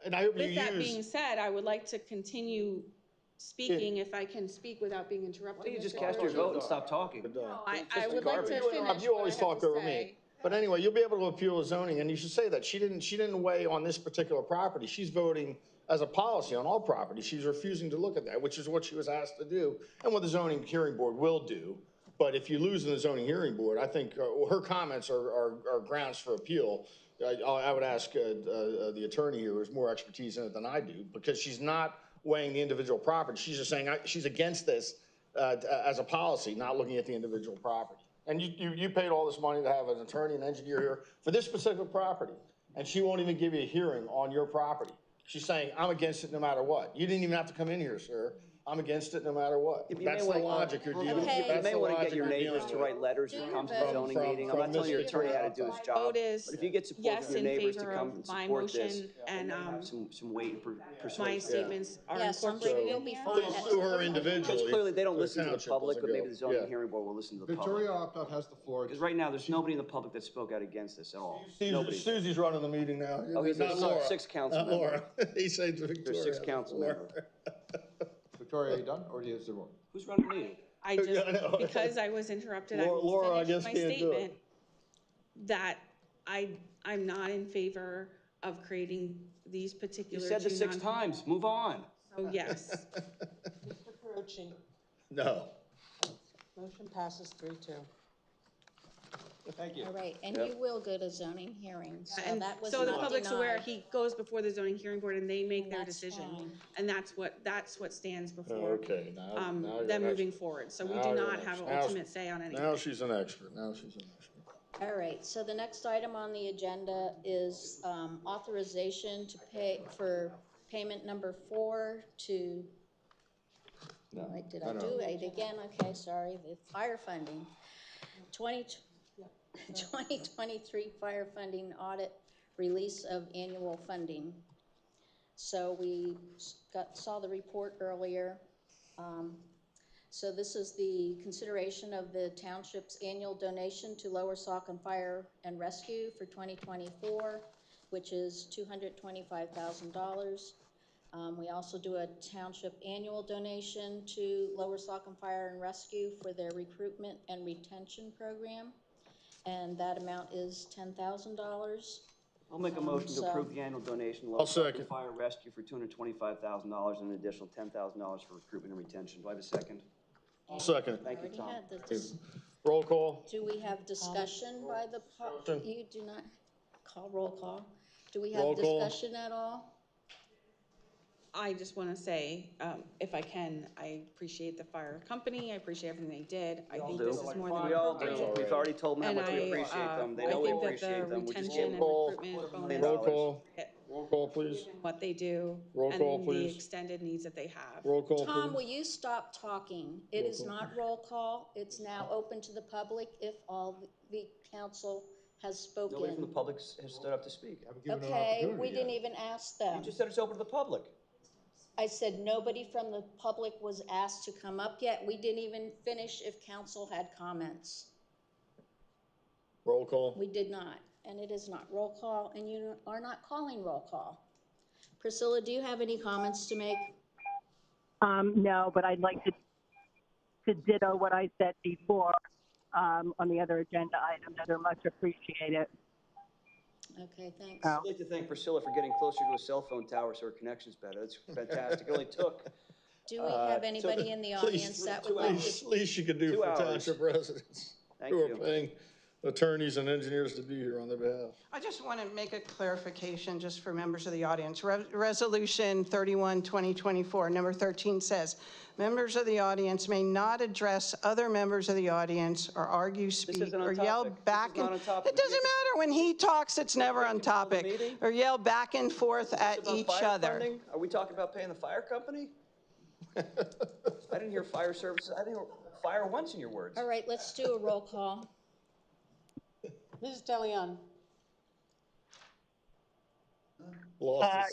And I hope you with that being use, said, I would like to continue speaking if I can speak without being interrupted. Why don't you just Mr. cast your Clerk? vote and stop talking? I would like to finish. you what always I have talk to over say. me. But anyway, you'll be able to appeal the zoning, and you should say that. She didn't weigh on this particular property. She's voting as a policy on all properties. She's refusing to look at that, which is what she was asked to do, and what the zoning hearing board will do. But if you lose in the zoning hearing board, I think her comments are grounds for appeal. I would ask the attorney here, who has more expertise in it than I do, because she's not weighing the individual property. She's just saying she's against this as a policy, not looking at the individual property. And you paid all this money to have an attorney and engineer here for this specific property, and she won't even give you a hearing on your property. She's saying, I'm against it no matter what. You didn't even have to come in here, sir. I'm against it no matter what. That's the logic you're dealing with. You may want to get your neighbors to write letters and come to the zoning meeting. I'm not telling your attorney how to do his job. Vote is But if you get support yes from your in neighbors to favor come of and my support this, motion, and some weight and my persuasion. statements are Yes, I'm incorporated sure in you'll be here. fine. Sue her individually. Because clearly they don't so listen to the township public, doesn't but maybe go. the zoning Yeah. hearing board will listen to the Victoria public. Optoff has the floor. Because right now, there's nobody in the public that spoke out against this at all. Susie's Nobody. running the meeting now. Oh, he's Not a Laura. sixth council Not member. Laura. He said Victoria. There's 6 council member. Victoria, are you done, or do you have some more? Who's running the meeting? I just, because I was interrupted, I Laura, I will guess finish my can't do it. statement. that I'm not in favor of creating these You particular said the two 6 times, move on. Oh, yes. Mr. Carucci. No. Motion passes 3-2. Thank you. All right, and Yep. you will go to zoning hearings, so And that was so the not public's aware, denied. he goes before the zoning hearing board and they make their That's decision. fine. And that's what stands before, Okay, now you're them an moving expert. forward. So we Now do you're not an have expert. ultimate say on anything. Now she's an expert, now she's an expert. All right, so the next item on the agenda is authorization to pay for payment number 4 to, No. wait, did No, I no. do it again? Okay, sorry, the fire funding. 2023 fire funding audit, release of annual funding. So we saw the report earlier. So this is the consideration of the township's annual donation to Lower Saucon Fire and Rescue for 2024, which is $225,000. We also do a township annual donation to Lower Saucon Fire and Rescue for their recruitment and retention program, and that amount is $10,000. I'll make a motion to So- approve the annual donation. I'll second. Fire Rescue for $225,000 and an additional $10,000 for recruitment and retention. Do I have a second? I'll second it. Thank you, Already Tom. had this. Roll call. Do we have discussion by the, Discussion. you do not call roll call. Do we Roll have call. discussion at all? I just want to say, if I can, I appreciate the fire company. I appreciate everything they did. I think this is more than We all appropriate. do. We've already told them how And much we I, appreciate them. They I know we think that appreciate the them. We just retention gave and them recruitment $250 bonus, Roll call. Roll call, please. what they do, Roll and call, then the please. extended needs that they have. Roll call, Tom, will please. you stop talking? It is not roll call. It's now open to the public if all the council has Nobody from the spoken. public has stood up to speak. Okay, we didn't even ask them. You just said it's open to the public. I said nobody from the public was asked to come up yet. We didn't even finish if council had comments. Roll call. We did not, and it is not roll call, and you are not calling roll call. Priscilla, do you have any comments to make? No, but I'd like to ditto what I said before on the other agenda items. They're much appreciated. Okay, thanks. I'd like to thank Priscilla for getting closer to a cell phone tower so her connection's better. That's fantastic. It only took, Do we have anybody in the audience that would like to? Least you could do 2 for hours. township residents Thank who are you. paying attorneys and engineers to be here on their behalf. I just want to make a clarification just for members of the audience. Resolution 31, 2024, number 13 says, members of the audience may not address other members of the audience or argue, speak, isn't on or yell topic. This back is not and, on topic. it doesn't matter. When he talks, it's never on control the topic. meeting? Or yell back and forth at about each fire other. funding? Are we talking about paying the fire company? I didn't hear fire services. I didn't hear fire once in your words. All right, let's do a roll call. Mrs. DeLeon.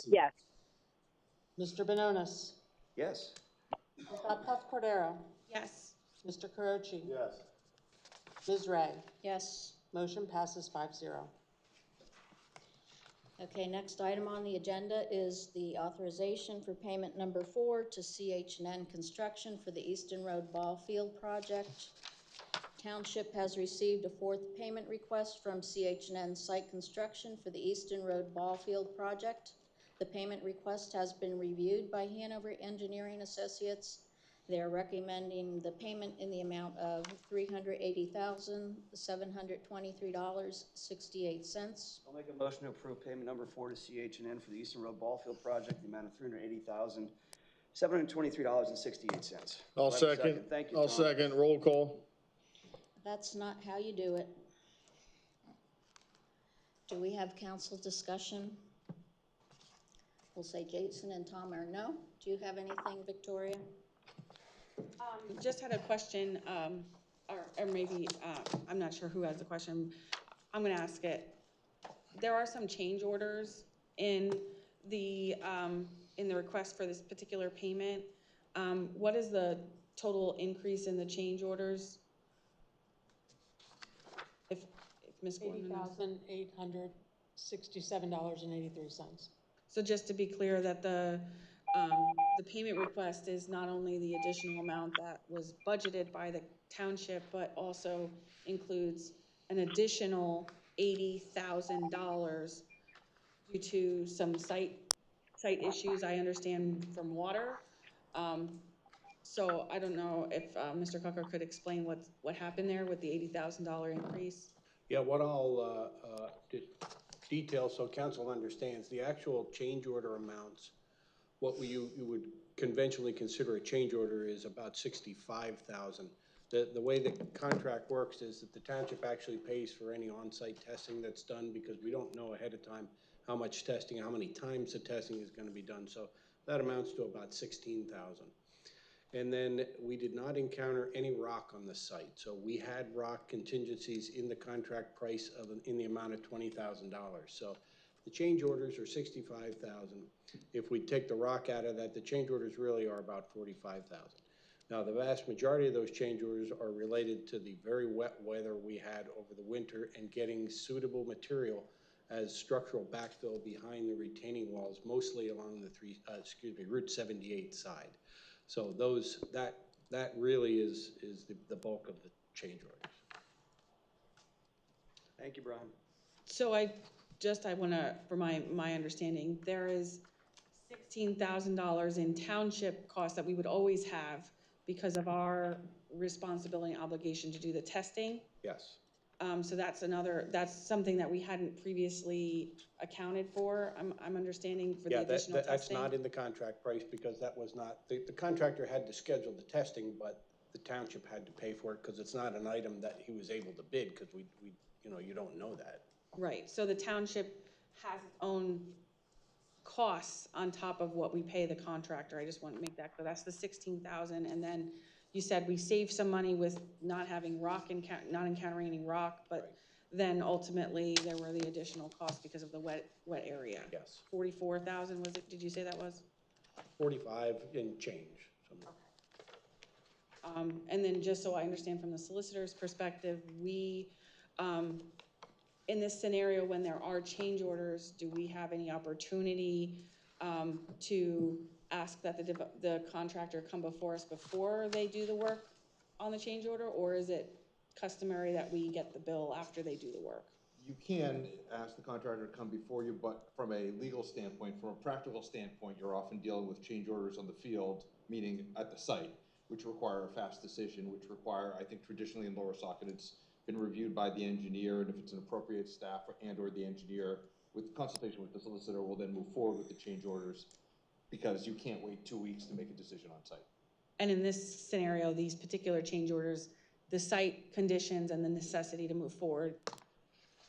Yes. Mr. Benonis. Yes. Ms. Uphoff Cordero. Yes. Mr. Carucci. Yes. Ms. Ray. Yes. Motion passes 5-0. Okay, next item on the agenda is the authorization for payment number 4 to CH&N Construction for the Easton Road Ball Field project. Township has received a 4th payment request from CH&N Site Construction for the Easton Road Ball Field project. The payment request has been reviewed by Hanover Engineering Associates. They are recommending the payment in the amount of $380,723.68. I'll make a motion to approve payment number 4 to CH&N for the Eastern Road Ball Field project, the amount of $380,723.68. I'll second. Thank you, I'll Tom. second. Roll call. That's not how you do it. Do we have council discussion? We'll say Jason and Tom are no. Do you have anything, Victoria? Just had a question, or maybe, I'm not sure who has the question. I'm gonna ask it. There are some change orders in the request for this particular payment. What is the total increase in the change orders? If Ms. Gorman knows. $80,867.83. So just to be clear that the payment request is not only the additional amount that was budgeted by the township, but also includes an additional $80,000 due to some site issues, I understand, from water. So I don't know if Mr. Cocker could explain what happened there with the $80,000 increase. Yeah, what I'll detail so council understands, the actual change order amounts, what you would conventionally consider a change order is about $65,000. The way the contract works is that the township actually pays for any on-site testing that's done because we don't know ahead of time how much testing, how many times the testing is going to be done. So that amounts to about $16,000. And then we did not encounter any rock on the site. So we had rock contingencies in the contract price in the amount of $20,000. So the change orders are $65,000. If we take the rock out of that, the change orders really are about $45,000. Now, the vast majority of those change orders are related to the very wet weather we had over the winter and getting suitable material as structural backfill behind the retaining walls, mostly along the Route 78 side. So that really is the bulk of the change orders. Thank you, Brian. So I want to, for my understanding, there is $16,000 in township costs that we would always have because of our responsibility and obligation to do the testing. Yes. So that's something that we hadn't previously accounted for, I'm understanding, for the additional testing. That's not in the contract price because that was not, the contractor had to schedule the testing, but the township had to pay for it because it's not an item that he was able to bid because you don't know that. Right, so the township has its own costs on top of what we pay the contractor. I just want to make that clear. That's the $16,000, and then you said we saved some money with not having rock not encountering any rock, but then ultimately there were the additional costs because of the wet area. Yes. 44,000 was it? Did you say that was? 45 and change. Okay. And then just so I understand from the solicitor's perspective, we in this scenario, when there are change orders, do we have any opportunity to ask that the contractor come before us before they do the work on the change order, or is it customary that we get the bill after they do the work? You can ask the contractor to come before you, but from a legal standpoint, from a practical standpoint, you're often dealing with change orders on the field, meaning at the site, which require a fast decision, which require, I think traditionally in Lower Saucon, it's been reviewed by the engineer, and if it's an appropriate staff or the engineer, with consultation with the solicitor, will then move forward with the change orders, because you can't wait 2 weeks to make a decision on site. And in this scenario, these particular change orders, the site conditions and the necessity to move forward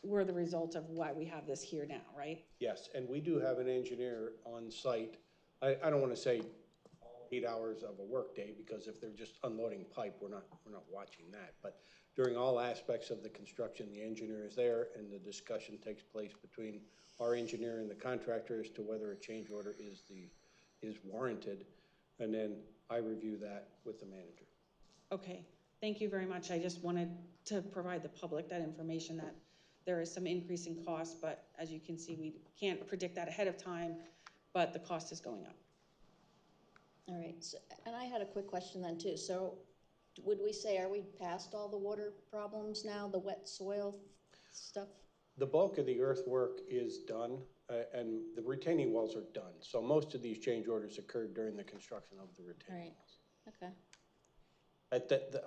were the result of why we have this here now, right? Yes, and we do have an engineer on site. I don't want to say 8 hours of a workday because if they're just unloading pipe, we're not watching that. But during all aspects of the construction, the engineer is there, and the discussion takes place between our engineer and the contractor as to whether a change order is warranted, and then I review that with the manager. Okay, thank you very much. I just wanted to provide the public that information that there is some increase in cost, but as you can see, we can't predict that ahead of time, but the cost is going up. All right, so, and I had a quick question then too. So would we say, are we past all the water problems now, the wet soil stuff? The bulk of the earthwork is done, and the retaining walls are done. So most of these change orders occurred during the construction of the retaining walls. Okay.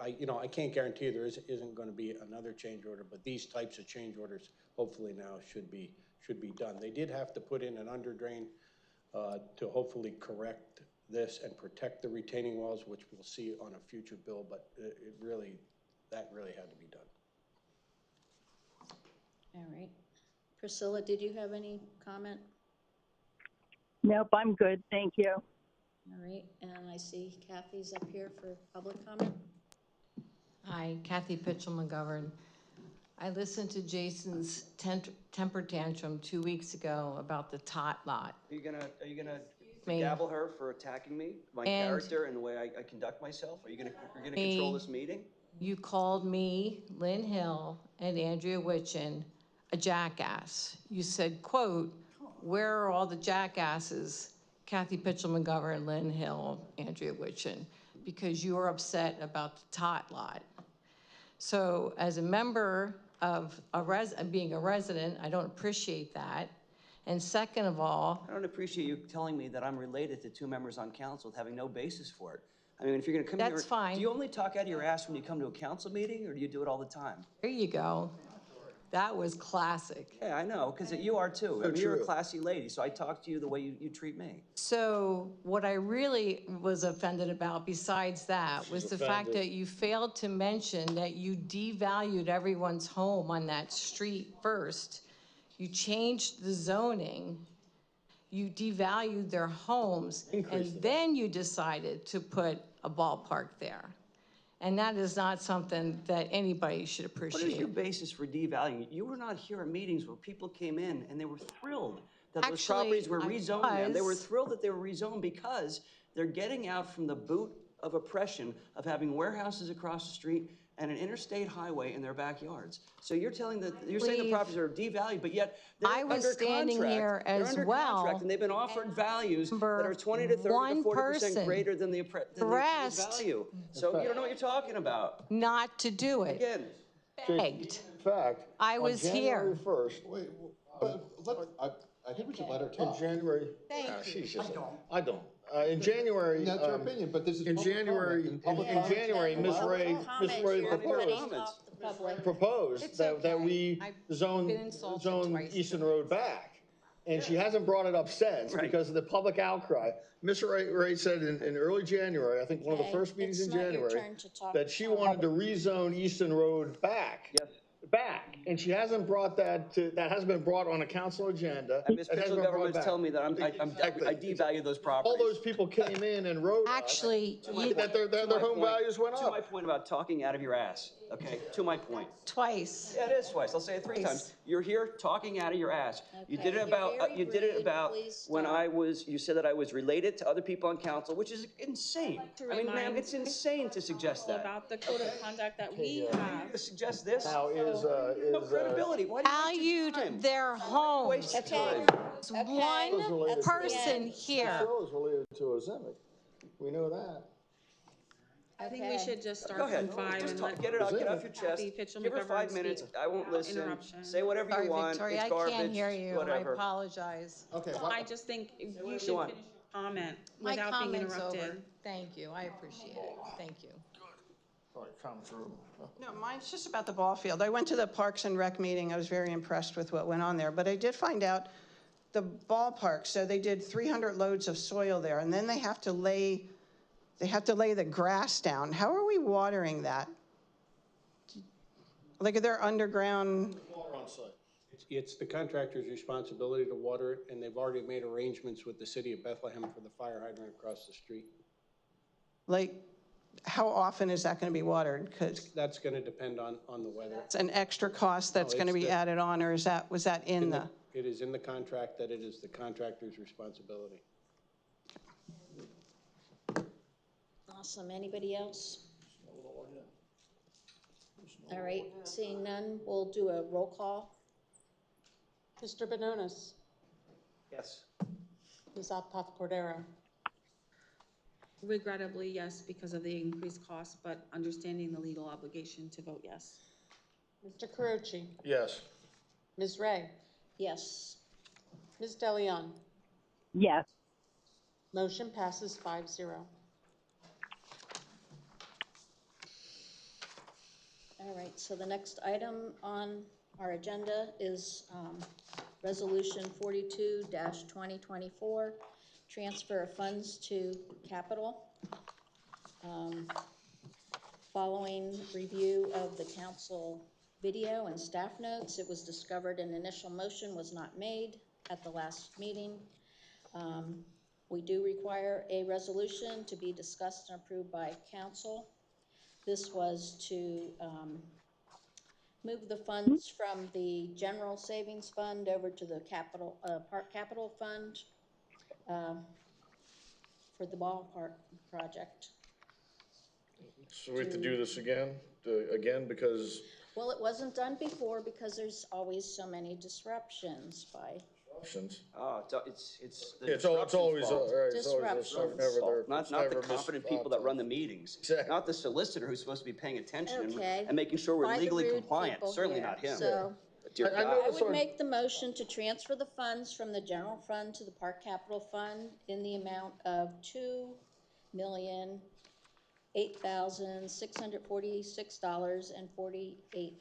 I can't guarantee there isn't going to be another change order, but these types of change orders hopefully now should be done. They did have to put in an under drain to hopefully correct this and protect the retaining walls, which we'll see on a future bill, but that really had to be done. All right. Priscilla, did you have any comment? Nope, I'm good, thank you. All right, and I see Kathy's up here for public comment. Hi, Kathy Pitchell-McGovern. I listened to Jason's temper tantrum 2 weeks ago about the tot lot. Are you gonna gavel her for attacking me, my character, and the way I conduct myself? Are you gonna control this meeting? You called me, Lynn Hill, and Andrea Witchen a jackass. You said, quote, "Where are all the jackasses?" Kathy Pitchell-McGovern, Lynn Hill, Andrea Witchen, because you were upset about the tot lot. So as a member of being a resident. I don't appreciate that. And second of all, I don't appreciate you telling me that I'm related to 2 members on council with having no basis for it. I mean, if you're gonna come here. That's fine. Do you only talk out of your ass when you come to a council meeting, or do you do it all the time? there you go. That was classic. Yeah, I know, because you are too. I mean, you're a classy lady, so I talk to you the way you treat me. So what I really was offended about besides that was the fact that you failed to mention that you devalued everyone's home on that street first. You changed the zoning, you devalued their homes, and then you decided to put a ballpark there. And that is not something that anybody should appreciate. What is your basis for devaluing? You were not here at meetings where people came in and they were thrilled that those properties were rezoned. And they were thrilled that they were rezoned because they're getting out from the boot of oppression of having warehouses across the street and an interstate highway in their backyards. So you're saying the properties are devalued, but yet they're I was under standing contract. here They're as under well. contract, and they've been offered values that are 20 to 30 to 40% greater than the appraised value. So you don't know what you're talking about. Not to do it. Again, Begged. In fact, I on was here. January 1st, Wait, I think we should let her in talk. January. Thank you. She's just, I don't. In January. That's your opinion, but this is In public January, comment. in January, Ms. Ray proposed that we zone Easton Road back. And she hasn't brought it up since because of the public outcry. Ms. Ray said in early January, I think one of the first meetings in January, that she wanted to rezone Easton Road back. Yes. Back, and she hasn't brought that hasn't been brought on a council agenda. And Ms. Pitchell government's telling me that I devalue those properties. All those people came in and wrote Actually, that their home values went To up. my point about talking out of your ass, okay? To my point. Twice. Yeah, it is twice. I'll say it 3 times. You're here talking out of your ass. You did it about, when you said that I was related to other people on council, which is insane. I mean, ma'am, it's insane to suggest that. About the code of conduct that we have. To suggest this? Now No credibility. Why do you waste your time? Valued their homes. Waste your time. One person here. Cheryl is related to Ozemic. We know that. I think we should just Go start ahead. from 5 Just and talk, let get it out, get off your chest. Kathy Pitchell Give her McGovern 5 minutes. speak I won't listen. interruption. Say whatever Sorry, you want. Victoria, It's I garbage. can't hear you. Whatever. I apologize. Okay. I just think you should Go finish on. your comment My without being comment's interrupted. over. Thank you. I appreciate it. Thank you. All right, come through. No, mine's just about the ball field. I went to the Parks and Rec meeting. I was very impressed with what went on there, but I did find out the ballpark, so they did 300 loads of soil there, and then they have to lay the grass down. How are we watering that? Like, are there underground? Water on site. It's the contractor's responsibility to water it, and they've already made arrangements with the city of Bethlehem for the fire hydrant across the street. Like, how often is that going to be watered? Because That's going to depend on the weather. it's an extra cost that's going to be added on, or was that in the? It is in the contract that it is the contractor's responsibility. Awesome. Anybody else? All right, seeing none, we'll do a roll call. Mr. Benonis, Yes. Ms. Optoff Cordero, Regrettably, yes, because of the increased cost, but understanding the legal obligation to vote yes. Mr. Carucci, Yes. Ms. Ray, Yes. Ms. DeLeon. Yes. Motion passes 5-0. All right, so the next item on our agenda is Resolution 42-2024, transfer of funds to capital. Following review of the council video and staff notes, it was discovered an initial motion was not made at the last meeting. We do require a resolution to be discussed and approved by council. This was to move the funds from the general savings fund over to the capital fund for the ballpark project. So we have to do this again because. Well, it wasn't done before because there's always so many disruptions by Options. It's the It's disruption's always, fault. right, it's always, Disruptions. never there. Not It's the never competent Ms. people that run the Optoff. meetings, Exactly. not the solicitor who's supposed to be paying attention Okay. and making sure we're By the legally rude compliant, people certainly here. not him. So Dear I God. know I this would one. make the motion to transfer the funds from the general fund to the park capital fund in the amount of $2,008,646.48.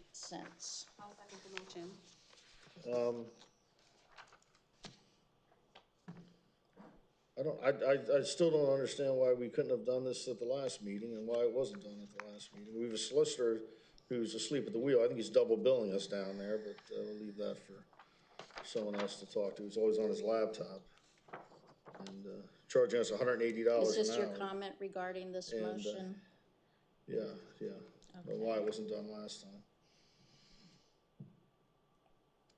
I'll second the motion. I still don't understand why we couldn't have done this at the last meeting and why it wasn't done at the last meeting. We have a solicitor who's asleep at the wheel. I think he's double billing us down there, but we'll leave that for someone else to talk to. He's always on his laptop and charging us $180 an hour. Is this your comment regarding this And, motion? Yeah. But why it wasn't done last time.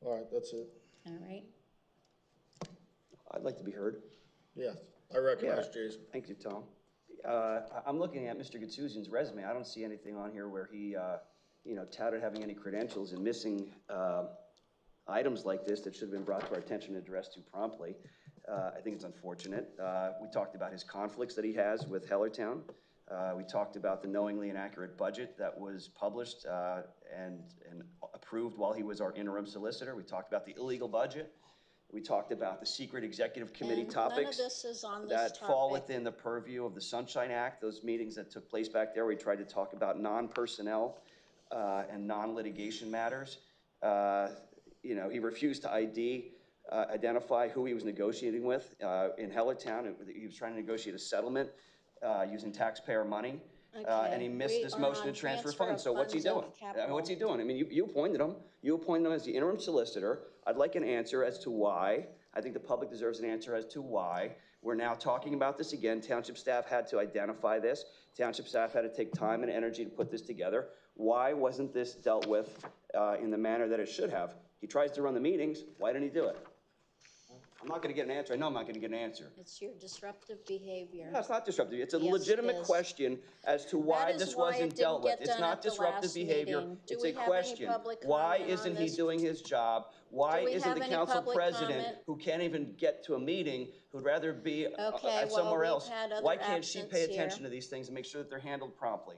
All right, that's it. All right. I'd like to be heard. Yeah, I recognize Jason. Thank you, Tom. I'm looking at Mr. Gutsuzian's resume. I don't see anything on here where he, touted having any credentials and missing items like this that should have been brought to our attention and addressed too promptly. I think it's unfortunate. We talked about his conflicts that he has with Hellertown. We talked about the knowingly inaccurate budget that was published and approved while he was our interim solicitor. We talked about the illegal budget. We talked about the secret executive committee And topics. none of this is on this that fall topic. within the purview of the Sunshine Act. Those meetings that took place back there, we tried to talk about non-personnel and non-litigation matters. He refused to identify who he was negotiating with in Hellertown. He was trying to negotiate a settlement using taxpayer money. And he missed we this are motion to on transfer transfer funds. of So what's he funds doing? of capital. What's he doing? I mean, you appointed him. You appointed him as the interim solicitor. I'd like an answer as to why. I think the public deserves an answer as to why. We're now talking about this again. Township staff had to identify this. Township staff had to take time and energy to put this together. Why wasn't this dealt with in the manner that it should have? He tries to run the meetings. Why didn't he do it? I'm not gonna get an answer. I know I'm not gonna get an answer. It's your disruptive behavior. No, it's not disruptive. It's a Yes, legitimate it is. question as to why That is this why wasn't it dealt didn't with. get It's done not at the disruptive last behavior. meeting. Do It's we a have any question. public Why comment on isn't he this? doing his job? Why Do we isn't have the any council public president, comment? who can't even get to a meeting, who'd rather be Okay, at somewhere well, else? we've had other Why can't she pay absents attention here. to these things and make sure that they're handled promptly?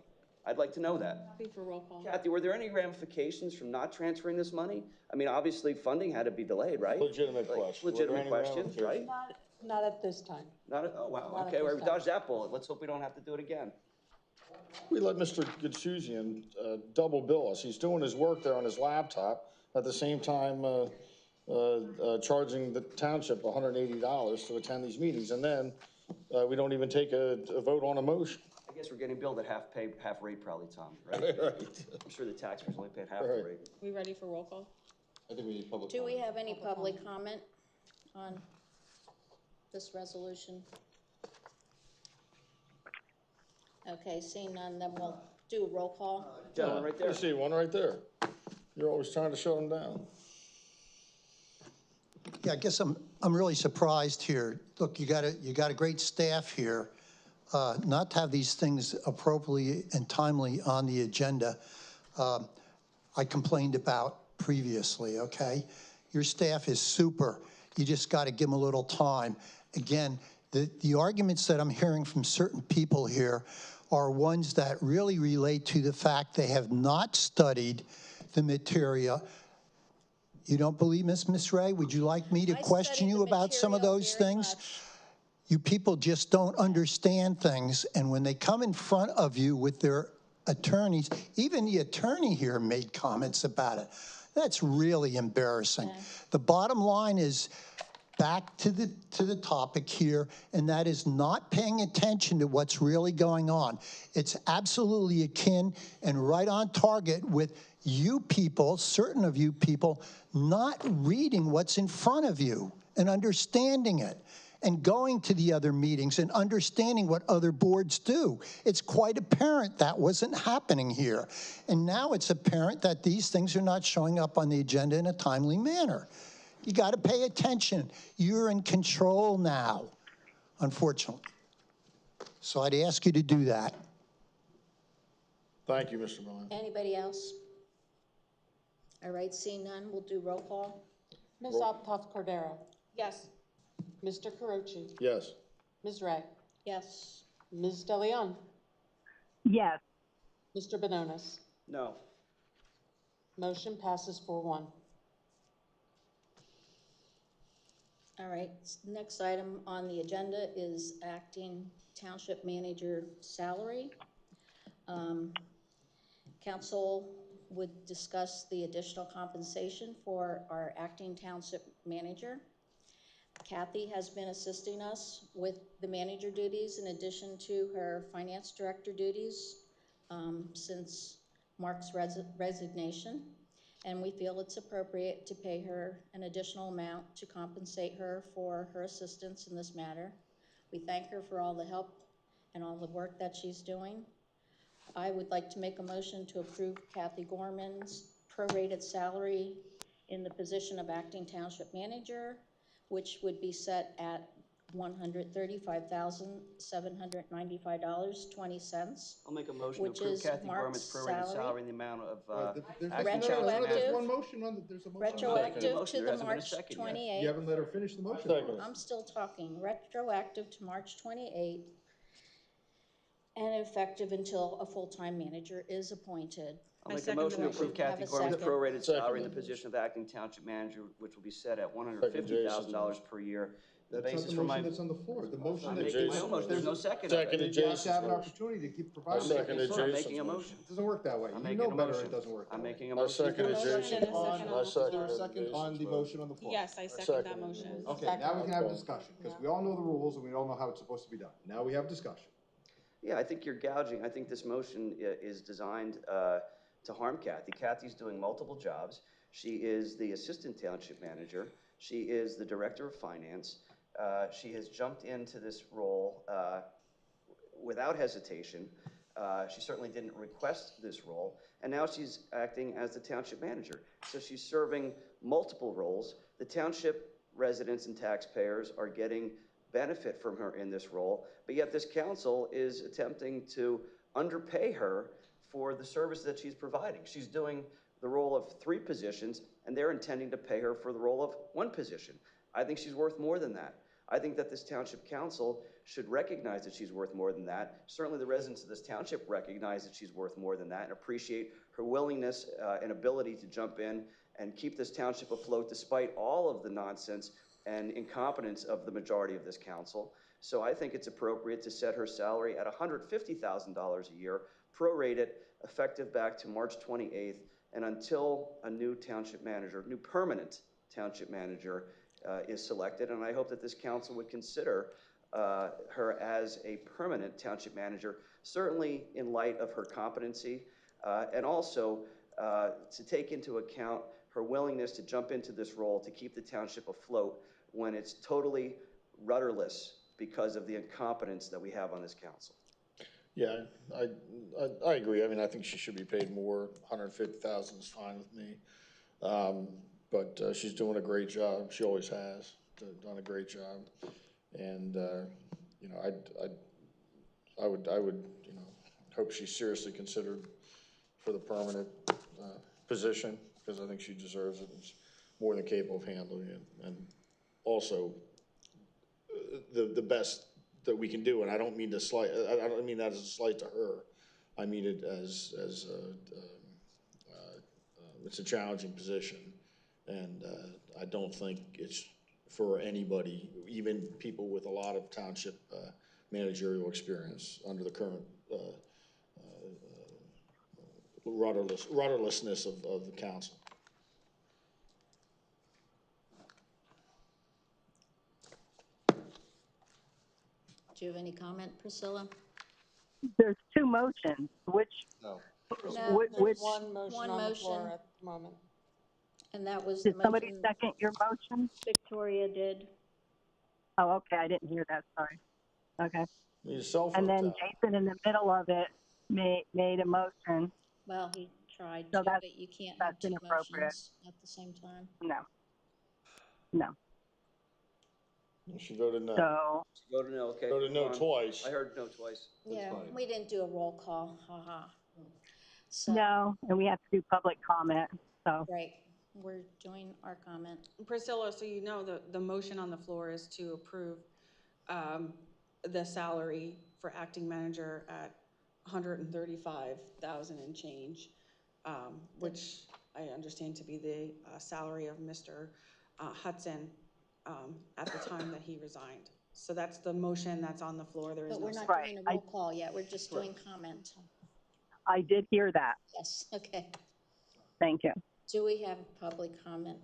I'd like to know that. Happy for roll call. Kathy, were there any ramifications from not transferring this money? I mean, obviously, funding had to be delayed, right? Legitimate question. Were there Legitimate any questions, right? ramifications? Not at this time. Oh, wow, Not at okay, this we time. dodged that bullet. Let's hope we don't have to do it again. We let Mr. Gutsuzian double bill us. He's doing his work there on his laptop, at the same time charging the township $180 to attend these meetings, and then we don't even take a vote on a motion. I guess we're getting billed at half rate probably, Tom, right? Right. I'm sure the taxpayers only paid half the Right. rate. We ready for roll call? I think we need public Do we comment. have any public comment on this resolution? Okay, seeing none, then we'll do a roll call. Gentleman right there. You see one right there. You're always trying to shut him down. Yeah, I guess I'm really surprised here. Look, you got a great staff here. Not to have these things appropriately and timely on the agenda, I complained about previously, okay? Your staff is super. You just got to give them a little time. Again, the arguments that I'm hearing from certain people here are ones that really relate to the fact they have not studied the material. You don't believe Miss Ray? Would you like me to I question studied you the about some of material those very things? much. You people just don't understand things, and when they come in front of you with their attorneys, even the attorney here made comments about it. That's really embarrassing. Okay. The bottom line is back to the topic here, and that is not paying attention to what's really going on. It's absolutely akin and right on target with you people, certain of you people, not reading what's in front of you and understanding it and going to the other meetings and understanding what other boards do. It's quite apparent that wasn't happening here. And now it's apparent that these things are not showing up on the agenda in a timely manner. You got to pay attention. You're in control now, unfortunately. So I'd ask you to do that. Thank you, Mr. Millen. Anybody else? All right, seeing none, we'll do roll call. Ms. Optoff Cordero, Yes. Mr. Carochi, Yes. Ms. Ray, Yes. Ms. DeLeon, Yes. Mr. Benonis. No. Motion passes 4-1. All right, next item on the agenda is acting township manager salary. Council would discuss the additional compensation for our acting township manager. Kathy has been assisting us with the manager duties in addition to her finance director duties since Mark's resignation. And we feel it's appropriate to pay her an additional amount to compensate her for her assistance in this matter. We thank her for all the help and all the work that she's doing. I would like to make a motion to approve Kathy Gorman's prorated salary in the position of acting township manager, which would be set at $135,795.20. I'll make a motion to Which approve is Kathy Gorman's Mark's prorated salary in the amount of, acting township Retroactive. There's manager. one motion on the, there's a motion. Retroactive motion. to There the hasn't been a March second yet. 28th. You haven't let her finish the motion. Second. I'm still talking. Retroactive to March 28th and effective until a full-time manager is appointed. I'll make a second the motion to motion. approve Have Kathy a Gorman's second. prorated salary in the Second. position of acting township manager, which will be set at $150,000 per year. The That's not basis the for my, motion that's on the floor. The motion I'm that. making my own motion. There's no second. of it. Second. You have to have an Jason's opportunity to keep providing. I'll second it, I'm Jason's making a motion. It doesn't work that way. I'm You making know a better, motion. it doesn't work that I'm way. making a I motion. second it, Motion Jason. and a second I on- Is there second a it, second on the Jason's motion on the floor? Yes, I second that Second. motion. Okay, now we can have a discussion, because we all know the rules and we all know how it's supposed to be done. Now we have discussion. Yeah, I think you're gouging. I think this motion is designed to harm Kathy. Kathy's doing multiple jobs. She is the assistant township manager. She is the director of finance. She has jumped into this role without hesitation. She certainly didn't request this role, and now she's acting as the township manager. So she's serving multiple roles. The township residents and taxpayers are getting benefit from her in this role, but yet this council is attempting to underpay her for the service that she's providing. She's doing the role of 3 positions, and they're intending to pay her for the role of 1 position. I think she's worth more than that. I think that this township council should recognize that she's worth more than that. Certainly the residents of this township recognize that she's worth more than that and appreciate her willingness and ability to jump in and keep this township afloat despite all of the nonsense and incompetence of the majority of this council. So I think it's appropriate to set her salary at $150,000 a year, prorated, effective back to March 28th, and until a new township manager, new permanent township manager is selected. And I hope that this council would consider her as a permanent township manager, certainly in light of her competency, and also to take into account her willingness to jump into this role to keep the township afloat when it's totally rudderless because of the incompetence that we have on this council. Yeah, I agree. I mean, I think she should be paid more. 150,000 is fine with me. But she's doing a great job. She always has done a great job. And, you know, I would, you know, hope she's seriously considered for the permanent position, because I think she deserves it. She's more than capable of handling it. And also the best that we can do. And I don't mean to slight, I don't mean that as a slight to her. I mean it as it's a challenging position. And I don't think it's for anybody, even people with a lot of township managerial experience under the current rudderlessness of the council. Do you have any comment, Priscilla? There's 2 motions. Which? No. No, Which? One motion on the floor at the moment. And that was the Did somebody motion second your motion? Victoria did. Oh, okay. I didn't hear that. Sorry. Okay. Need a cell phone And then tap. Jason, in the middle of it, made a motion. Well, he tried So to, that's- but you can't have that's 2 inappropriate. motions at the same time. No. No. She voted no. So, Voted no, okay. Voted no Hold on. twice. I heard no twice. Yeah, fine. we didn't do a roll call, haha. So, no, and we have to do public comment. So, right. We're doing our comment. Priscilla, so you know, the motion on the floor is to approve the salary for acting manager at $135,000 and change, which I understand to be the salary of Mr. Hudson at the time that he resigned. So that's the motion that's on the floor. There is But no we're not second. doing a roll call yet. We're just doing comment. I did hear that. Yes, okay. Thank you. Do we have public comment?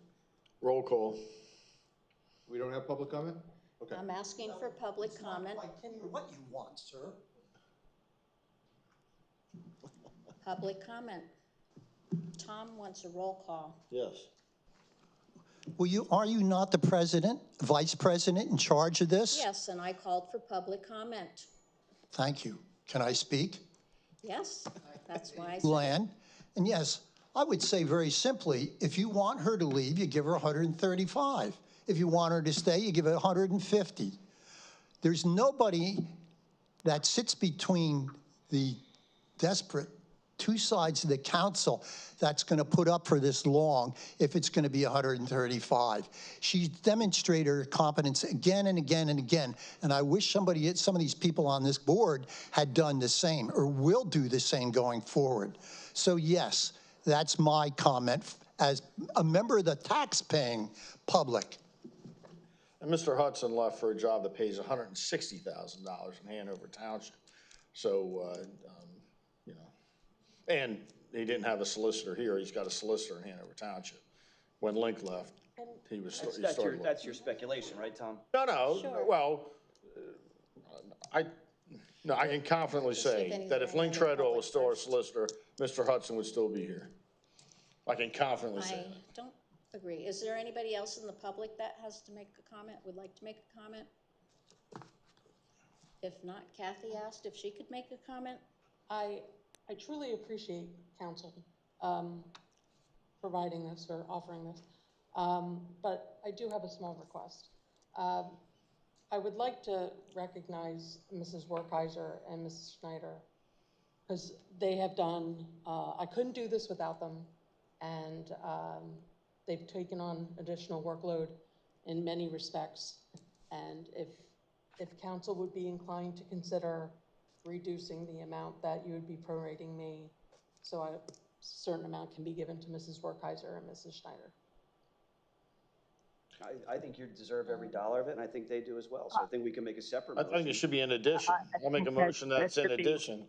Roll call. We don't have public comment? Okay. I'm asking for public comment. What you want, sir? Public comment. Tom wants a roll call. Yes. Are you not the president, vice president in charge of this? Yes, and I called for public comment. Thank you. Can I speak? Yes, that's why I said. Lan, and yes, I would say very simply, if you want her to leave, you give her 135. If you want her to stay, you give her 150. There's nobody that sits between the desperate two sides of the council that's going to put up for this long if it's going to be 135. She's demonstrated her competence again and again and again, and I wish some of these people on this board had done the same or will do the same going forward. So yes, that's my comment as a member of the tax-paying public. And Mr. Hudson left for a job that pays $160,000 in Hanover Township. So, you know, and he didn't have a solicitor here. He's got a solicitor in Hanover Township. When Link left, he was. That's your speculation, right, Tom? No, Sure. well, I can confidently say that if Link Treadwell was still our solicitor, Mr. Hudson would still be here. I can confidently say I that. don't agree. Is there anybody else in the public that has to make a comment, would like to make a comment? If not, Kathy asked if she could make a comment. I truly appreciate council providing this or offering this, but I do have a small request. I would like to recognize Mrs. Werkheiser and Mrs. Schneider because they have done, I couldn't do this without them, and they've taken on additional workload in many respects. And if council would be inclined to consider reducing the amount that you would be prorating me, so a certain amount can be given to Mrs. Werkheiser and Mrs. Schneider. I think you deserve every dollar of it, and I think they do as well. So I think we can make a separate I motion. think it should be in addition. I'll make a motion that's in addition.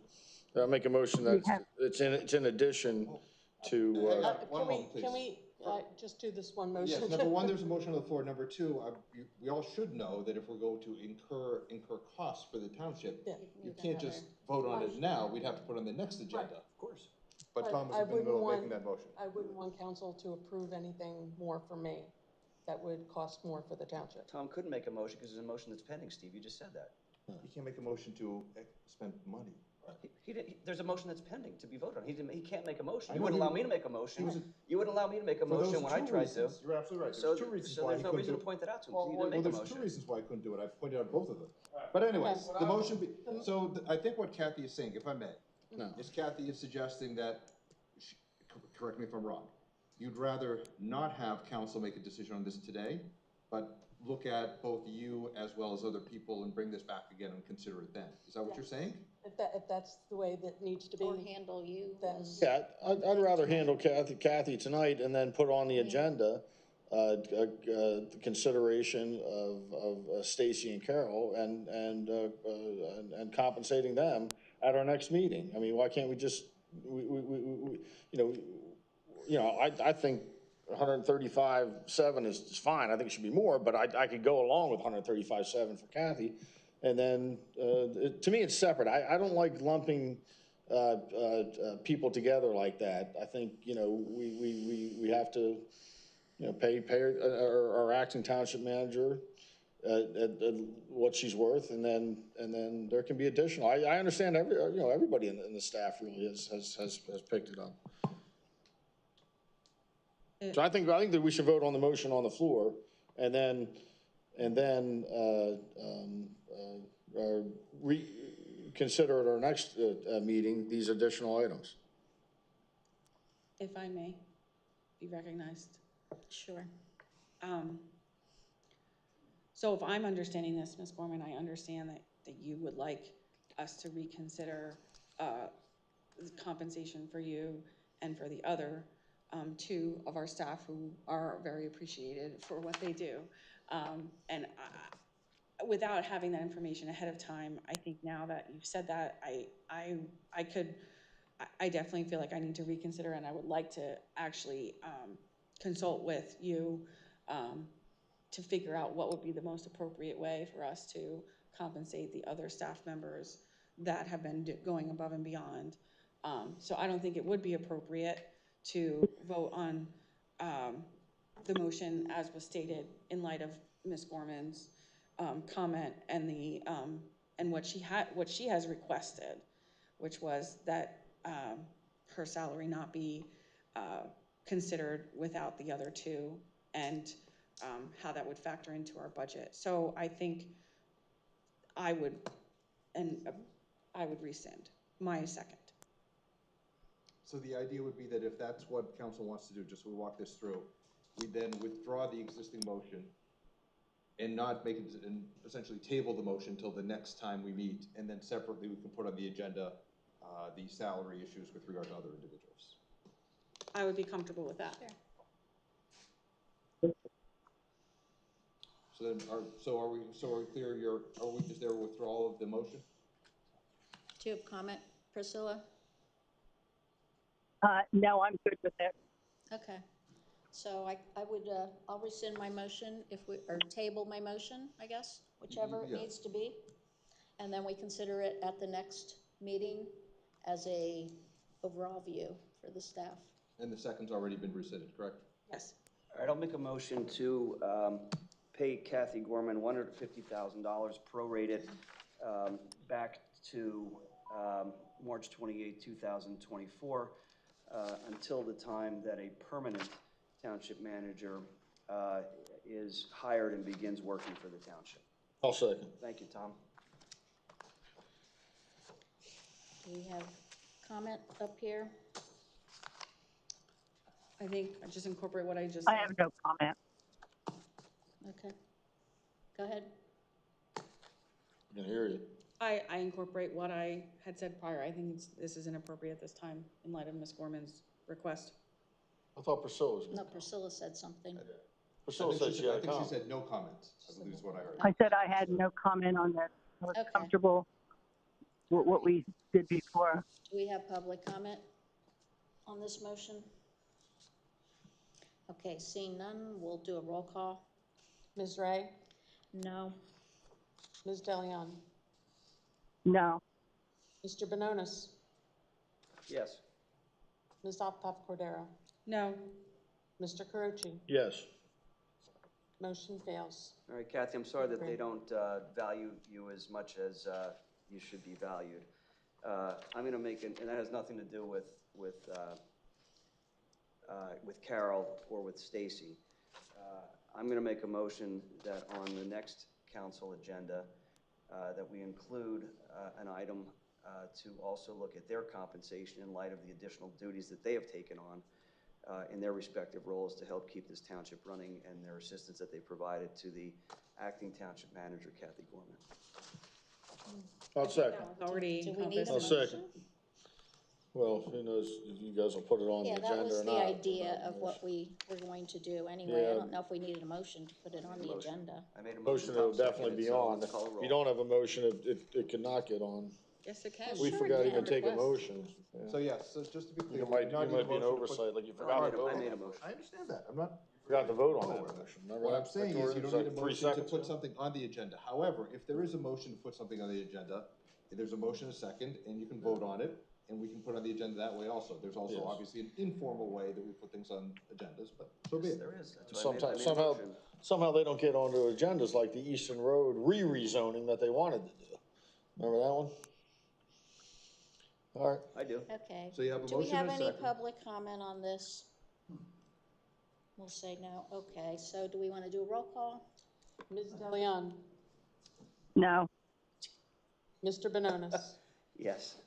I'll make a motion that's, it's in addition to, Can we just do this one motion? Yes, number one, there's a motion on the floor. Number two, we all should know that if we're going to incur costs for the township, you can't just vote on it now. We'd have to put it on the next agenda. Right. Of course. But Tom was in the middle of making that motion. I wouldn't want council to approve anything more for me that would cost more for the township. Tom couldn't make a motion because there's a motion that's pending, Steve. You just said that. You can't make a motion to spend money. There's a motion that's pending to be voted on. He can't make a motion. I You know wouldn't he- allow me to make a motion. was- You wouldn't allow me to make a For those motion when I two tried to. reasons. You're absolutely right. So There's two reasons so why there's he no couldn't reason do to it. point that out to him. Well, He didn't make a there's motion. two reasons why I couldn't do it. I've pointed out both of them. But anyways, the motion, so I think what Kathy is saying, if I may, is Kathy is suggesting that, correct me if I'm wrong, you'd rather not have council make a decision on this today, but look at both you as well as other people and bring this back again and consider it then. Is that what you're saying? If that's the way that needs to be. Or handle you. Then. yeah, I'd rather handle Kathy tonight and then put on the agenda the consideration of Stacy and Carol and compensating them at our next meeting. I mean, why can't we just, I think 135.7 is fine. I think it should be more, but I could go along with 135.7 for Kathy. And then, to me, it's separate. I don't like lumping people together like that. I think, we have to, pay our acting township manager at what she's worth, and then there can be additional. I understand everybody in the staff really has picked it up. So I think that we should vote on the motion on the floor, and then reconsider at our next meeting these additional items. If I may be recognized. Sure. So if I'm understanding this, Ms. Gorman, I understand that you would like us to reconsider compensation for you and for the other two of our staff who are very appreciated for what they do. And without having that information ahead of time, I think now that you've said that, I definitely feel like I need to reconsider, and I would like to actually consult with you to figure out what would be the most appropriate way for us to compensate the other staff members that have been going above and beyond. So I don't think it would be appropriate to vote on the motion as was stated in light of Ms. Gorman's comment and and what she has requested, which was that her salary not be considered without the other two, and how that would factor into our budget. So I think I would rescind my second. So the idea would be that if that's what council wants to do, just so we walk this through, we then withdraw the existing motion and not make it, and essentially table the motion till the next time we meet, and then separately we can put on the agenda the salary issues with regard to other individuals. I would be comfortable with that. Sure. So then, are we clear? Is there a withdrawal of the motion? Do you have comment, Priscilla? No, I'm good with it. Okay. So I'll rescind my motion or table my motion, I guess, whichever it needs to be. And then we consider it at the next meeting as a overall view for the staff. And the second's already been rescinded, correct? Yes. All right, I'll make a motion to pay Kathy Gorman $150,000 prorated back to March 28, 2024, until the time that a permanent township manager is hired and begins working for the township. I'll second. Thank you, Tom. Do we have comment up here? I think I just incorporate what I just said. I have no comment. Okay. Go ahead. I can hear you. I incorporate what I had said prior. I think this is inappropriate this time in light of Ms. Gorman's request. I thought Priscilla was. No, Priscilla said something. Priscilla said she had a comment. I think she said no comments, I believe is what I heard. I said I had no comment on this. I was comfortable with what we did before. Do we have public comment on this motion? Okay, seeing none, we'll do a roll call. Ms. Ray? No. Ms. DeLeon? No. Mr. Bononis? Yes. Ms. Optoff Cordero? No. Mr. Carochi? Yes. Motion fails. All right, Kathy, I'm sorry that they don't value you as much as you should be valued. I'm going to make and that has nothing to do with Carol or with Stacy. I'm going to make a motion that on the next council agenda that we include an item to also look at their compensation in light of the additional duties that they have taken on in their respective roles to help keep this township running, and their assistance that they provided to the acting township manager, Kathy Gorman. I'll second. Already Do we need a I'll motion? second. Well, who knows if you guys will put it on the Yeah, agenda that was or the not. idea of what we were going to do anyway. I Yeah. don't know if we needed a motion to put it on the agenda. I made a Motion Tom will definitely seconded, be so on. let's call a If roll. you don't have a motion, it cannot get on. Yes, it can. We Sure forgot it even can. take a motion. Yeah. So yes, so just to be clear. You might be an oversight, like you forgot to vote I on made it. a motion. I understand that, I'm not. Forgot to vote on that motion. Remember What that, I'm saying is Victoria? you It was don't need a like 3 motion to seconds put ago. something on the agenda. However, if there is a motion to put something on the agenda, there's a motion, a second, and you can vote on it, and we can put on the agenda that way also. There's also Yes. obviously an informal way that we put things on agendas, but so be it. There is. That's why I Sometimes, made a motion. somehow they don't get onto agendas like the Eastern Road rezoning that they wanted to do. Remember that one? All right. I do. Okay. So you have a Do we motion have and a any second. public comment on this? We'll say no. Okay, so do we want to do a roll call? Ms. DeLeon? No. Mr. Bononis? Yes.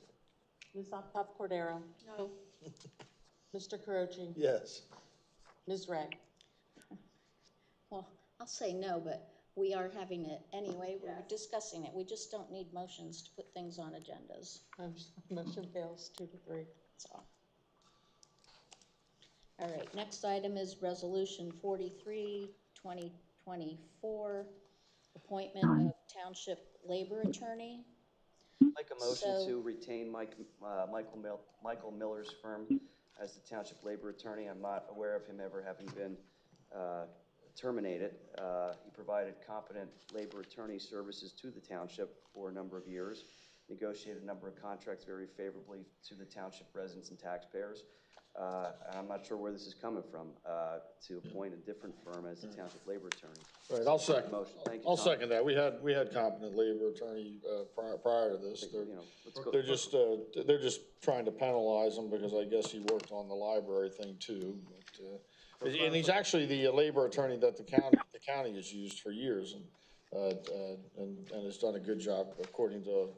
Ms. Optoff Cordero? No. Mr. Carochi? Yes. Ms. Ray? Well, I'll say no, but we are having it anyway. We're discussing it. We just don't need motions to put things on agendas. Motion fails 2-3. That's all. All right, next item is Resolution 43, 2024, appointment of Township Labor Attorney. Make a motion to retain Michael Miller's firm as the Township Labor Attorney. I'm not aware of him ever having been terminated. He provided competent labor attorney services to the township for a number of years, negotiated a number of contracts very favorably to the township residents and taxpayers. I'm not sure where this is coming from, to appoint a different firm as the township labor attorney. Right, I'll second. Motion. Thank you, I'll Tom. second that. We had competent labor attorney prior to this. They're just trying to penalize him because I guess he worked on the library thing too. But, and he's actually the labor attorney that the county has used for years, and has done a good job according to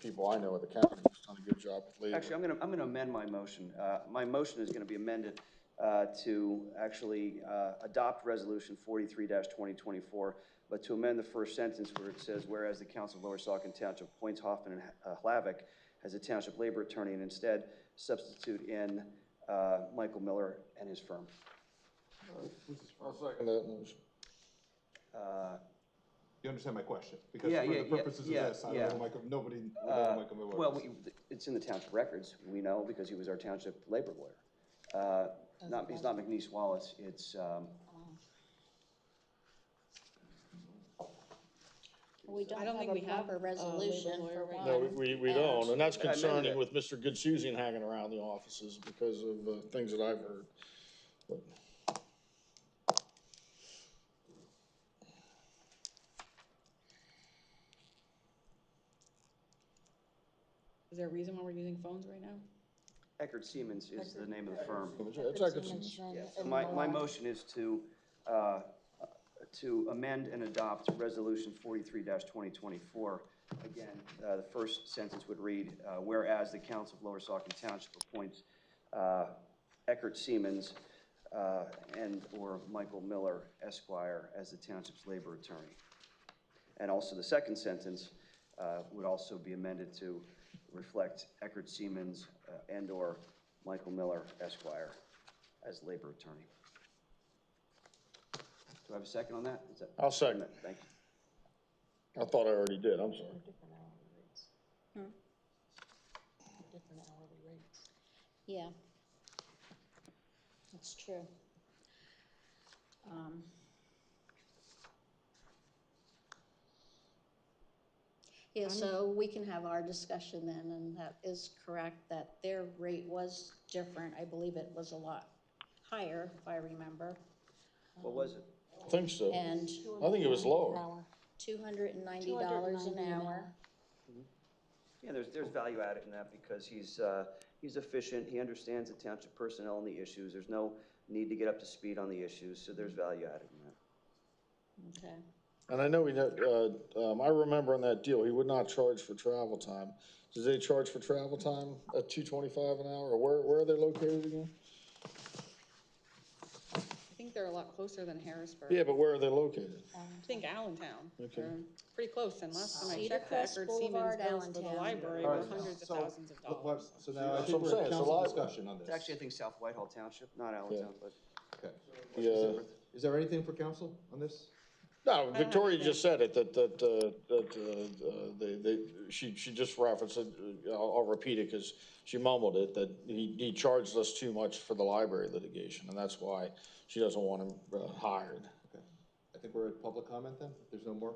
people I know at the county. He's done a good job with labor. Actually, I'm gonna amend my motion. My motion is gonna be amended to actually adopt Resolution 43-2024, but to amend the first sentence where it says, whereas the Council of Lower Saucon Township appoints Hoffman and Hlavik as a township labor attorney, and instead substitute in Michael Miller and his firm. I'll second that motion. You understand my question? Because for the purposes of this, I don't know nobody would know Michael Miller. Well, it's in the township records. We know because he was our township labor lawyer. He's not McNeese Wallace. It's We don't have a proper resolution for one. No, we don't, and that's concerning with Mr. Goodsouzian hanging around the offices because of things that I've heard. But. Is there a reason why we're using phones right now? Eckert Siemens is the name of the firm. It's Eckert Siemens. Yes. So my motion is to amend and adopt Resolution 43-2024. Again, the first sentence would read, whereas the Council of Lower Saucon Township appoints Eckert Siemens and/or Michael Miller, Esquire, as the township's labor attorney. And also the second sentence would also be amended to reflect Eckert Siemens and/or Michael Miller, Esquire, as labor attorney. Do I have a second on that? I'll second it. Thank you. I thought I already did. I'm sorry. Different hourly rates. Different hourly rates. Yeah, that's true. Yeah, so we can have our discussion then, and that is correct that their rate was different. I believe it was a lot higher, if I remember. What was it? I think so. And I think it was lower. $290 an hour. Yeah, there's value added in that because he's efficient. He understands the township personnel and the issues. There's no need to get up to speed on the issues, so there's value added in that. Okay. And I know I remember on that deal, he would not charge for travel time. Did they charge for travel time at $225 an hour, or where are they located again? I think they're a lot closer than Harrisburg. Yeah, but where are they located? I think Allentown. Okay. They're pretty close, and last time I Cedar checked, the Crest Eckerd Siemens Boulevard, bills for the Allentown. library All were right, hundreds of thousands of dollars. So now I That's think what I'm we're saying, at it's a council lot. discussion on this. It's actually, I think, South Whitehall Township, not Allentown, but. Okay. Yeah. Is there anything for council on this? No, Victoria just said it, she just referenced it, I'll repeat it because she mumbled it, that he charged us too much for the library litigation, and that's why she doesn't want him hired. Okay. I think we're at public comment then, if there's no more?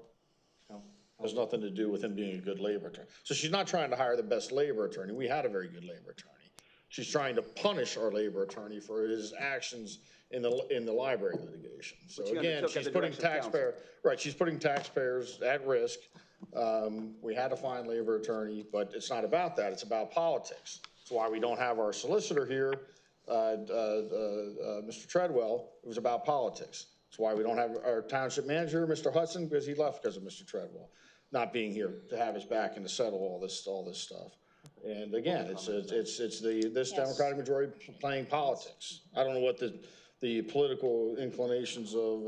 No? Has nothing to do with him being a good labor attorney. So she's not trying to hire the best labor attorney. We had a very good labor attorney. She's trying to punish our labor attorney for his actions in the library litigation. So again, she's putting she's putting taxpayers at risk. We had to find labor attorney, but it's not about that. It's about politics. That's why we don't have our solicitor here, Mr. Treadwell. It was about politics. That's why we don't have our township manager, Mr. Hudson, because he left because of Mr. Treadwell not being here to have his back and to settle all this stuff. And again, it's this Democratic majority playing politics. I don't know what the the political inclinations of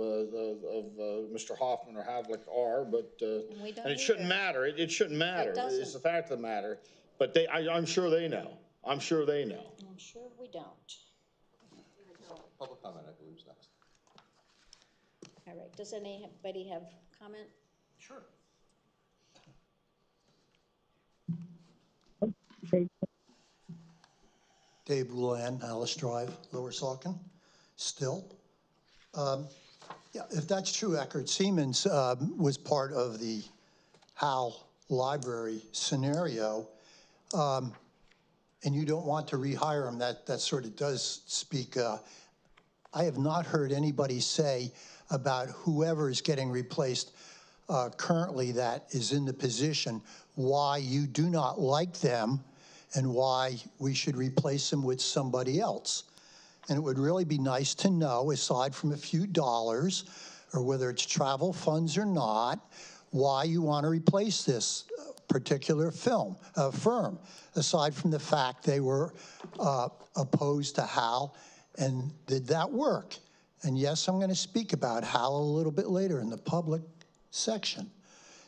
Mr. Hoffman or Havlick are, but, and it shouldn't matter. It shouldn't matter. doesn't. It's the fact of the matter. But I'm sure they know. I'm sure they know. I'm sure we don't. Public comment, I believe, is next. All right, does anybody have comment? Sure. Dave Boulan, Alice Drive, Lower Saucon, still. Yeah, if that's true, Eckert Siemens was part of the Howell Library scenario, and you don't want to rehire him, that sort of does speak. I have not heard anybody say about whoever is getting replaced currently that is in the position why you do not like them and why we should replace them with somebody else. And it would really be nice to know, aside from a few dollars, or whether it's travel funds or not, why you want to replace this particular firm, aside from the fact they were opposed to Hal, and did that work? And yes, I'm going to speak about Hal a little bit later in the public section.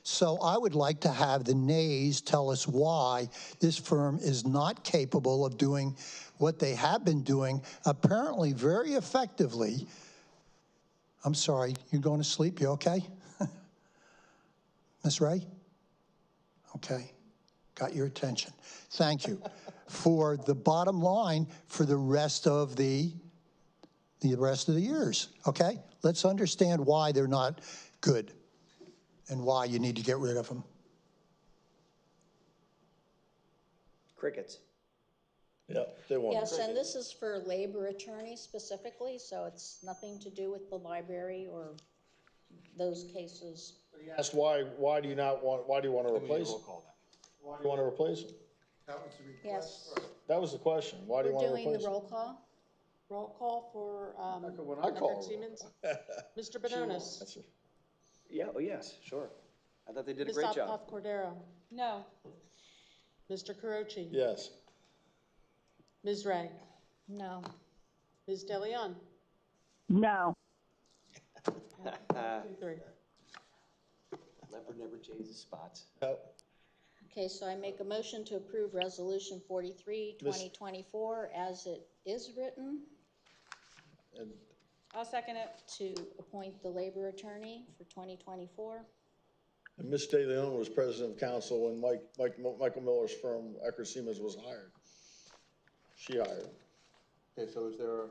So I would like to have the nays tell us why this firm is not capable of doing what they have been doing, apparently very effectively. I'm sorry, you going to sleep? You okay? Ms. Ray? Okay, got your attention. Thank you. For the bottom line for the rest of the years, okay? Let's understand why they're not good and why you need to get rid of them. Crickets. Yeah, they want. Yes, and this is for labor attorneys specifically, so it's nothing to do with the library or those cases. He asked why do you want to replace him? Why do you want to replace him? That was the request. Yes. That was the question. Why do you want to We're doing replace the him? roll call. Roll call for When I call Eckert Siemens. Mr. Benonis. Yeah, oh yes, sure. I thought they did a Ms. great job. Ophoff Cordero. No. Mr. Carochi. Yes. Ms. Ray. No. Ms. DeLeon. No. 2, 3. Leopard never changes spots. Okay, so I make a motion to approve Resolution 43, 2024, as it is written, I'll second it. to appoint the labor attorney for 2024. And Ms. De Leon was president of council when Michael Miller's firm, Eckert Siemens, was hired. She hired. Okay, so is there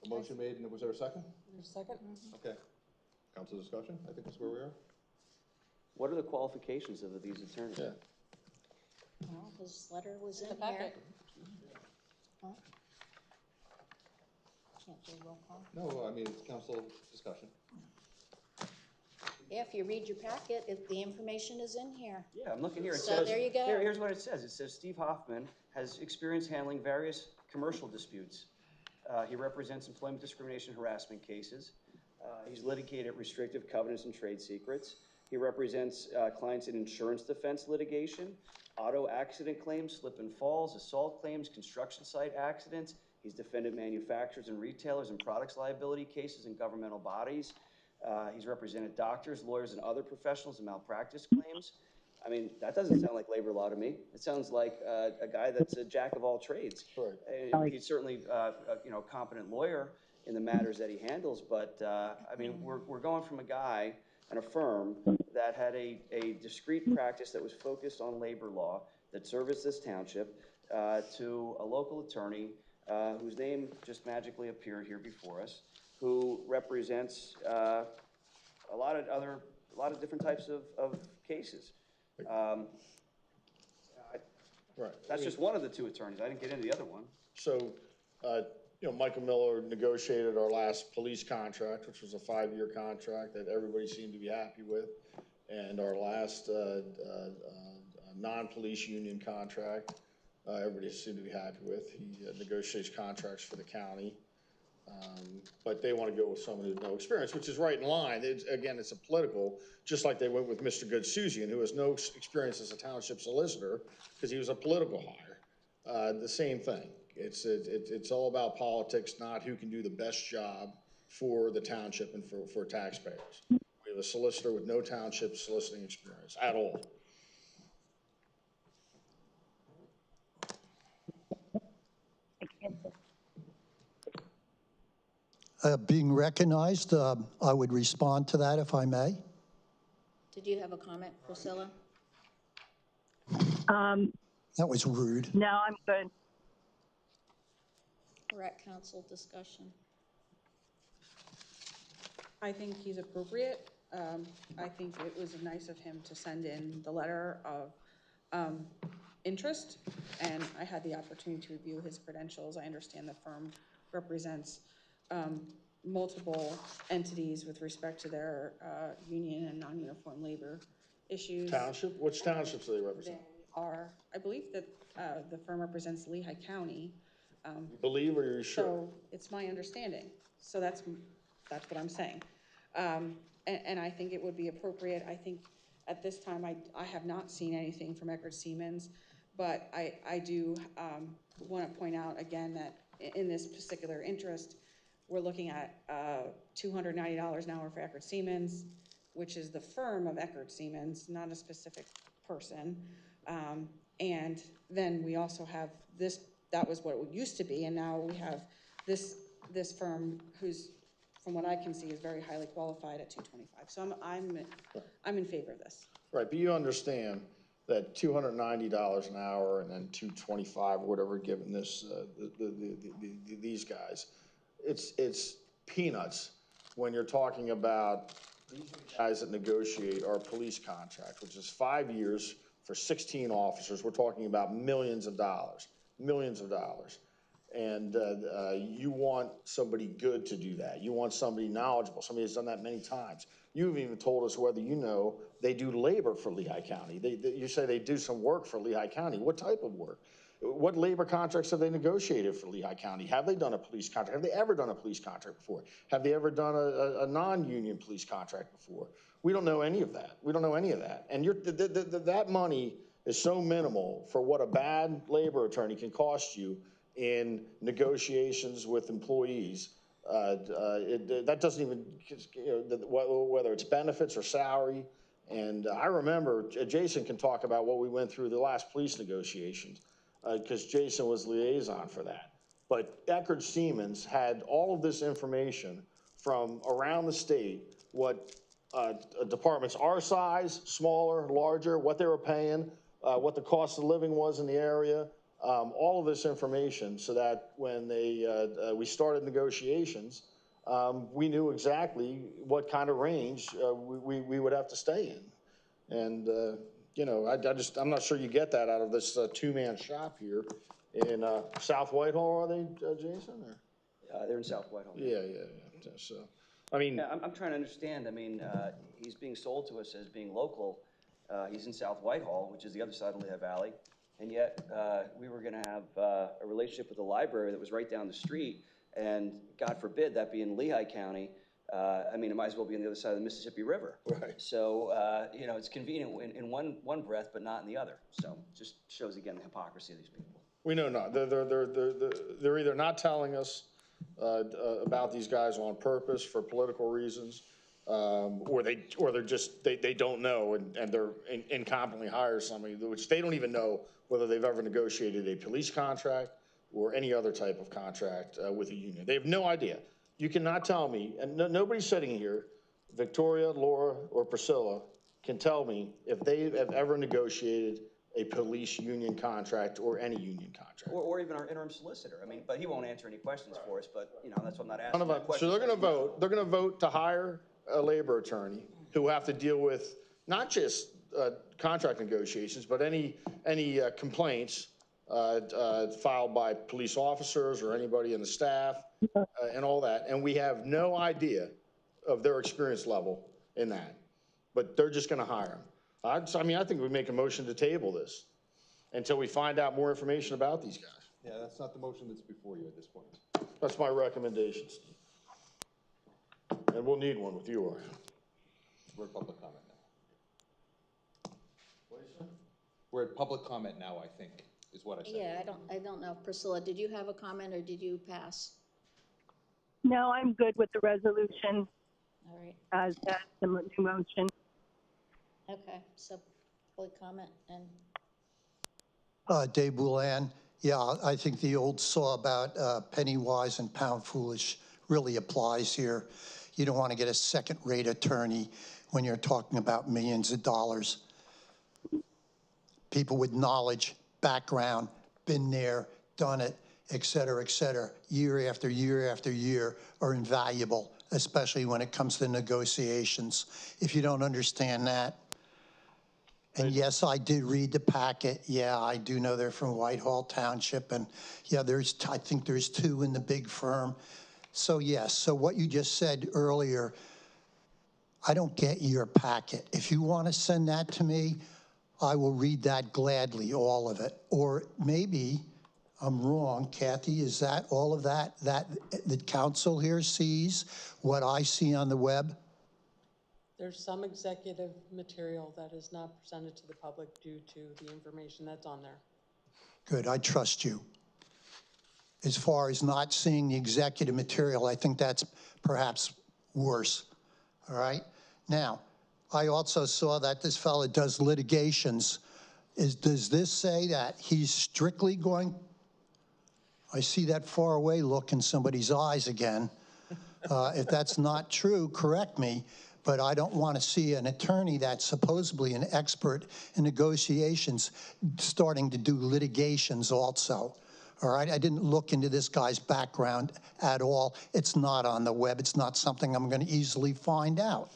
a motion made and was there a second? Your second? Okay. Council discussion, I think that's where we are. What are the qualifications of these attorneys? Yeah. Well, his letter was in The here. packet. Huh? Can't do roll call. No, I mean, it's council discussion. Yeah, if you read your packet, the information is in here. Yeah, I'm looking here. It So says, there you go. Here's what it says. It says Steve Hoffman has experience handling various commercial disputes. He represents employment discrimination harassment cases. He's litigated restrictive covenants and trade secrets. He represents clients in insurance defense litigation, auto accident claims, slip and falls, assault claims, construction site accidents. He's defended manufacturers and retailers in products liability cases and governmental bodies. He's represented doctors, lawyers, and other professionals in malpractice claims. I mean, that doesn't sound like labor law to me. It sounds like a guy that's a jack of all trades. Right. He's certainly a competent lawyer in the matters that he handles, but I mean, we're going from a guy and a firm that had a discrete practice that was focused on labor law that serviced this township to a local attorney whose name just magically appeared here before us, who represents a lot of different types of cases. Right. That's just one of the two attorneys. I didn't get into the other one. So, Michael Miller negotiated our last police contract, which was a 5-year contract that everybody seemed to be happy with. And our last non-police union contract, everybody seemed to be happy with. He negotiates contracts for the county. But they want to go with someone who has no experience, which is right in line. Again, it's a political, just like they went with Mr. Goodsuzian, who has no experience as a township solicitor, because he was a political hire. The same thing. It's all about politics, not who can do the best job for the township and for taxpayers. We have a solicitor with no township soliciting experience at all. Being recognized, I would respond to that if I may. Did you have a comment, Priscilla? That was rude. No, I'm good. We're at council discussion. I think he's appropriate. I think it was nice of him to send in the letter of interest, and I had the opportunity to review his credentials. I understand the firm represents multiple entities with respect to their union and non-uniform labor issues. Township? Which townships do they represent? They are, I believe that the firm represents Lehigh County. You believe, or you're sure? So it's my understanding. So that's what I'm saying. And I think it would be appropriate. I think at this time, I have not seen anything from Eckerd Siemens, but I do want to point out again that in this particular interest, we're looking at $290 an hour for Eckerd Siemens, which is the firm of Eckerd Siemens, not a specific person. And then we also have this, that was what it used to be, and now we have this firm who's, from what I can see, is very highly qualified at $225. So I'm in favor of this. Right, but you understand that $290 an hour and then $225 or whatever, given this these guys, it's peanuts when you're talking about these guys that negotiate our police contract, which is 5 years for 16 officers. We're talking about millions of dollars. And you want somebody good to do that. You want somebody knowledgeable, somebody who's done that many times. You've even told us whether you know they do labor for Lehigh County. You say they do some work for Lehigh County. What type of work? What labor contracts have they negotiated for Lehigh County? Have they done a police contract? Have they ever done a police contract before? Have they ever done a non-union police contract before? We don't know any of that. And that money is so minimal for what a bad labor attorney can cost you in negotiations with employees. That doesn't even, whether it's benefits or salary. And I remember, Jason can talk about what we went through the last police negotiations, because Jason was liaison for that. But Eckerd Siemens had all of this information from around the state, what departments our size, smaller, larger, what they were paying, what the cost of living was in the area, all of this information, so that when we started negotiations, we knew exactly what kind of range we would have to stay in. And I'm not sure you get that out of this two-man shop here in South Whitehall. Are they, Jason? Or? They're in South Whitehall. Yeah. So, I mean, yeah, I'm trying to understand. I mean, he's being sold to us as being local. He's in South Whitehall, which is the other side of Lehigh Valley, and yet we were going to have a relationship with the library that was right down the street, and God forbid that be in Lehigh County. I mean, it might as well be on the other side of the Mississippi River. Right. So, it's convenient in one breath, but not in the other. So, just shows again the hypocrisy of these people. we know not. They're either not telling us about these guys on purpose for political reasons, or they're just they don't know, and they're incompetently hire somebody which they don't even know whether they've ever negotiated a police contract or any other type of contract with a union. They have no idea. You cannot tell me, and nobody's sitting here, Victoria, Laura, or Priscilla, can tell me if they have ever negotiated a police union contract or any union contract. Or even our interim solicitor. I mean, but he won't answer any questions for us, but, that's what I'm not asking. So they're going to vote. They're going to vote to hire a labor attorney who have to deal with not just contract negotiations, but any complaints filed by police officers or anybody in the staff and all that. And we have no idea of their experience level in that, but they're just going to hire them. I think we make a motion to table this until we find out more information about these guys. Yeah, that's not the motion that's before you at this point. That's my recommendation, Steve. And we'll need one with you. We're at public comment now. We're at public comment now, I think. is what I said. Yeah, I don't know. Priscilla, did you have a comment or did you pass? No, I'm good with the resolution All right. as the new motion. Okay, so public comment and Dave Boulan, yeah, I think the old saw about penny wise and pound foolish really applies here. You don't want to get a second-rate attorney when you're talking about millions of dollars. People with knowledge, background, been there, done it, et cetera, year after year after year are invaluable, especially when it comes to negotiations. If you don't understand that, and yes, I did read the packet. Yeah, I do know they're from Whitehall Township, and yeah, I think there's 2 in the big firm. So yes, so what you just said earlier, I don't get your packet. If you want to send that to me, I will read that gladly, all of it. Or maybe I'm wrong, Kathy, is that all of that the council here sees, what I see on the web? There's some executive material that is not presented to the public due to the information that's on there. Good, I trust you. As far as not seeing the executive material, I think that's perhaps worse, all right? Now, I also saw that this fellow does litigations. Does this say that he's strictly going, I see that far away look in somebody's eyes again. If that's not true, correct me, but I don't want to see an attorney that's supposedly an expert in negotiations starting to do litigations also. All right, I didn't look into this guy's background at all. It's not on the web. It's not something I'm going to easily find out.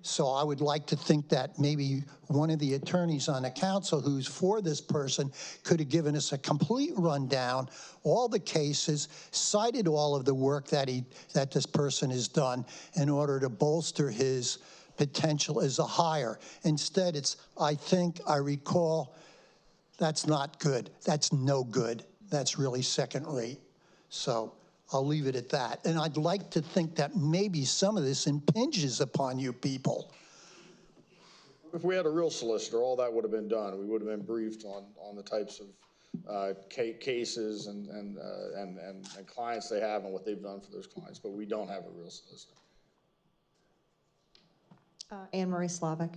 So I would like to think that maybe one of the attorneys on the council who's for this person could have given us a complete rundown, all the cases, cited all of the work that this person has done in order to bolster his potential as a hire. Instead, it's, I think, I recall, that's not good. That's no good. That's really second rate. So I'll leave it at that. And I'd like to think that maybe some of this impinges upon you people. If we had a real solicitor, all that would have been done. We would have been briefed on the types of cases and clients they have and what they've done for those clients, but we don't have a real solicitor. Anne Marie Slavic.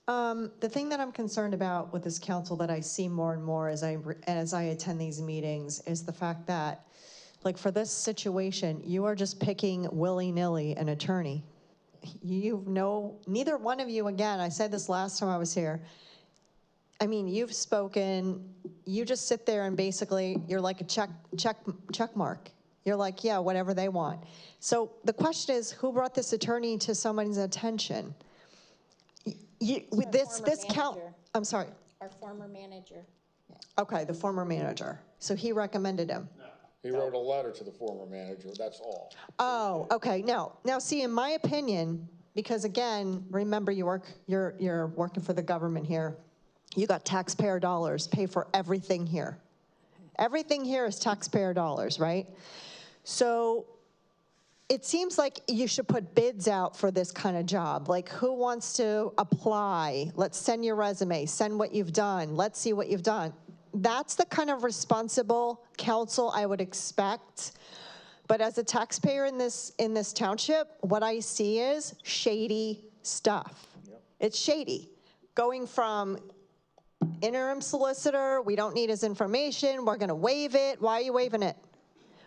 The thing that I'm concerned about with this council that I see more and more as I attend these meetings is the fact that, like for this situation, you are just picking willy-nilly an attorney. You know, neither one of you, again, I said this last time I was here, I mean, you've spoken, you just sit there and basically, you're like a check mark. You're like, yeah, whatever they want. So the question is, who brought this attorney to someone's attention? I'm sorry. Our former manager. Okay, the former manager. So he recommended him. No. He wrote a letter to the former manager, that's all. Oh, okay. Now see, in my opinion, because again, remember you're working for the government here. You got taxpayer dollars, pay for everything here. Everything here is taxpayer dollars, right? So it seems like you should put bids out for this kind of job. Like, who wants to apply? Let's send your resume, send what you've done. Let's see what you've done. That's the kind of responsible council I would expect. But as a taxpayer in this township, what I see is shady stuff. Yep. It's shady. Going from interim solicitor, we don't need his information, we're gonna waive it. Why are you waiving it?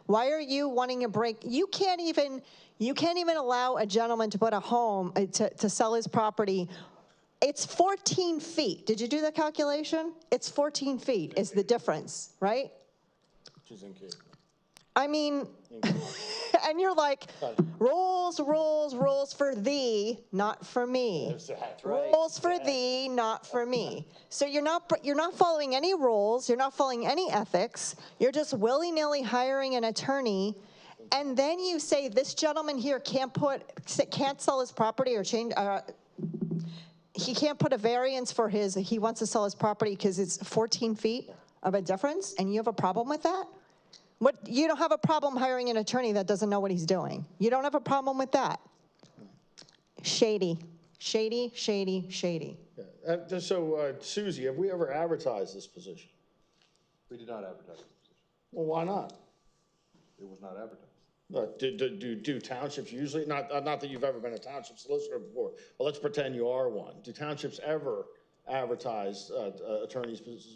Why are you wanting a break? You can't even allow a gentleman to put a home, to sell his property. It's 14 feet. Did you do the calculation? It's 14 feet is the difference, right? Which is incapable. I mean, and you're like, rules for thee, not for me. That's right. Rules for thee, not for me. So you're not following any rules. You're not following any ethics. You're just willy-nilly hiring an attorney, and then you say this gentleman here can't sell his property or change. He can't put a variance for he wants to sell his property because it's 14 feet of a difference, and you have a problem with that? You don't have a problem hiring an attorney that doesn't know what he's doing. You don't have a problem with that. Shady. Shady, shady, shady. Yeah. So, Susie, have we ever advertised this position? We did not advertise this position. Well, why not? It was not advertised. Do townships usually, not that you've ever been a township solicitor before, but let's pretend you are one. Do townships ever advertise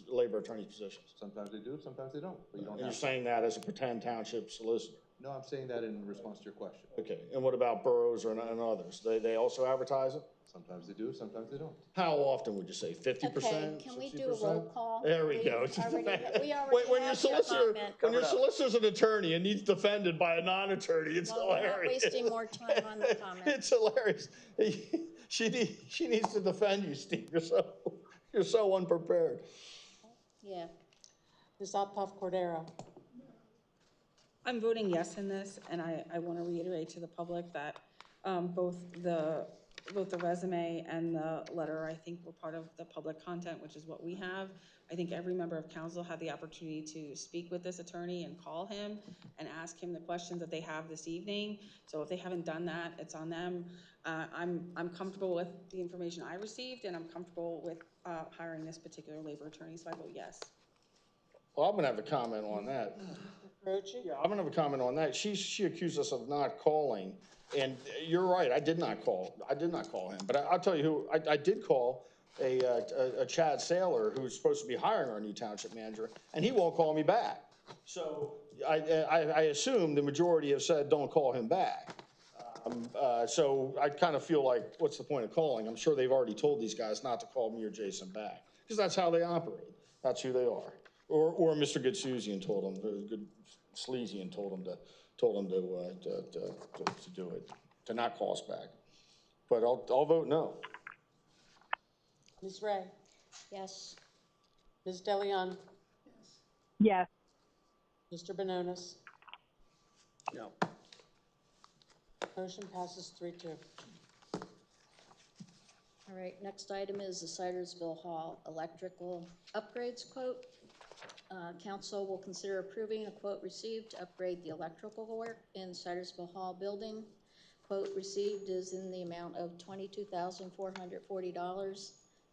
labor attorneys positions? Sometimes they do, sometimes they don't, but you don't And have you're to. saying that as a pretend township solicitor? No, I'm saying that in response to your question. Okay, and what about boroughs and others? They also advertise it? Sometimes they do, sometimes they don't. How often would you say? 50%? Okay, can we do a 60%? roll call? There we go. We already When your have your solicitor, comment. when your solicitor's an attorney and needs defended by a non-attorney, it's Well, we're not hilarious. wasting more time on the comments. It's hilarious. She needs to defend you, Steve. You're so unprepared. Yeah. Ms. Optoff Cordero? I'm voting yes in this, and I want to reiterate to the public that both the resume and the letter, I think, were part of the public content, which is what we have. I think every member of council had the opportunity to speak with this attorney and call him and ask him the questions that they have this evening. So if they haven't done that, it's on them. I'm comfortable with the information I received, and I'm comfortable with hiring this particular labor attorney, so I vote yes. Well, I'm gonna have a comment on that. Yeah, I'm gonna have a comment on that. She accused us of not calling, and you're right, I did not call him. But I'll tell you who, I did call a Chad Saylor who's supposed to be hiring our new township manager, and he won't call me back. So I assume the majority have said, don't call him back. So I kind of feel like, what's the point of calling? I'm sure they've already told these guys not to call me or Jason back, because that's how they operate. That's who they are. Or Mr. Goodsuzian told them, Good Sleazian told them to do it, to not call us back. But I'll vote no. Ms. Ray? Yes. Ms. DeLeon? Yes. Mr. Bononis? No. Motion passes 3-2. All right, next item is the Sidersville Hall electrical upgrades quote. Council will consider approving a quote received to upgrade the electrical work in Sidersville Hall building. Quote received is in the amount of $22,440.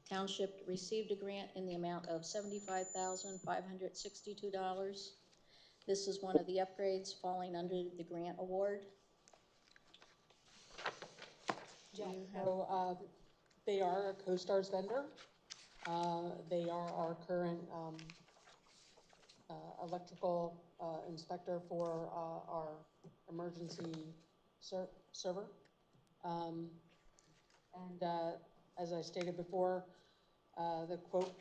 Township received a grant in the amount of $75,562. This is one of the upgrades falling under the grant award. So they are a CoStar's vendor. They are our current electrical inspector for our emergency server. As I stated before, the quote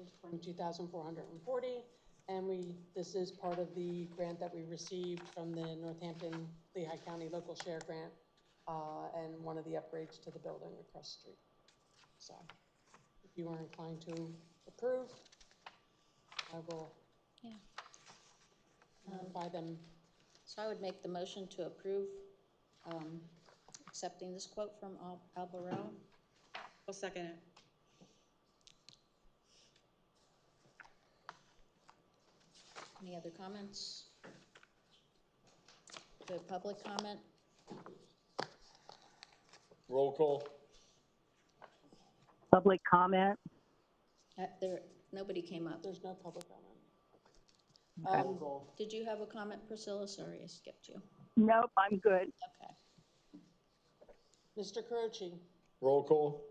is $22,440, and this is part of the grant that we received from the Northampton Lehigh County Local Share Grant, and one of the upgrades to the building across the street. So, if you are inclined to approve, I will notify them. So I would make the motion to approve accepting this quote from Alvarado. I'll second it. Any other comments? Good public comment? Roll call. Public comment? Nobody came up. There's no public comment. Did you have a comment, Priscilla? Sorry, I skipped you. Nope, I'm good. Okay. Mr. Carochi? Roll call.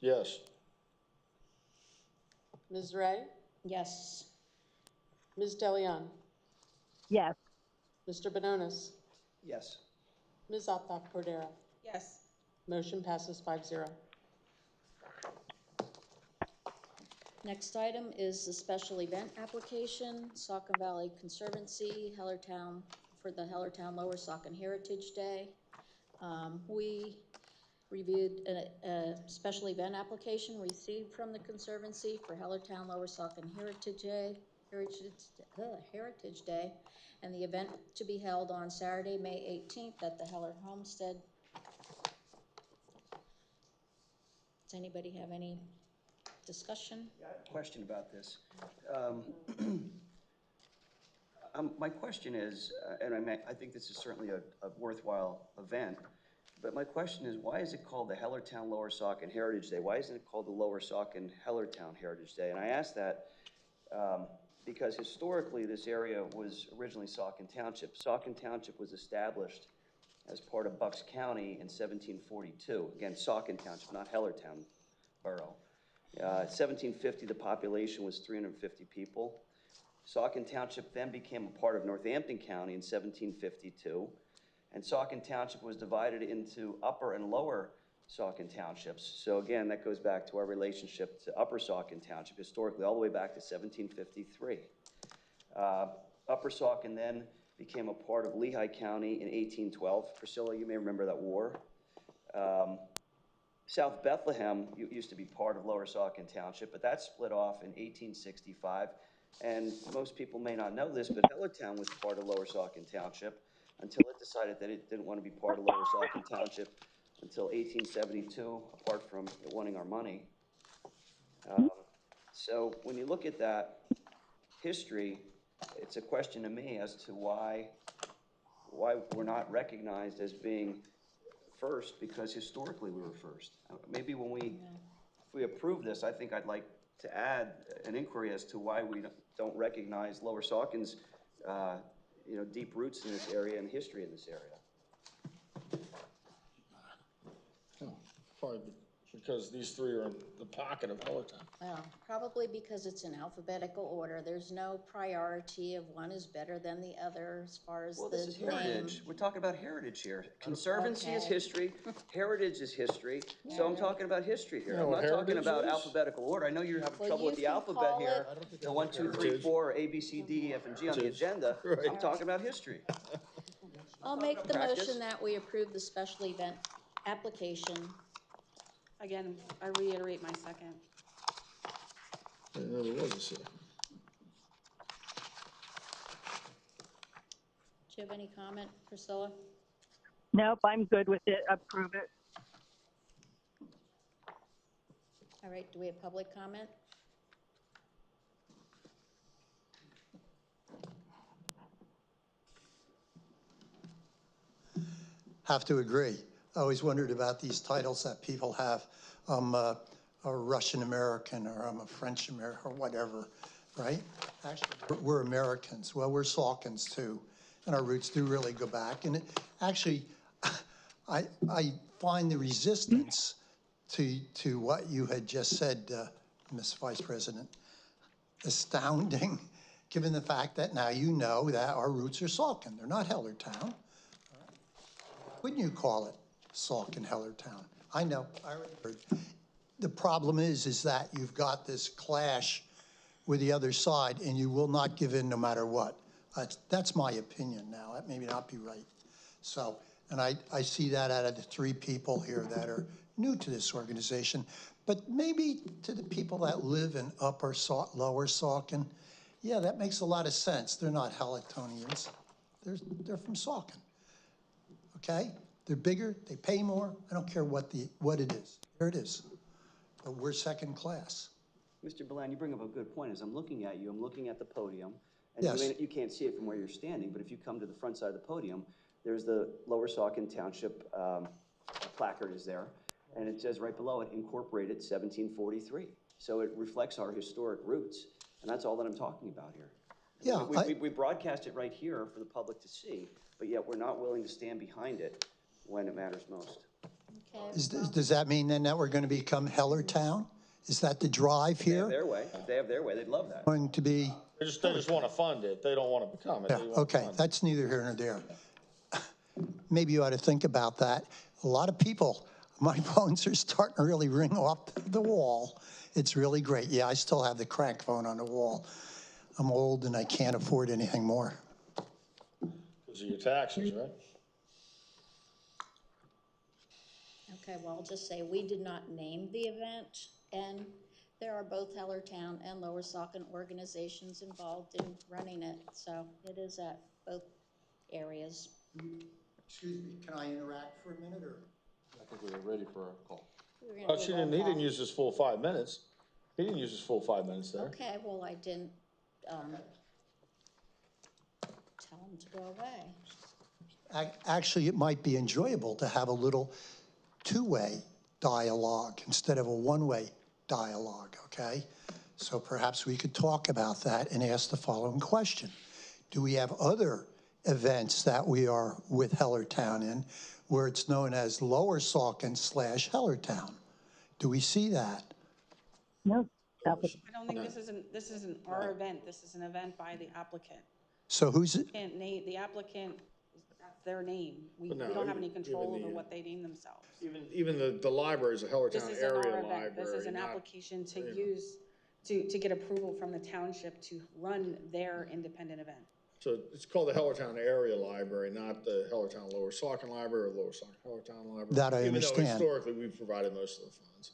Yes. Ms. Ray? Yes. Ms. DeLeon? Yes. Mr. Bononis? Yes. Ms. Optoff Cordero? Yes. Motion passes 5-0. Next item is the special event application, Saucon Valley Conservancy, Hellertown, for the Hellertown Lower Saucon Heritage Day. We reviewed a special event application received from the Conservancy for Hellertown Lower Saucon Heritage Day, and the event to be held on Saturday, May 18th at the Heller Homestead. Does anybody have any discussion? I have a question about this. My question is, and I think this is certainly a worthwhile event, But my question is, why is it called the Hellertown Lower Saucon Heritage Day? Why isn't it called the Lower Saucon Hellertown Heritage Day? And I ask that because historically this area was originally Saucon Township. Saucon Township was established as part of Bucks County in 1742. Again, Saucon Township, not Hellertown Borough. 1750, the population was 350 people. Saucon Township then became a part of Northampton County in 1752. And Saucon Township was divided into upper and lower Saucon Townships. So again, that goes back to our relationship to Upper Saucon Township, historically, all the way back to 1753. Upper Saucon then became a part of Lehigh County in 1812. Priscilla, you may remember that war. South Bethlehem used to be part of Lower Saucon Township, but that split off in 1865. And most people may not know this, but Hellertown was part of Lower Saucon Township until it decided that it didn't want to be part of Lower Saucon Township until 1872, apart from wanting our money. So when you look at that history, it's a question to me as to why we're not recognized as being first, because historically we were first. Maybe if we approve this, I think I'd like to add an inquiry as to why we don't recognize Lower Saucon's deep roots in this area and history in this area. Probably because these three are in the pocket of Hellertown. Well, probably because it's in alphabetical order. There's no priority of one is better than the other as far as Well, the this is name. heritage. We're talking about heritage here. Conservancy is Okay. history, heritage is history. So I'm talking about history here. You know I'm what not talking heritage about is? alphabetical order. I know you're having Well, trouble you with the can alphabet call here. it- The 1, 2, 3, 4, A, B, C, D, E, F, and G on the agenda. Right. I'm talking about history. I'll make the Practice. motion that we approve the special event application. Again, I reiterate my second. I didn't know there was a second. Do you have any comment, Priscilla? Nope, I'm good with it. Approve it. All right, do we have public comment? Have to agree. I always wondered about these titles that people have. I'm a Russian American, or I'm a French American, or whatever, right? Actually, we're Americans. Well, we're Saucons too, and our roots do really go back. And actually, I find the resistance to what you had just said, Ms. Vice President, astounding, given the fact that now you know that our roots are Saucon. They're not Hellertown. Wouldn't you call it Saucon Hellertown? I know, I already heard. The problem is that you've got this clash with the other side, and you will not give in no matter what. That's my opinion now. That may not be right. So, and I see that out of the three people here that are new to this organization, but maybe to the people that live in Lower Saucon, yeah, that makes a lot of sense. They're not Hellertonians. They're from Saucon. Okay? They're bigger, they pay more. I don't care what it is. There it is. But we're second class. Mr. Belan, you bring up a good point. As I'm looking at you, I'm looking at the podium. And Yes. you can't see it from where you're standing, but if you come to the front side of the podium, there's the Lower Saucon Township placard is there. And it says right below it, incorporated 1743. So it reflects our historic roots. And that's all that I'm talking about here. Yeah, We broadcast it right here for the public to see, but yet we're not willing to stand behind it when it matters most. Okay. Does that mean then that we're going to become Hellertown? Is that the drive They have here? their way. If they have their way, they'd love that. Going to be, They just want to fund it. They don't want to become it. yeah, They want to okay, fund it. that's neither here nor there. Maybe you ought to think about that. A lot of people, my phones are starting to really ring off the wall. It's really great. Yeah, I still have the crank phone on the wall. I'm old and I can't afford anything more. Because of your taxes, right? Okay, well, I'll just say we did not name the event, and there are both Hellertown and Lower Saucon organizations involved in running it, so it is at both areas. Excuse me, can I interact for a minute, or? I think we were ready for a call. We were gonna Oh, do a he roll didn't call. use his full 5 minutes. He didn't use his full 5 minutes there. Okay, well, I didn't, tell him to go away. Actually, it might be enjoyable to have a little two-way dialogue instead of a one-way dialogue, okay? So perhaps we could talk about that and ask the following question. Do we have other events that we are with Hellertown in where it's known as Lower Saucon / Hellertown? Do we see that? No. I don't think this isn't our event. This is an event by the applicant. So who's it? Can't name, the applicant, that's their name. We But no, don't have any control even over the- what they name themselves. Even the library is a This Hellertown isn't area our library. event. This is an not- application to use, to get approval from the township to run their independent event. So it's called the Hellertown Area Library, not the Hellertown Lower Saucon Library or Lower Saucon Hellertown Library. That I Even though understand. historically, we've provided most of the funds.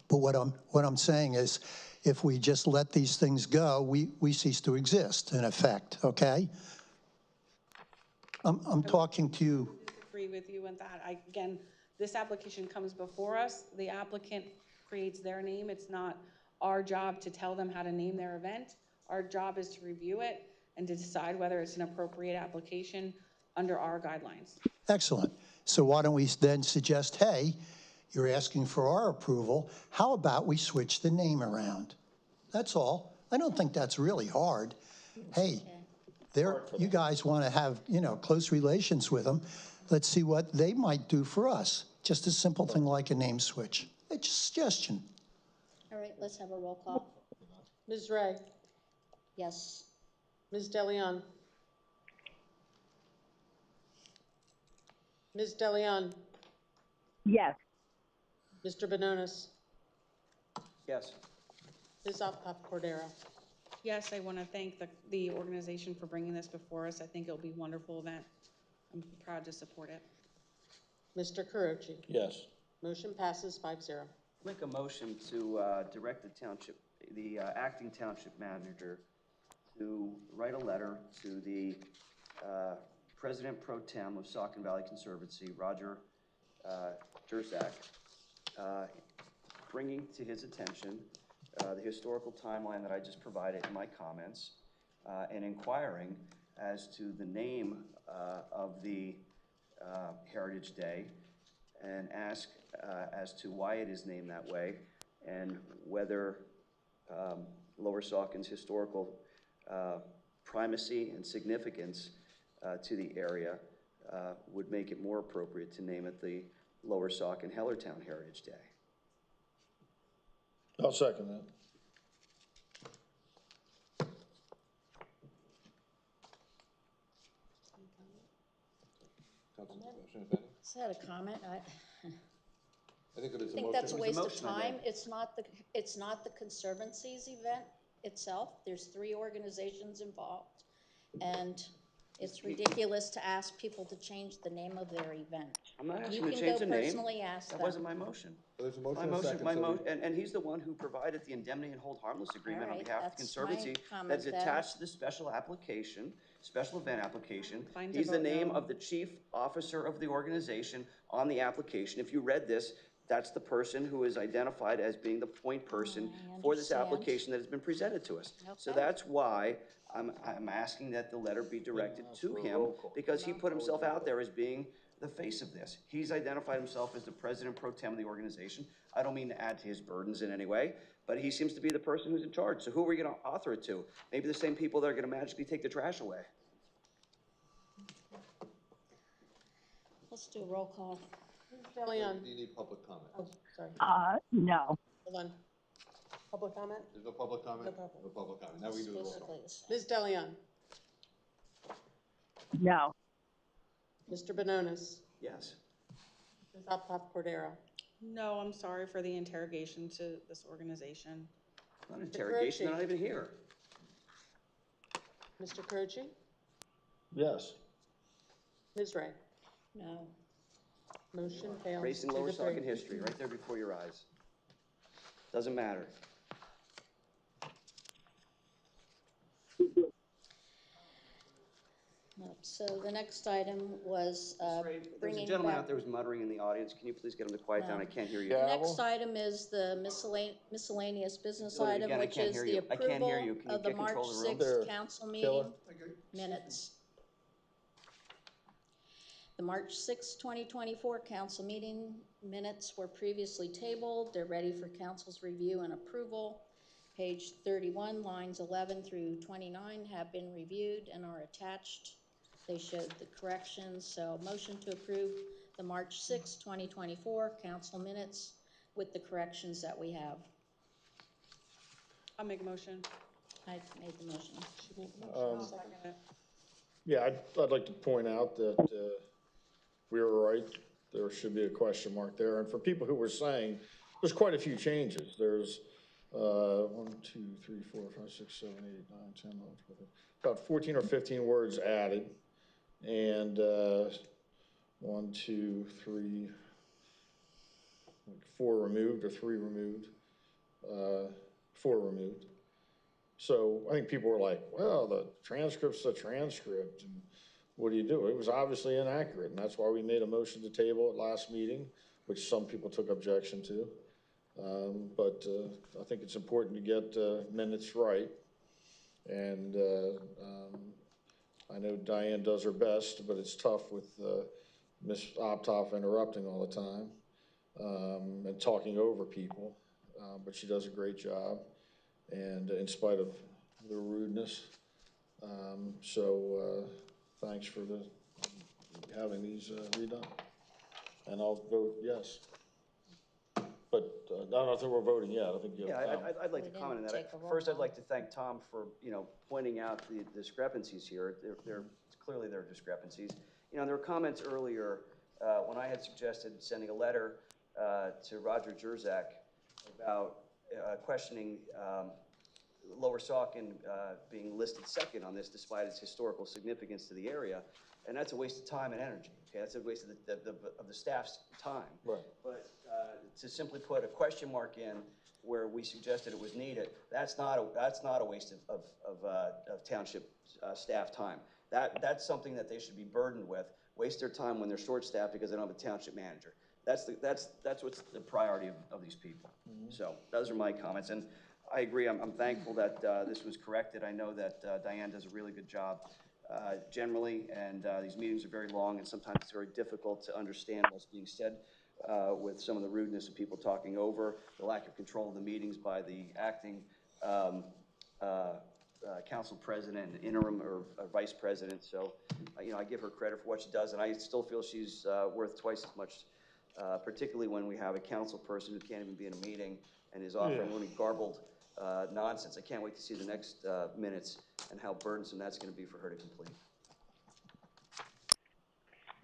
But what I'm saying is, if we just let these things go, we cease to exist, in effect, okay? I'm talking to you. I disagree with you on that. Again, this application comes before us. The applicant creates their name. It's not our job to tell them how to name their event. Our job is to review it and to decide whether it's an appropriate application under our guidelines. Excellent. So why don't we then suggest, hey, you're asking for our approval, how about we switch the name around? That's all. I don't think that's really hard. Hey, you guys want to have, close relations with them. Let's see what they might do for us. Just a simple thing like a name switch. It's a suggestion. All right, let's have a roll call. Ms. Ray, Yes. Ms. DeLeon. Ms. DeLeon, Yes. Mr. Bononis, Yes. Ms. Optop Cordero. Yes, I want to thank the organization for bringing this before us. I think it'll be a wonderful event. I'm proud to support it. Mr. Carochi. Yes. Motion passes 5-0. Make a motion to direct the acting township manager to write a letter to the President Pro Tem of Saucon Valley Conservancy, Roger Jerzak, bringing to his attention the historical timeline that I just provided in my comments, and inquiring as to the name of the Heritage Day, and ask as to why it is named that way, and whether Lower Saucon's historical primacy and significance to the area would make it more appropriate to name it the Lower Saucon Hellertown Heritage Day. I'll second that. Is that a comment? I think it is a think motion. that's a It was a waste of motion I time. made. It's not the Conservancy's event itself. There's 3 organizations involved. And it's ridiculous to ask people to change the name of their event. I'm not asking to change the name. You can go personally ask them. That wasn't my motion. There's a motion and a second. And he's the one who provided the indemnity and hold harmless agreement on right, behalf of the that's my Conservancy comment that's then. attached to the special application, special event application. Fine to He's the vote name no. of the chief officer of the organization on the application. If you read this, that's the person who is identified as being the point person for this understand. application that has been presented to us. So Okay. that's why I'm asking that the letter be directed to him, because he put himself out there as being the face of this. He's identified himself as the president pro tem of the organization. I don't mean to add to his burdens in any way, but he seems to be the person who's in charge. So who are we gonna author it to? Maybe the same people that are gonna magically take the trash away. Let's do a roll call. Ms. DeLeon. Do you need public comment? Oh, sorry. No. Hold on. Public comment? There's no public comment? No public. No public comment. Now we do the roll Basically call. the same. Ms. DeLeon. No. Mr. Bononis. Yes. Ms. Optop Cordero. No, I'm sorry for the interrogation to this organization. Not an interrogation, they're not even here. Mr. Carochi. Yes. Ms. Ray. No. Motion fails. Racing 2 Lower to 3. Saucon history, right there before your eyes. Doesn't matter. So the next item was There's bringing a gentleman back. out there who's muttering in the audience. Can you please get him to quiet down? I can't hear you. The next item is the miscellaneous business Do it item, again, I which can't is hear the you. I can't hear approval you. Can you of the get March control of the room? 6th council meeting minutes. The March 6, 2024 council meeting minutes were previously tabled. They're ready for council's review and approval. Page 31, lines 11 through 29 have been reviewed and are attached. They showed the corrections, so motion to approve the March 6, 2024 council minutes with the corrections that we have. I'll make a motion. I made the motion. I'll second it. Yeah, I'd like to point out that we were right. There should be a question mark there. And for people who were saying, there's quite a few changes. There's 1, 2, 3, 4, 5, 6, 7, 8, 9, 10, 11, 12, about 14 or 15 words added. And 1, 2, 3, 4 removed or 3 removed, 4 removed. So I think people were like, well, the transcript's the transcript, and what do you do? It was obviously inaccurate, and that's why we made a motion to table at last meeting, which some people took objection to. But I think it's important to get minutes right, and I know Diane does her best, but it's tough with Ms. Optoff interrupting all the time and talking over people, but she does a great job. And in spite of the rudeness. Thanks for having these redone. And I'll vote yes. But I don't know if we're voting yet. I think you have I'd like to comment on that. First, I'd like to thank Tom for, pointing out the discrepancies here. Clearly there are discrepancies. There were comments earlier when I had suggested sending a letter to Roger Jerzak about questioning Lower Saucon being listed second on this despite its historical significance to the area, and that's a waste of time and energy. Okay, that's a waste of the staff's time. Right. But to simply put a question mark in where we suggested it was needed, that's not a waste of township staff time. That's something that they should be burdened with. Waste their time when they're short-staffed because they don't have a township manager. That's what's the priority of these people. Mm-hmm. So those are my comments, and I agree. I'm thankful that this was corrected. I know that Diane does a really good job generally, and these meetings are very long, and sometimes it's very difficult to understand what's being said with some of the rudeness of people talking over, the lack of control of the meetings by the acting council president and interim or vice president. So, I give her credit for what she does, and I still feel she's worth twice as much. Particularly when we have a council person who can't even be in a meeting and is offering really garbled nonsense. I can't wait to see the next minutes and how burdensome that's going to be for her to complete.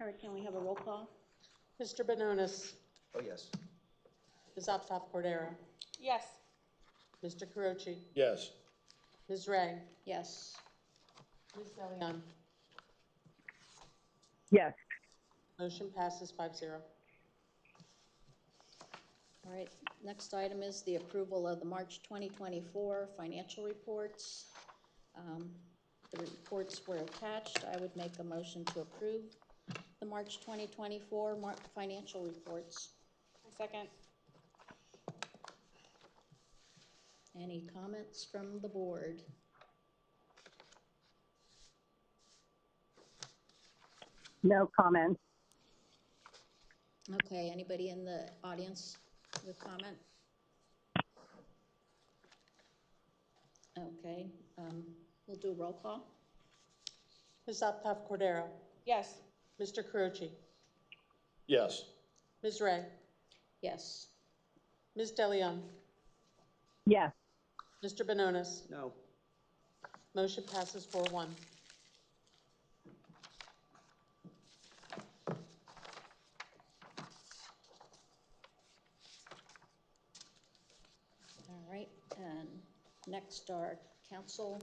All right, can we have a roll call? Mr. Benonis. Oh, yes. Ms. Optoff Cordero. Yes. Mr. Caroci. Yes. Ms. Ray. Yes. Ms. Deleon. Yes. Motion passes 5-0. All right, next item is the approval of the March 2024 financial reports. The reports were attached. I would make a motion to approve the March 2024 financial reports. I second. Any comments from the board? No comments. Okay, anybody in the audience with comment? Okay, we'll do a roll call. Ms. Optoff Cordero. Yes. Mr. Caroci. Yes. Ms. Ray. Yes. Ms. Deleon. Yes. Mr. Benonis. No. Motion passes 4-1. All right, and next are council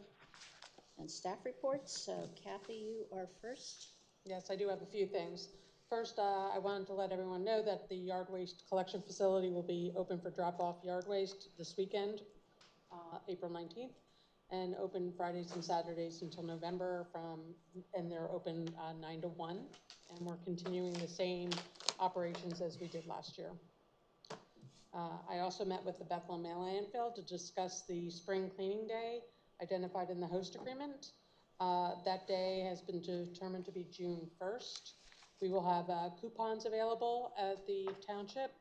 and staff reports. So Kathy, you are first. Yes, I do have a few things. First, I wanted to let everyone know that the yard waste collection facility will be open for drop-off yard waste this weekend, April 19th, and open Fridays and Saturdays until November and they're open 9 to 1, and we're continuing the same operations as we did last year. I also met with the Bethlehem landfill to discuss the spring cleaning day identified in the host agreement. That day has been determined to be June 1st. We will have coupons available at the township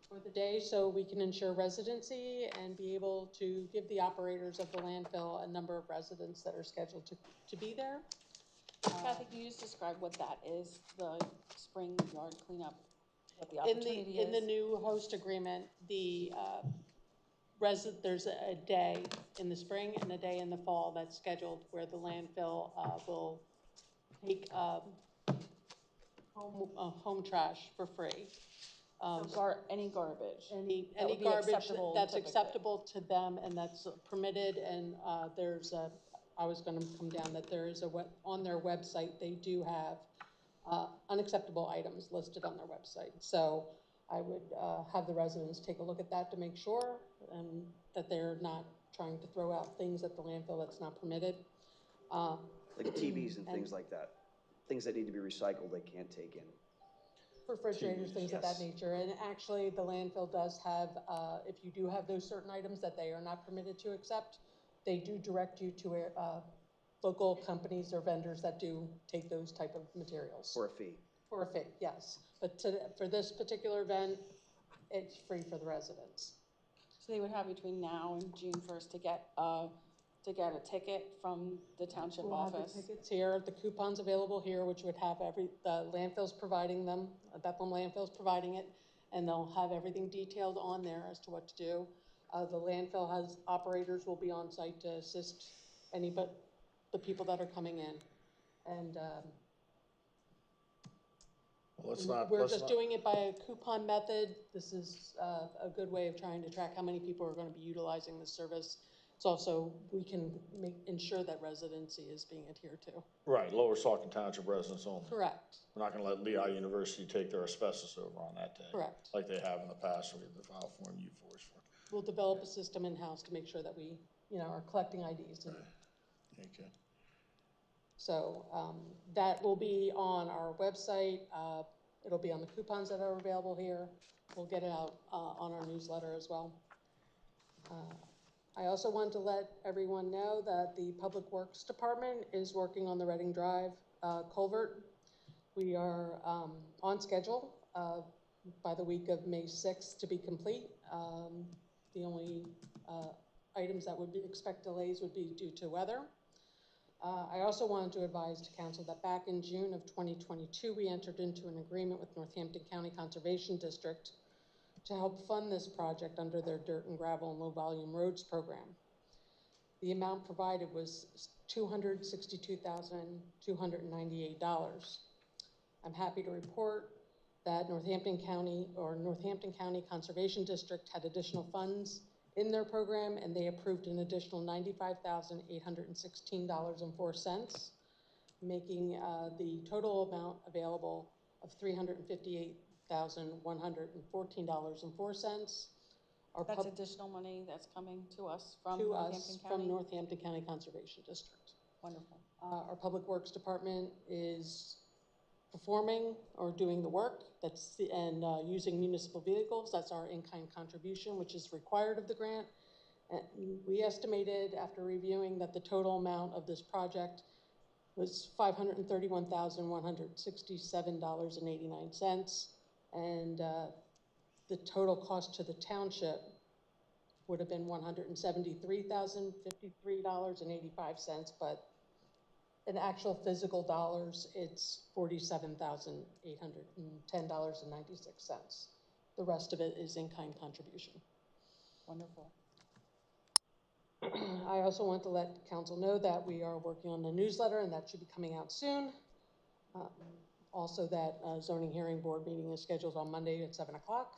for the day so we can ensure residency and be able to give the operators of the landfill a number of residents that are scheduled to be there. Kathy, can you just describe what that is, the spring yard cleanup, what the opportunity is? In the new host agreement, the there's a day in the spring and a day in the fall that's scheduled where the landfill will take home trash for free. Any garbage? Any would be garbage acceptable that's typically. acceptable to them and that's permitted, and there's a, I was gonna come down, that there is on their website, they do have unacceptable items listed on their website. So I would have the residents take a look at that to make sure that they're not trying to throw out things at the landfill that's not permitted. Like TVs and things like that. Things that need to be recycled, they can't take in. Refrigerators, things of that Yes. nature. And actually, the landfill does have, if you do have those certain items that they are not permitted to accept, they do direct you to local companies or vendors that do take those type of materials. For a fee. For a fee, yes. But for this particular event, it's free for the residents. So they would have between now and June 1st to get a ticket from the township We'll have office. the tickets here, the coupons available here, which would have the landfill's providing them, Bethlehem Landfill's providing it, and they'll have everything detailed on there as to what to do. The landfill has operators will be on site to assist the people that are coming in. And we're just doing it by a coupon method. This is a good way of trying to track how many people are going to be utilizing this service. It's also, we can ensure that residency is being adhered to. Right, Lower Saucon Township residents only. Correct. We're not gonna let Lehigh University take their asbestos over on that day. Correct. Like they have in the past, we have to file Form U4s for. We'll develop a system in-house to make sure that we, are collecting IDs. Okay. So that will be on our website. It'll be on the coupons that are available here. We'll get it out on our newsletter as well. I also want to let everyone know that the Public Works Department is working on the Reading Drive culvert. We are on schedule by the week of May 6th to be complete. The only items that would expect delays would be due to weather. I also wanted to advise to council that back in June of 2022, we entered into an agreement with Northampton County Conservation District to help fund this project under their dirt and gravel and low volume roads program. The amount provided was $262,298. I'm happy to report that Northampton County Conservation District had additional funds in their program, and they approved an additional $95,816.04, making the total amount available of $358,114.04. That's additional money that's coming to us from Northampton County Conservation District. Wonderful. Our Public Works Department is performing or doing the work and using municipal vehicles. That's our in-kind contribution, which is required of the grant. And we estimated after reviewing that the total amount of this project was $531,167.89, and the total cost to the township would have been $173,053.85, but in actual physical dollars, it's $47,810.96. The rest of it is in-kind contribution. Wonderful. I also want to let council know that we are working on the newsletter, and that should be coming out soon. Also, that zoning hearing board meeting is scheduled on Monday at 7 o'clock,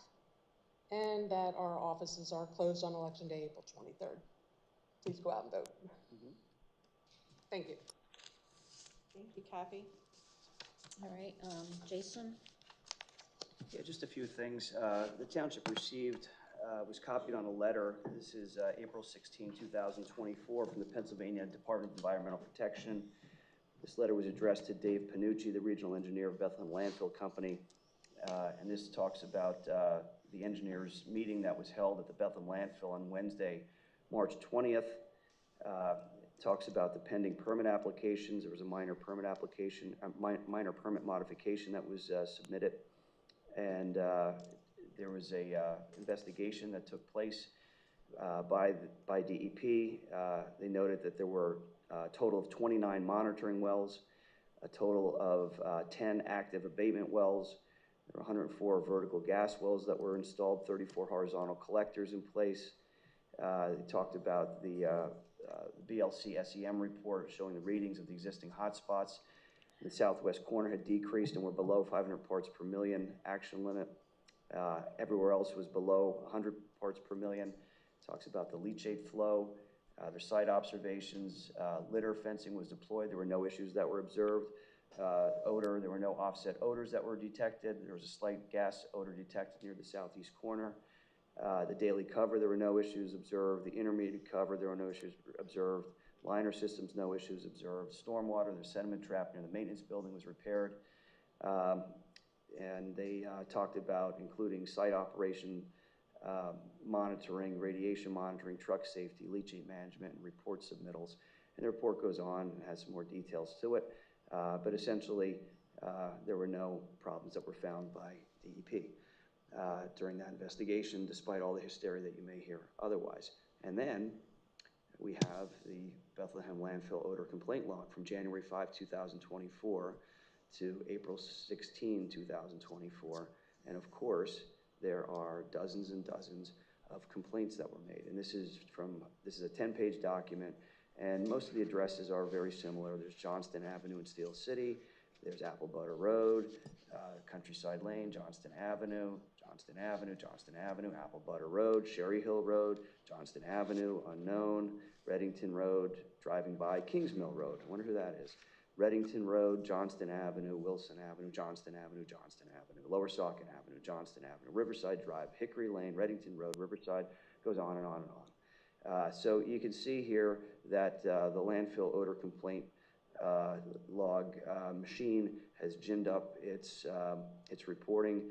and that our offices are closed on Election Day, April 23rd. Please go out and vote. Thank you. Thank you, Kathy. All right, Jason? Yeah, just a few things. The township received, was copied on a letter. This is April 16, 2024 from the Pennsylvania Department of Environmental Protection. This letter was addressed to Dave Panucci, the regional engineer of Bethlehem Landfill Company. And this talks about the engineers meeting that was held at the Bethlehem Landfill on Wednesday, March 20th. talks about the pending permit applications. There was a minor permit application, minor permit modification that was submitted. And there was a investigation that took place by DEP. They noted that there were a total of 29 monitoring wells, a total of 10 active abatement wells. There were 104 vertical gas wells that were installed, 34 horizontal collectors in place. They talked about the BLC SEM report showing the readings of the existing hotspots. The southwest corner had decreased and were below 500 parts per million action limit. Everywhere else was below 100 parts per million. Talks about the leachate flow, their site observations, litter fencing was deployed. There were no issues that were observed. Odor, there were no offset odors that were detected. There was a slight gas odor detected near the southeast corner. The daily cover, there were no issues observed. The intermediate cover, there were no issues observed. Liner systems, no issues observed. Stormwater, the sediment trap near the maintenance building was repaired. And they talked about including site operation monitoring, radiation monitoring, truck safety, leachate management, and report submittals. And the report goes on and has some more details to it. But essentially, there were no problems that were found by DEP during that investigation, despite all the hysteria that you may hear otherwise. And then we have the Bethlehem landfill odor complaint log from January 5, 2024 to April 16, 2024. And of course, there are dozens and dozens of complaints that were made. And this is a 10-page document, and most of the addresses are very similar. There's Johnston Avenue in Steel City, there's Apple Butter Road, Countryside Lane, Johnston Avenue, Johnston Avenue, Johnston Avenue, Apple Butter Road, Sherry Hill Road, Johnston Avenue, Unknown, Reddington Road, driving by, Kings Mill Road. I wonder who that is. Reddington Road, Johnston Avenue, Wilson Avenue, Johnston Avenue, Johnston Avenue, Lower Saucon Avenue, Johnston Avenue, Riverside Drive, Hickory Lane, Reddington Road, Riverside, goes on and on and on. So you can see here that the landfill odor complaint log machine has ginned up its reporting.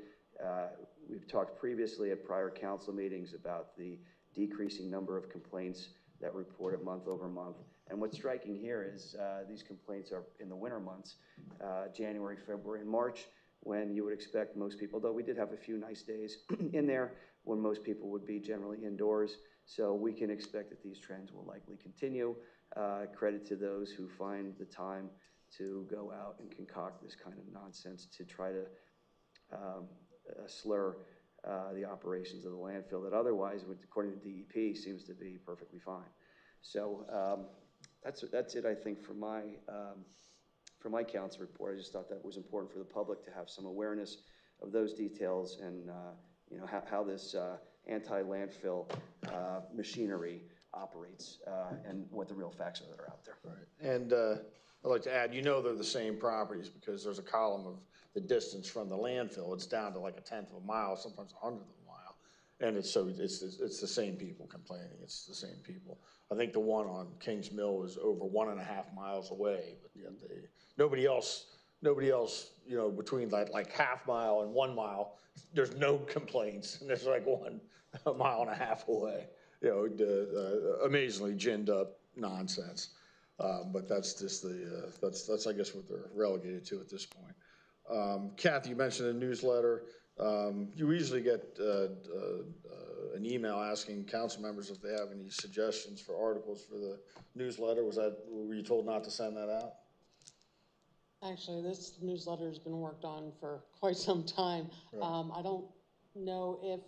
We've talked previously at prior council meetings about the decreasing number of complaints that reported month over month. And what's striking here is these complaints are in the winter months, January, February, and March, when you would expect most people, though we did have a few nice days in there, when most people would be generally indoors. So we can expect that these trends will likely continue. Credit to those who find the time to go out and concoct this kind of nonsense to try to slur the operations of the landfill that otherwise, according to DEP, seems to be perfectly fine. So that's it, I think, for my council report. I just thought that was important for the public to have some awareness of those details and you know how this anti-landfill machinery operates and what the real facts are that are out there. Right. And I'd like to add, you know, they're the same properties because there's a column of the distance from the landfill. It's down to like 1/10 of a mile, sometimes 1/100 of a mile. And it's the same people complaining. It's the same people. I think the one on Kings Mill is over 1.5 miles away, but yet nobody else, you know, between like 1/2 mile and 1 mile, there's no complaints. And there's like 1.5 miles away. You know, amazingly ginned up nonsense. But that's just that's I guess what they're relegated to at this point. Kathy, you mentioned a newsletter. You usually get an email asking council members if they have any suggestions for articles for the newsletter. Were you told not to send that out? Actually, this newsletter has been worked on for quite some time. Right. I don't know if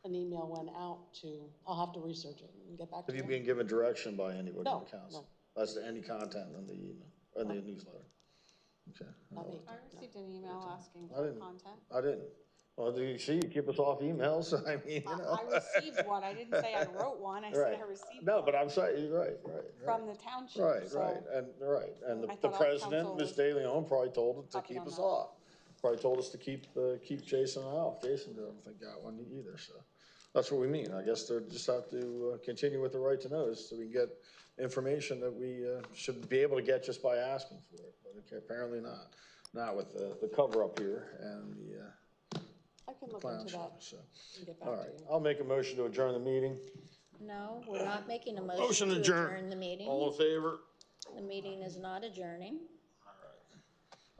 an email went out to, I'll have to research it and get back to you. Have you been given direction by anybody in the council? No. As to any content in the email, or the newsletter? Okay. I received an email asking for content. I didn't. Well, you see, you keep us off emails. I mean, you know. I received one. I didn't say I wrote one. I said I received one. No, but I'm sorry. Right. From the township. Right. And the president, Ms. De Leon, probably told us to keep us off. Probably told us to keep Jason off. Jason didn't think got one either. So that's what we mean. I guess they just have to continue with the right to notice so we can get information that we should be able to get just by asking for it. But okay, apparently not. Not with the cover up here and the I can look into that. So. And get back All to right, you. I'll make a motion to adjourn the meeting. No, we're not making a Motion motion to adjourned. adjourn the meeting. All in favor? The meeting is not adjourning.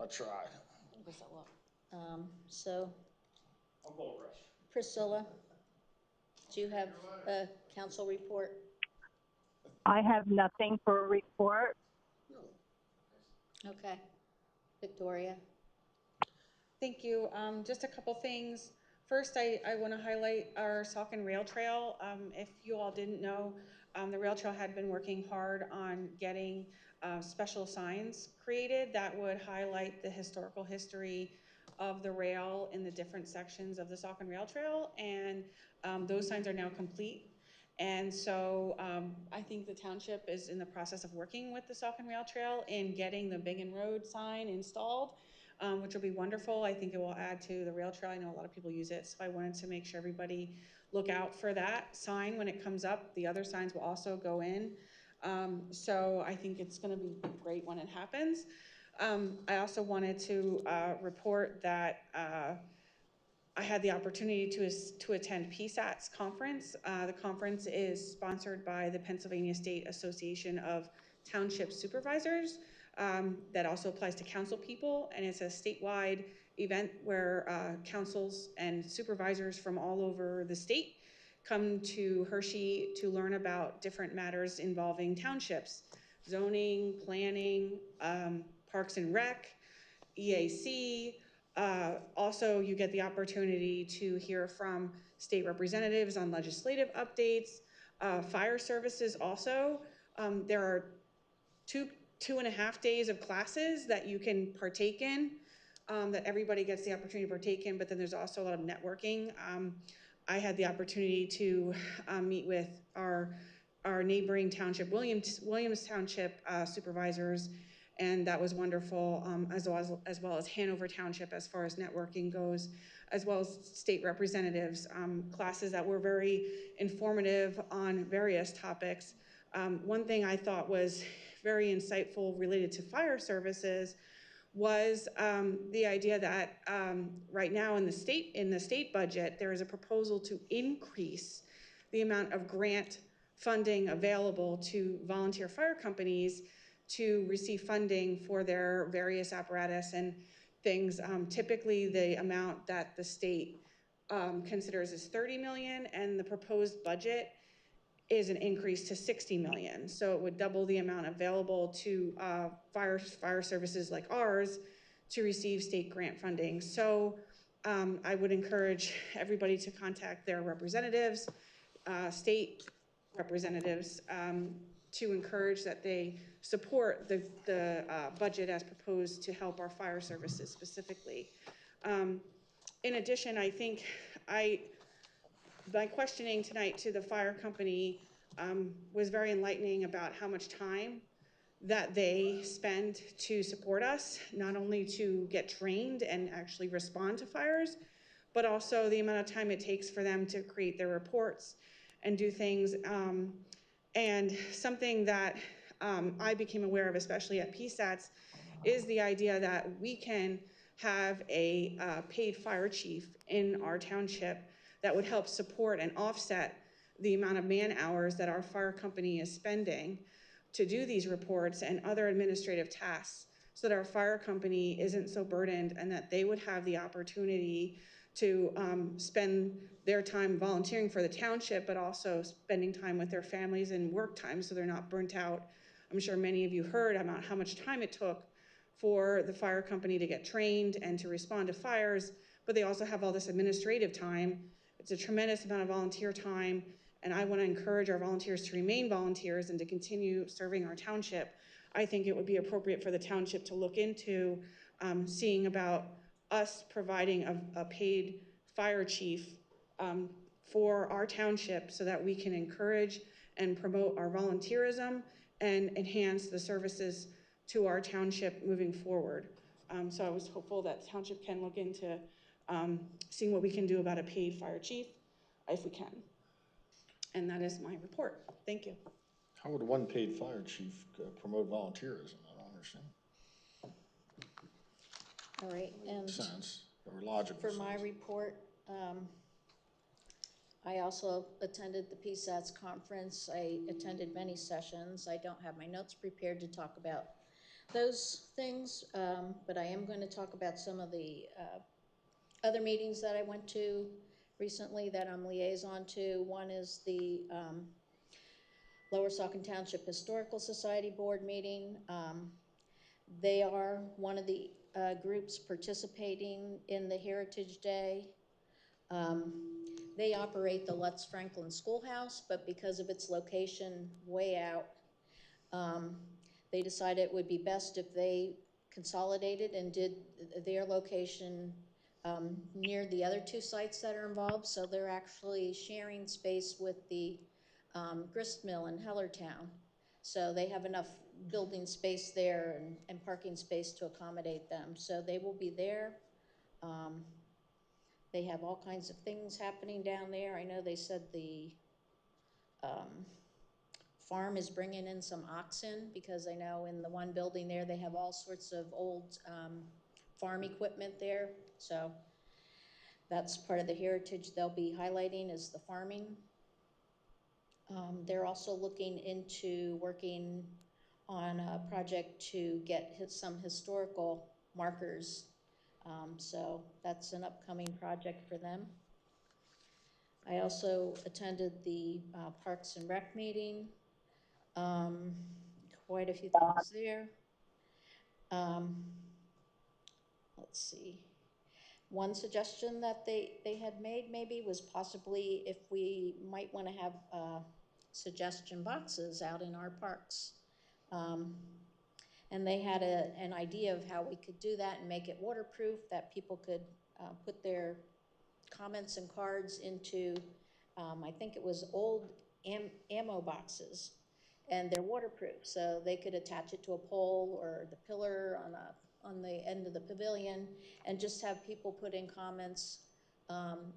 I tried. So I'm gold rush. Priscilla, do you have a council report? I have nothing for a report. Okay. Victoria? Thank you. Just a couple things. First, I want to highlight our Saucon Rail Trail. If you all didn't know, the rail trail had been working hard on getting special signs created that would highlight the historical history of the rail in the different sections of the Saucon Rail Trail, and those signs are now complete. And so I think the township is in the process of working with the Saucon Rail Trail in getting the Biggin Road sign installed, which will be wonderful. I think it will add to the rail trail. I know a lot of people use it, so I wanted to make sure everybody look out for that sign when it comes up. The other signs will also go in. So I think it's going to be great when it happens. I also wanted to report that I had the opportunity to attend PSAT's conference. The conference is sponsored by the Pennsylvania State Association of Township Supervisors. That also applies to council people, and it's a statewide event where councils and supervisors from all over the state come to Hershey to learn about different matters involving townships, zoning, planning, parks and rec, EAC. Also, you get the opportunity to hear from state representatives on legislative updates, fire services also. There are two and a half days of classes that you can partake in, that everybody gets the opportunity to partake in, but then there's also a lot of networking. I had the opportunity to meet with our neighboring township, Williams Township supervisors, and that was wonderful, as well as Hanover Township as far as networking goes, as well as state representatives, classes that were very informative on various topics. One thing I thought was very insightful related to fire services was the idea that right now in the state budget, there is a proposal to increase the amount of grant funding available to volunteer fire companies to receive funding for their various apparatus and things. Typically, the amount that the state considers is $30 million, and the proposed budget is an increase to $60 million. So it would double the amount available to fire services like ours to receive state grant funding. So I would encourage everybody to contact their representatives, state representatives, to encourage that they support the budget as proposed to help our fire services specifically. In addition, I think my questioning tonight to the fire company was very enlightening about how much time that they spend to support us, not only to get trained and actually respond to fires, but also the amount of time it takes for them to create their reports and do things. And something that I became aware of, especially at PSATs, is the idea that we can have a paid fire chief in our township that would help support and offset the amount of man hours that our fire company is spending to do these reports and other administrative tasks, so that our fire company isn't so burdened, and that they would have the opportunity to spend their time volunteering for the township, but also spending time with their families and work time so they're not burnt out. I'm sure many of you heard about how much time it took for the fire company to get trained and to respond to fires, but they also have all this administrative time. It's a tremendous amount of volunteer time, and I want to encourage our volunteers to remain volunteers and to continue serving our township. I think it would be appropriate for the township to look into seeing about us providing a paid fire chief for our township, so that we can encourage and promote our volunteerism and enhance the services to our township moving forward. So I was hopeful that the township can look into seeing what we can do about a paid fire chief, if we can. And that is my report. Thank you. How would one paid fire chief promote volunteerism? I don't understand. All right, and Sense or logical for sense. my report, I also attended the PSATS conference. I attended many sessions. I don't have my notes prepared to talk about those things, but I am going to talk about some of the other meetings that I went to recently that I'm liaison to. One is the Lower Saucon Township Historical Society Board meeting. They are one of the groups participating in the Heritage Day. They operate the Lutz Franklin Schoolhouse, but because of its location way out, they decided it would be best if they consolidated and did their location near the other two sites that are involved. So they're actually sharing space with the grist mill in Hellertown. So they have enough building space there and parking space to accommodate them. So they will be there. They have all kinds of things happening down there. I know they said the farm is bringing in some oxen, because I know in the one building there they have all sorts of old farm equipment there. So that's part of the heritage they'll be highlighting, is the farming. They're also looking into working on a project to get some historical markers. So that's an upcoming project for them. I also attended the Parks and Rec meeting. Quite a few things there. Let's see. One suggestion that they had made maybe was possibly if we might want to have suggestion boxes out in our parks. And they had an idea of how we could do that and make it waterproof, that people could put their comments and cards into, I think it was old ammo boxes, and they're waterproof, so they could attach it to a pole or the pillar on the end of the pavilion, and just have people put in comments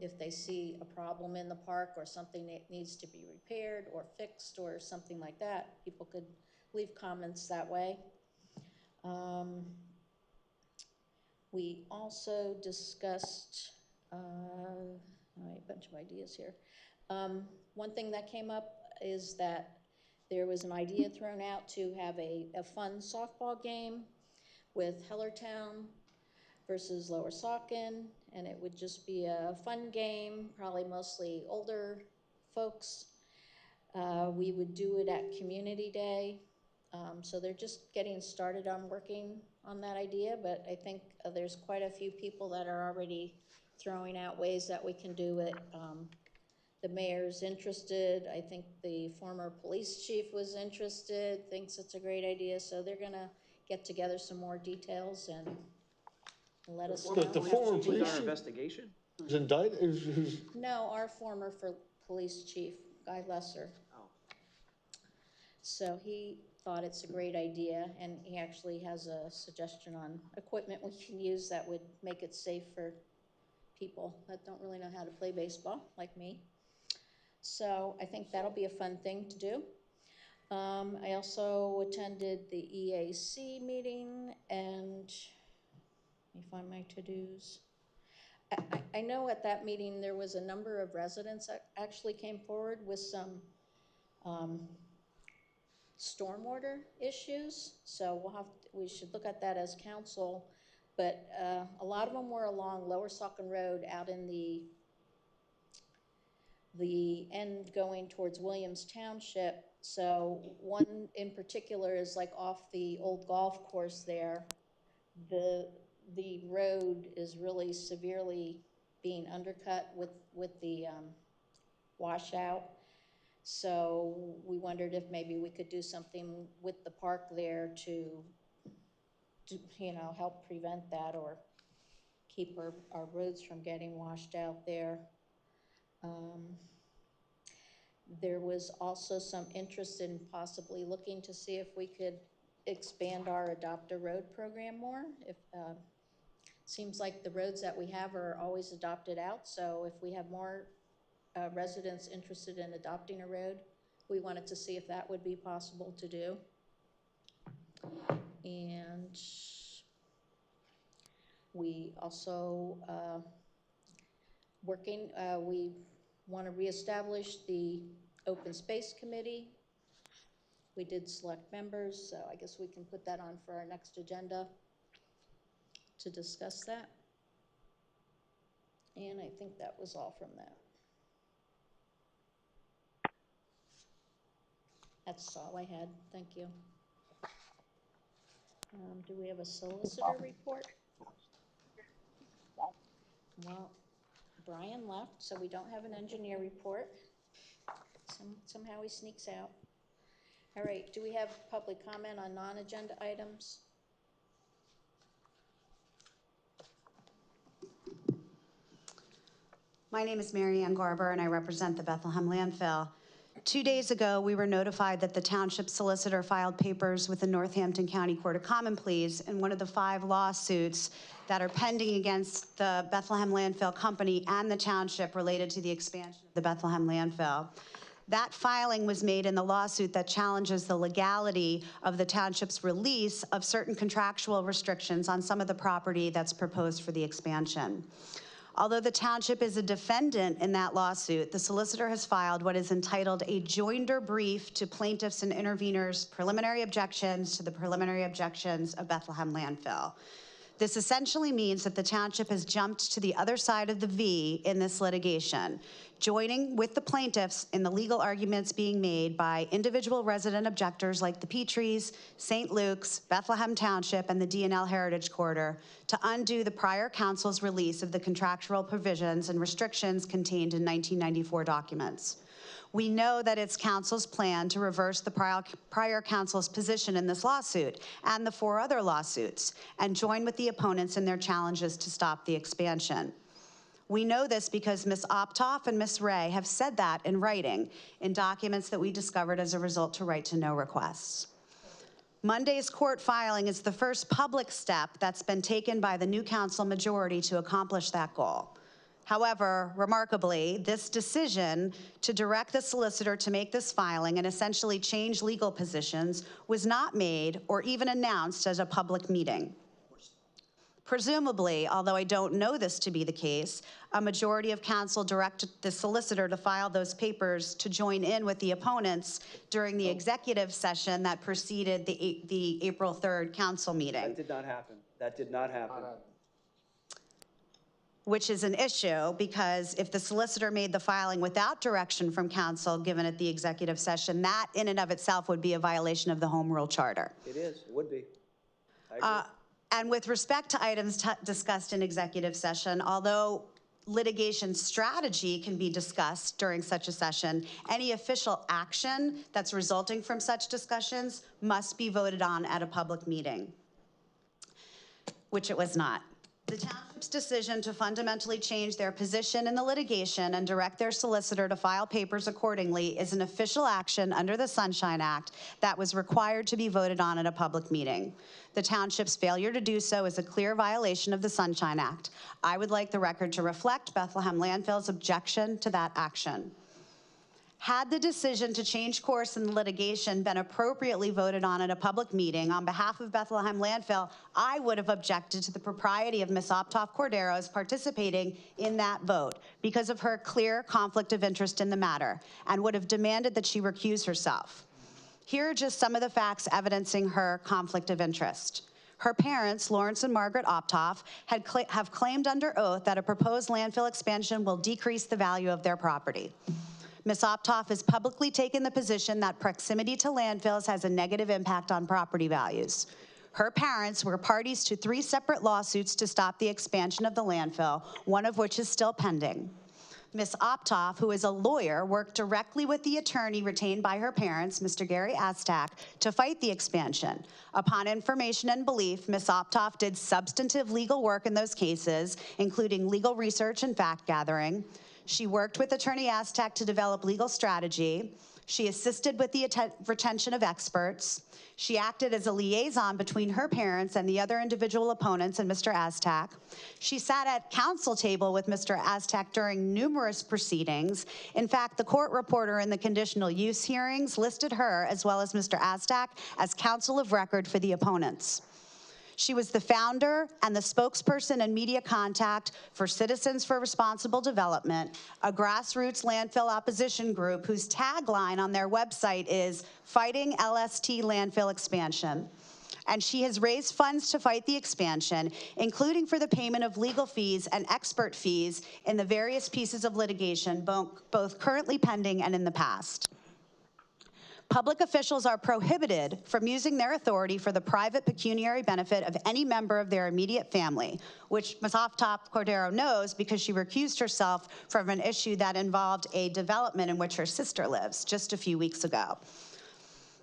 if they see a problem in the park or something that needs to be repaired or fixed or something like that. People could leave comments that way. We also discussed a bunch of ideas here. One thing that came up is that there was an idea thrown out to have a fun softball game with Hellertown versus Lower Saucon, and it would just be a fun game, probably mostly older folks. We would do it at Community Day. So they're just getting started on working on that idea, but I think there's quite a few people that are already throwing out ways that we can do it. The mayor's interested. I think the former police chief was interested, thinks it's a great idea. So they're gonna get together some more details and let us know. The former police chief investigation? is indicted, No, our former police chief, Guy Lesser. Oh. So he thought it's a great idea, and he actually has a suggestion on equipment we can use that would make it safe for people that don't really know how to play baseball, like me. So I think that'll be a fun thing to do. I also attended the EAC meeting, and let me find my to-dos. I know at that meeting there was a number of residents that actually came forward with some stormwater issues, so we should look at that as council. But a lot of them were along Lower Saucon Road, out in the end going towards Williams Township. So one in particular is like off the old golf course there. The road is really severely being undercut with the washout. So we wondered if maybe we could do something with the park there to help prevent that or keep our roads from getting washed out there. There was also some interest in possibly looking to see if we could expand our Adopt a Road program more. Seems like the roads that we have are always adopted out, so if we have more residents interested in adopting a road, we wanted to see if that would be possible to do. And we also we Want to reestablish the Open Space Committee. We did select members, so I guess we can put that on for our next agenda to discuss that. And I think that was all from that. That's all I had, thank you. Do we have a solicitor report? Well, Brian left, so we don't have an engineer report. Somehow he sneaks out. All right, do we have public comment on non-agenda items? My name is Mary Ann Garber, and I represent the Bethlehem landfill. 2 days ago, we were notified that the township solicitor filed papers with the Northampton County Court of Common Pleas in one of the 5 lawsuits that are pending against the Bethlehem Landfill Company and the township related to the expansion of the Bethlehem landfill. That filing was made in the lawsuit that challenges the legality of the township's release of certain contractual restrictions on some of the property that's proposed for the expansion. Although the township is a defendant in that lawsuit, the solicitor has filed what is entitled a joinder brief to plaintiffs and interveners' preliminary objections to the preliminary objections of Bethlehem landfill. This essentially means that the township has jumped to the other side of the V in this litigation, joining with the plaintiffs in the legal arguments being made by individual resident objectors like the Petries, St. Luke's, Bethlehem Township, and the D&L Heritage Corridor to undo the prior council's release of the contractual provisions and restrictions contained in 1994 documents. We know that it's council's plan to reverse the prior council's position in this lawsuit and the 4 other lawsuits and join with the opponents in their challenges to stop the expansion. We know this because Ms. Optoff and Ms. Ray have said that in writing in documents that we discovered as a result to right-to-know requests. Monday's court filing is the first public step that's been taken by the new council majority to accomplish that goal. However, remarkably, this decision to direct the solicitor to make this filing and essentially change legal positions was not made or even announced as a public meeting. Presumably, although I don't know this to be the case, a majority of council directed the solicitor to file those papers to join in with the opponents during the executive session that preceded the April 3rd council meeting. That did not happen. That did not happen. Which is an issue because if the solicitor made the filing without direction from council given at the executive session, that in and of itself would be a violation of the home rule charter. It is, it would be. I agree. And with respect to items discussed in executive session, although litigation strategy can be discussed during such a session, any official action that's resulting from such discussions must be voted on at a public meeting, which it was not. The township's decision to fundamentally change their position in the litigation and direct their solicitor to file papers accordingly is an official action under the Sunshine Act that was required to be voted on at a public meeting. The township's failure to do so is a clear violation of the Sunshine Act. I would like the record to reflect Bethlehem Landfill's objection to that action. Had the decision to change course in the litigation been appropriately voted on at a public meeting on behalf of Bethlehem Landfill, I would have objected to the propriety of Ms. Optoff Cordero's participating in that vote because of her clear conflict of interest in the matter and would have demanded that she recuse herself. Here are just some of the facts evidencing her conflict of interest. Her parents, Lawrence and Margaret Optoff, have claimed under oath that a proposed landfill expansion will decrease the value of their property. Ms. Optoff has publicly taken the position that proximity to landfills has a negative impact on property values. Her parents were parties to 3 separate lawsuits to stop the expansion of the landfill, one of which is still pending. Ms. Optoff, who is a lawyer, worked directly with the attorney retained by her parents, Mr. Gary Astak, to fight the expansion. Upon information and belief, Ms. Optoff did substantive legal work in those cases, including legal research and fact gathering. She worked with Attorney Astak to develop legal strategy. She assisted with the retention of experts. She acted as a liaison between her parents and the other individual opponents and Mr. Astak. She sat at council table with Mr. Astak during numerous proceedings. In fact, the court reporter in the conditional use hearings listed her, as well as Mr. Astak, as counsel of record for the opponents. She was the founder and the spokesperson and media contact for Citizens for Responsible Development, a grassroots landfill opposition group whose tagline on their website is "Fighting LST Landfill Expansion." And she has raised funds to fight the expansion, including for the payment of legal fees and expert fees in the various pieces of litigation, both currently pending and in the past. Public officials are prohibited from using their authority for the private pecuniary benefit of any member of their immediate family, which Ms. Cordero knows because she recused herself from an issue that involved a development in which her sister lives just a few weeks ago.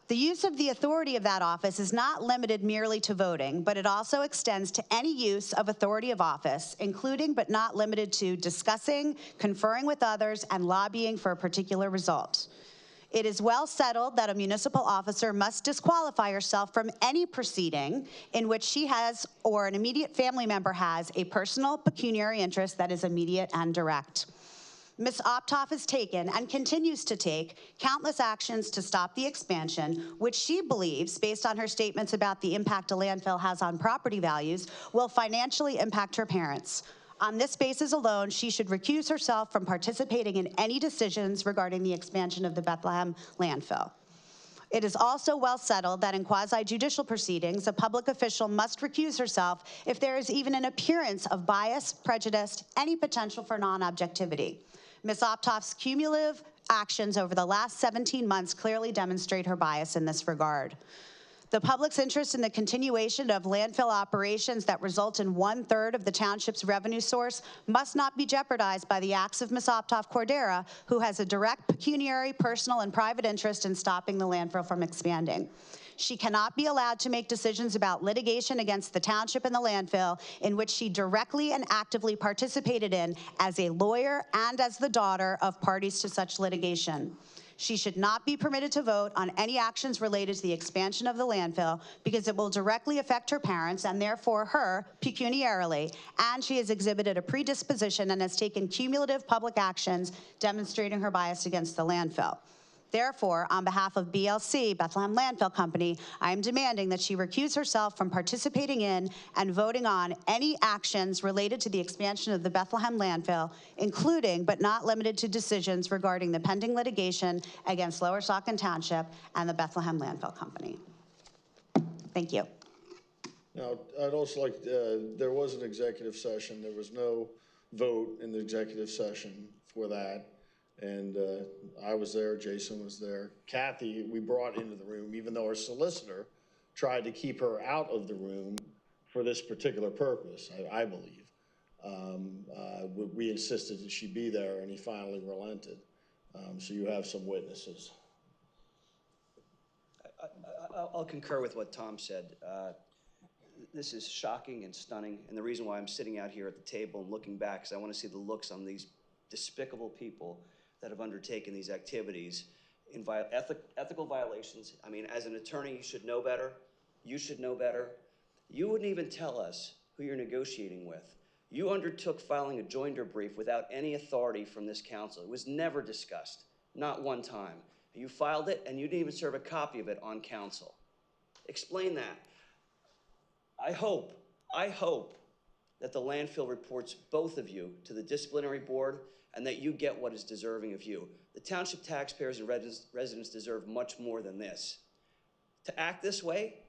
The use of the authority of that office is not limited merely to voting, but it also extends to any use of authority of office, including but not limited to discussing, conferring with others, and lobbying for a particular result. It is well settled that a municipal officer must disqualify herself from any proceeding in which she has or an immediate family member has a personal pecuniary interest that is immediate and direct. Ms. Optoff has taken and continues to take countless actions to stop the expansion, which she believes, based on her statements about the impact a landfill has on property values, will financially impact her parents. On this basis alone, she should recuse herself from participating in any decisions regarding the expansion of the Bethlehem landfill. It is also well settled that in quasi-judicial proceedings, a public official must recuse herself if there is even an appearance of bias, prejudice, any potential for non-objectivity. Ms. Optoff's cumulative actions over the last 17 months clearly demonstrate her bias in this regard. The public's interest in the continuation of landfill operations that result in 1/3 of the township's revenue source must not be jeopardized by the acts of Ms. Optoff Cordera, who has a direct pecuniary, personal, and private interest in stopping the landfill from expanding. She cannot be allowed to make decisions about litigation against the township and the landfill in which she directly and actively participated in as a lawyer and as the daughter of parties to such litigation. She should not be permitted to vote on any actions related to the expansion of the landfill because it will directly affect her parents and therefore her pecuniarily, and she has exhibited a predisposition and has taken cumulative public actions demonstrating her bias against the landfill. Therefore, on behalf of BLC, Bethlehem Landfill Company, I am demanding that she recuse herself from participating in and voting on any actions related to the expansion of the Bethlehem landfill, including but not limited to decisions regarding the pending litigation against Lower Saucon Township and the Bethlehem Landfill Company. Thank you. Now, I'd also like, there was an executive session. There was no vote in the executive session for that. And I was there, Jason was there. Kathy, we brought into the room, even though our solicitor tried to keep her out of the room for this particular purpose, I believe. We insisted that she be there, and he finally relented. So you have some witnesses. I'll concur with what Tom said. This is shocking and stunning, and the reason why I'm sitting out here at the table and looking back is I want to see the looks on these despicable people that have undertaken these activities in ethical violations. I mean, as an attorney, you should know better. You should know better. You wouldn't even tell us who you're negotiating with. You undertook filing a joinder brief without any authority from this council. It was never discussed, not one time. You filed it, and you didn't even serve a copy of it on council. Explain that. I hope that the landfill reports both of you to the disciplinary board and that you get what is deserving of you. The township taxpayers and residents deserve much more than this. To act this way,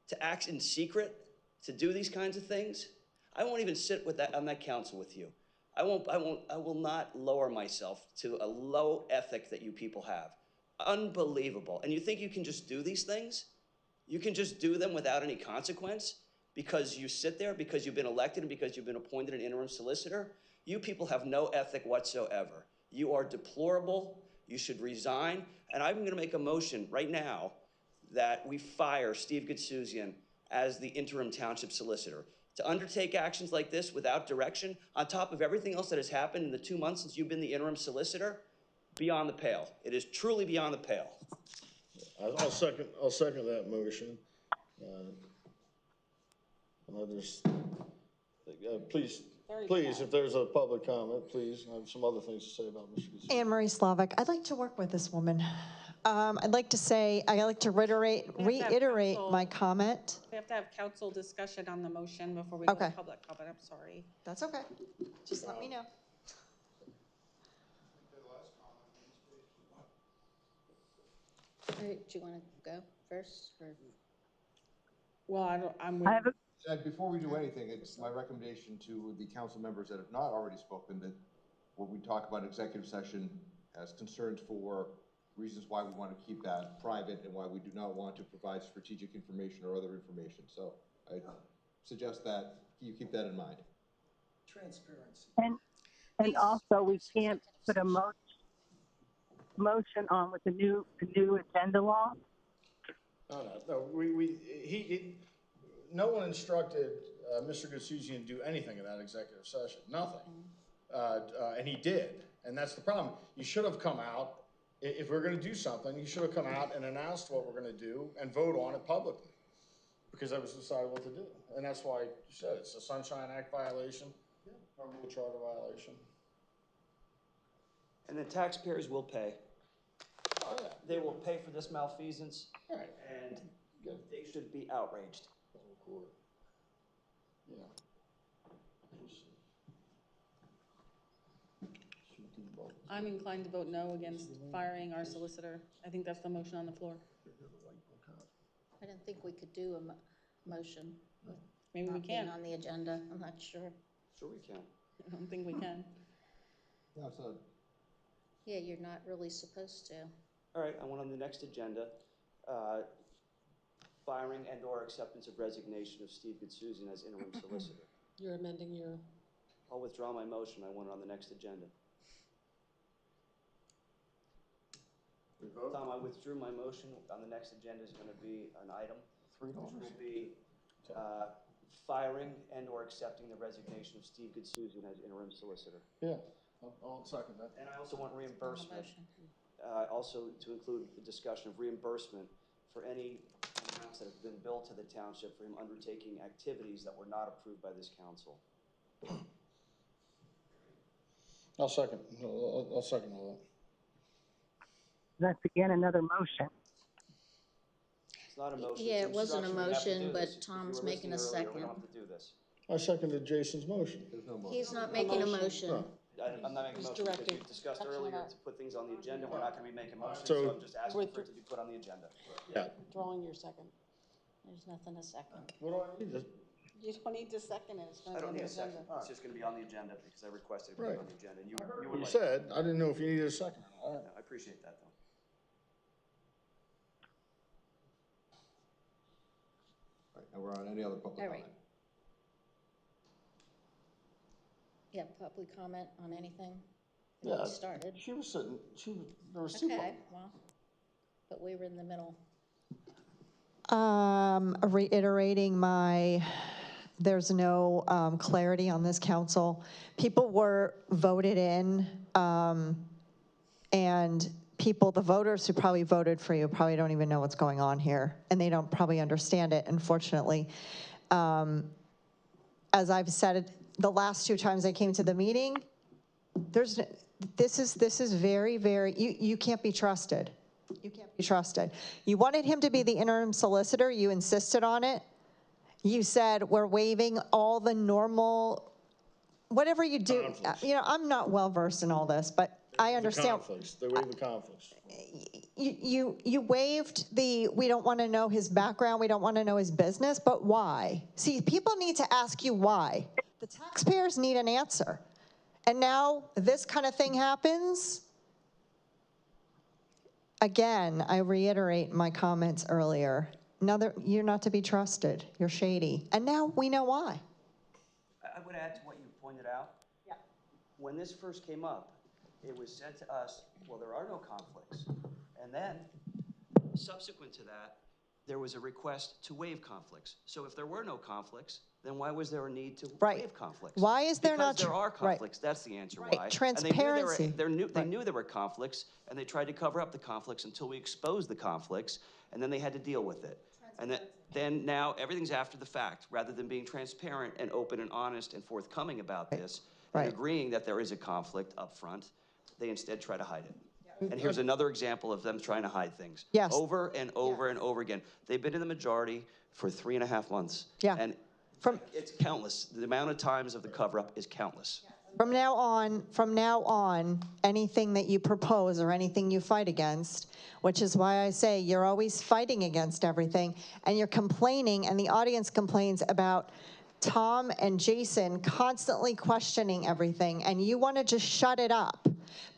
to act in secret, to do these kinds of things, I won't even sit on that council with you. I will not lower myself to a low ethic that you people have. Unbelievable. And you think you can just do these things? You can just do them without any consequence? Because you sit there, because you've been elected, and because you've been appointed an interim solicitor? You people have no ethic whatsoever. You are deplorable. You should resign. And I'm going to make a motion right now that we fire Steve Gutsuzian as the interim township solicitor. To undertake actions like this without direction, on top of everything else that has happened in the 2 months since you've been the interim solicitor, beyond the pale. It is truly beyond the pale. I'll second that motion. Please, if there's a public comment, please. I have some other things to say about Mr. Gutsuzian. Anne Marie Slavic, I'd like to work with this woman. I'd like to reiterate council. my comment. We have to have council discussion on the motion before we go to Okay. public comment, I'm sorry. That's okay. Just let me know. All right, do you want to go first, or? Well, I'm I have a, Before we do anything, it's my recommendation to the council members that have not already spoken that when we talk about executive session has concerns for reasons why we want to keep that private and why we do not want to provide strategic information or other information. So I suggest that you keep that in mind. Transparency. and also we can't put a motion on with the new agenda law. No, no one instructed Mr. Gasuzian to do anything in that executive session, nothing. And he did, and that's the problem. You should have come out, if we're gonna do something, you should have come out and announced what we're gonna do and vote on it publicly. Because that was decided what to do. And that's why you said it's a Sunshine Act violation, or a rule charter violation. And the taxpayers will pay. Oh, yeah. They will pay for this malfeasance, Right. and they should be outraged. Yeah. I'm inclined to vote no against firing our solicitor. I think that's the motion on the floor. I didn't think we could do a motion. Maybe we not being can. on the agenda, I'm not sure. Sure we can. I don't think we can. No, it's not. Yeah, you're not really supposed to. All right, I want on the next agenda, firing and or acceptance of resignation of Steve Gutsuzian as interim solicitor. You're amending your, I'll withdraw my motion. I want it on the next agenda. Tom, I withdrew my motion. On the next agenda is going to be an item. $3. Which will be firing and or accepting the resignation of Steve Gutsuzian as interim solicitor. Yeah, I'll second that. And I also want reimbursement. Also to include the discussion of reimbursement for any amounts that have been billed to the township for him undertaking activities that were not approved by this council. I'll second all that. That's again another motion. It's not a motion. Yeah, it's it wasn't a instruction. We have to motion, do but this. If you Tom's were making a listening earlier, we second. don't have to do this. I seconded Jason's motion. There's no motion. He's not making a motion. No. I'm not making a motion because we discussed earlier to put things on the agenda. We're not going to be making motions, so I'm just asking for it to be put on the agenda. Yeah. drawing your second. There's nothing to second. What do I need? You don't need to second it, it's I gonna don't be need on a the second. agenda. It's just going to be on the agenda because I requested it to be on the agenda. You would You like said, I didn't know if you needed a second. All right. No, I appreciate that, though. All right, now we're on any other public All right. comment. Yeah, public comment on anything? Yeah, We started. she was sitting, there was two Okay, public. well, but we were in the middle. Reiterating there's no clarity on this council. People were voted in, and the voters who probably voted for you probably don't even know what's going on here, and they don't probably understand it, unfortunately. As I've said the last two times I came to the meeting, this is very, very, you can't be trusted. You can't be trusted. You wanted him to be the interim solicitor. You insisted on it. You said, we're waiving all the normal, whatever you do. Conflicts. I'm not well-versed in all this, but I understand. They waive the conflicts. You waived we don't want to know his background, we don't want to know his business, but why? See, people need to ask you why. The taxpayers need an answer. And now this kind of thing happens. Again, I reiterate my comments earlier. You're not to be trusted. You're shady. And now we know why. I would add to what you pointed out. Yeah. When this first came up, it was said to us, well, there are no conflicts. And then, subsequent to that, there was a request to waive conflicts. So if there were no conflicts, then why was there a need to waive conflicts? Why is there not? Because there are conflicts. Right. That's the answer why. Transparency. And they knew there were conflicts, and they tried to cover up the conflicts until we exposed the conflicts, and then they had to deal with it. And then now everything's after the fact, rather than being transparent and open and honest and forthcoming about this, and agreeing that there is a conflict up front, they instead try to hide it. And here's another example of them trying to hide things. Yes. Over and over and over again. They've been in the majority for 3.5 months. Yeah. And it's countless. The amount of times of the cover-up is countless. From now on, anything that you propose or anything you fight against, which is why I say you're always fighting against everything, and you're complaining, and the audience complains about Tom and Jason constantly questioning everything, and you want to just shut it up.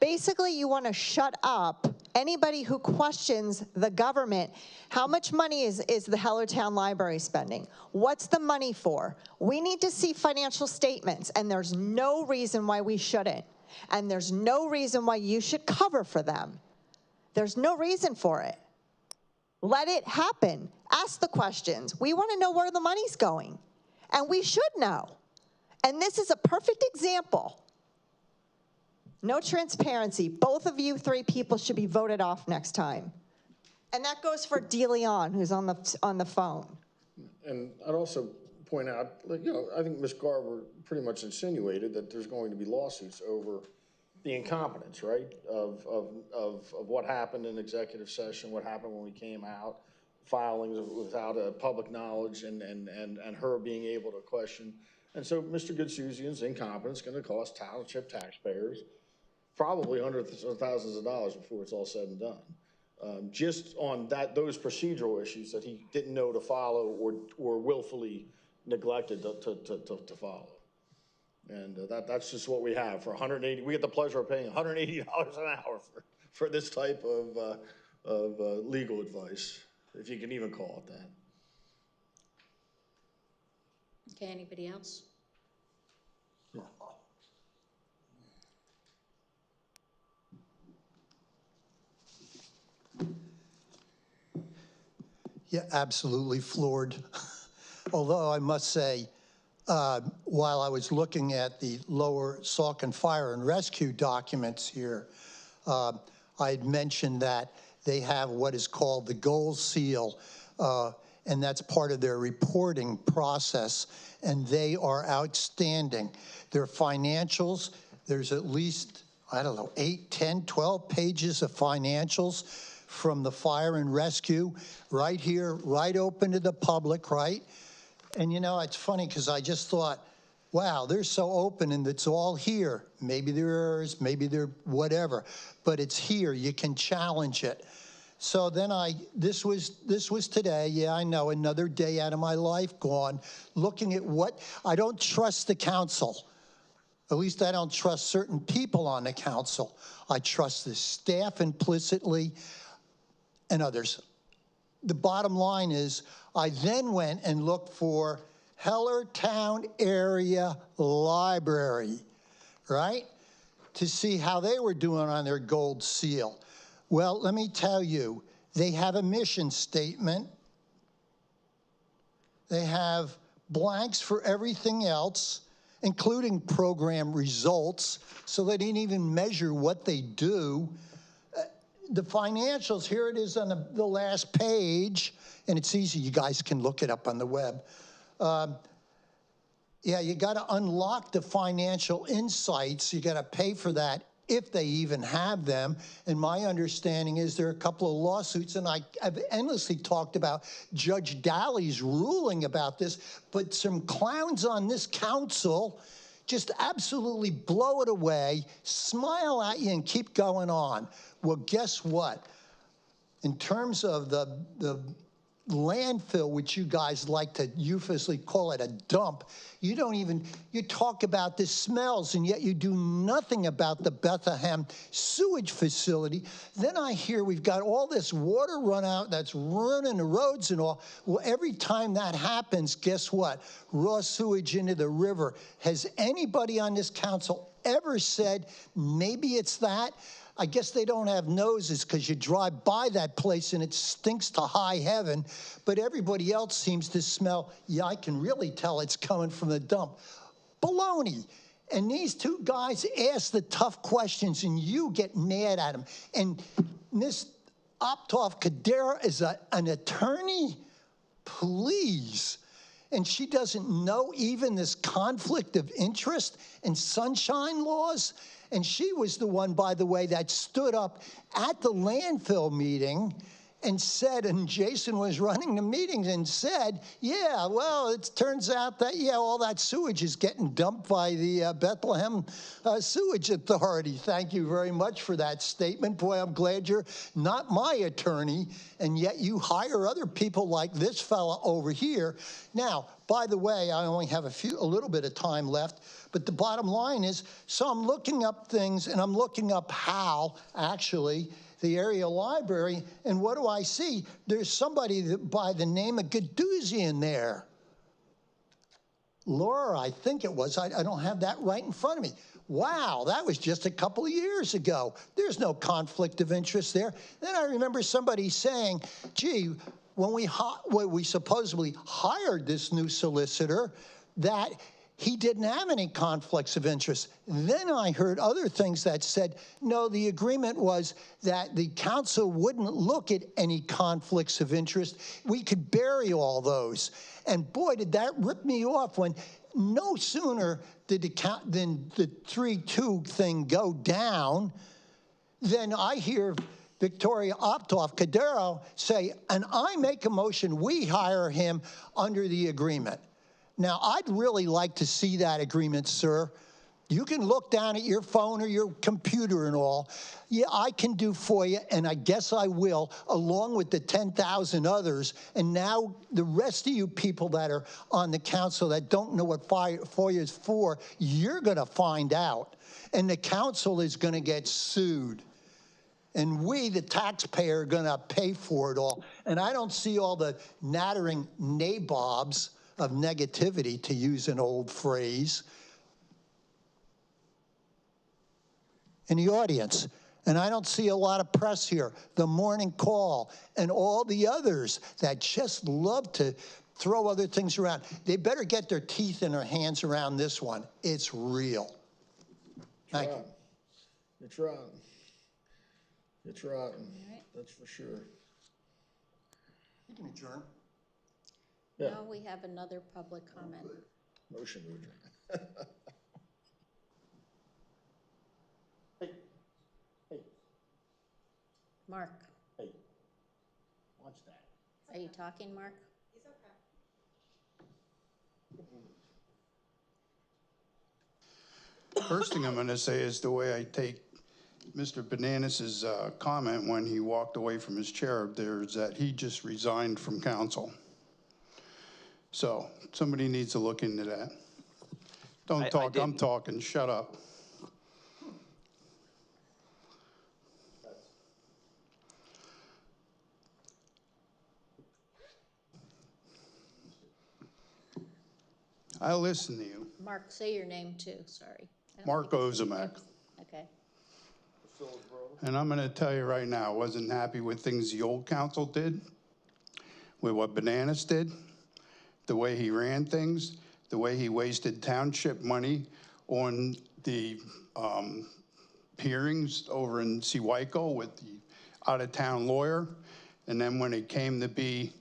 Basically, you want to shut up anybody who questions the government. How much money is the Hellertown Library spending? What's the money for? We need to see financial statements, and there's no reason why we shouldn't. And there's no reason why you should cover for them. There's no reason for it. Let it happen. Ask the questions. We want to know where the money's going. And we should know. And this is a perfect example. No transparency. Both of you three people should be voted off next time. And that goes for DeLeon, who's on the phone. And I'd also point out, I think Ms. Garber pretty much insinuated that there's going to be lawsuits over the incompetence, right, of what happened in executive session, what happened when we came out, filings without public knowledge, and her being able to question. And so Mr. Goodsuzian's incompetence is going to cost township taxpayers probably hundreds of thousands of dollars before it's all said and done. Just on those procedural issues that he didn't know to follow or willfully neglected to follow. And that's just what we have for $180. We get the pleasure of paying $180 an hour for this type of legal advice, if you can even call it that. Okay, anybody else? Yeah, absolutely floored. Although I must say, while I was looking at the Lower Saucon Fire and Rescue documents here, I had mentioned that they have what is called the Gold Seal, and that's part of their reporting process, and they are outstanding. Their financials, there's at least, 8, 10, 12 pages of financials from the fire and rescue, right here, right open to the public, right? And it's funny because I just thought, wow, they're so open and it's all here. Maybe they're errors, maybe they're whatever, but it's here, you can challenge it. So then this was today, yeah, I know, another day out of my life gone, looking at I don't trust the council. At least I don't trust certain people on the council. I trust the staff implicitly and others. The bottom line is, I then went and looked for Hellertown Area Library, right? To see how they were doing on their gold seal. Well, let me tell you, they have a mission statement. They have blanks for everything else, including program results, so they didn't even measure what they do. The financials, here it is on the last page, and it's easy, you guys can look it up on the web. Yeah, you gotta unlock the financial insights, you gotta pay for that if they even have them. And my understanding is there are a couple of lawsuits, and I've endlessly talked about Judge Daly's ruling about this, but some clowns on this council just absolutely blow it away, smile at you, and keep going on. Well, guess what? In terms of the landfill, which you guys like to euphemistically call it a dump, you talk about the smells, and yet you do nothing about the Bethlehem sewage facility. Then I hear we've got all this water run out that's running the roads and all. Well, every time that happens, guess what? Raw sewage into the river. Has anybody on this council ever said, maybe it's that? I guess they don't have noses because you drive by that place and it stinks to high heaven, but everybody else seems to smell, yeah, I can really tell it's coming from the dump. Baloney. And these two guys ask the tough questions and you get mad at them. And Ms. Optoff-Cadera is an attorney? Please. And she doesn't know even this conflict of interest and sunshine laws? And she was the one, by the way, that stood up at the landfill meeting and said, and Jason was running the meetings and said, yeah, well, it turns out that, yeah, all that sewage is getting dumped by the Bethlehem Sewage Authority. Thank you very much for that statement. Boy, I'm glad you're not my attorney, and yet you hire other people like this fella over here. Now, by the way, I only have a little bit of time left, but the bottom line is, so I'm looking up things, and I'm looking up how, actually, the area library, and what do I see? There's somebody by the name of Gadouzian there. Laura, I think it was. I don't have that right in front of me. Wow, that was just a couple of years ago. There's no conflict of interest there. Then I remember somebody saying, gee, when we supposedly hired this new solicitor, that he didn't have any conflicts of interest. Then I heard other things that said, no, the agreement was that the council wouldn't look at any conflicts of interest. We could bury all those. And boy, did that rip me off when no sooner did the 3-2 thing go down, then I hear Victoria Optoff-Cadero say, and I make a motion, we hire him under the agreement. Now, I'd really like to see that agreement, sir. You can look down at your phone or your computer and all. Yeah, I can do for you, and I guess I will, along with the 10,000 others. And now the rest of you people that are on the council that don't know what FOIA is for, you're going to find out. And the council is going to get sued. And we, the taxpayer, are going to pay for it all. And I don't see all the nattering nabobs of negativity, to use an old phrase, in the audience. And I don't see a lot of press here. The Morning Call and all the others that just love to throw other things around. They better get their teeth and their hands around this one. It's real. Thank you. It's rotten. It's rotten. That's for sure. You can adjourn. Yeah. Now we have another public comment. Motion to adjourn. Hey. Mark, Hey. Watch that. are you talking, Mark? He's okay. First thing I'm going to say is the way I take Mr. Bananas' comment when he walked away from his chair up there is that he just resigned from council. So somebody needs to look into that. Don't talk, I'm talking, shut up. I listen to you. Mark, say your name too, sorry. Mark Ozimek. Okay. And I'm going to tell you right now, I wasn't happy with things the old council did, with what Bananas did, the way he ran things, the way he wasted township money on the hearings over in Sewaco with the out-of-town lawyer. And then when it came to be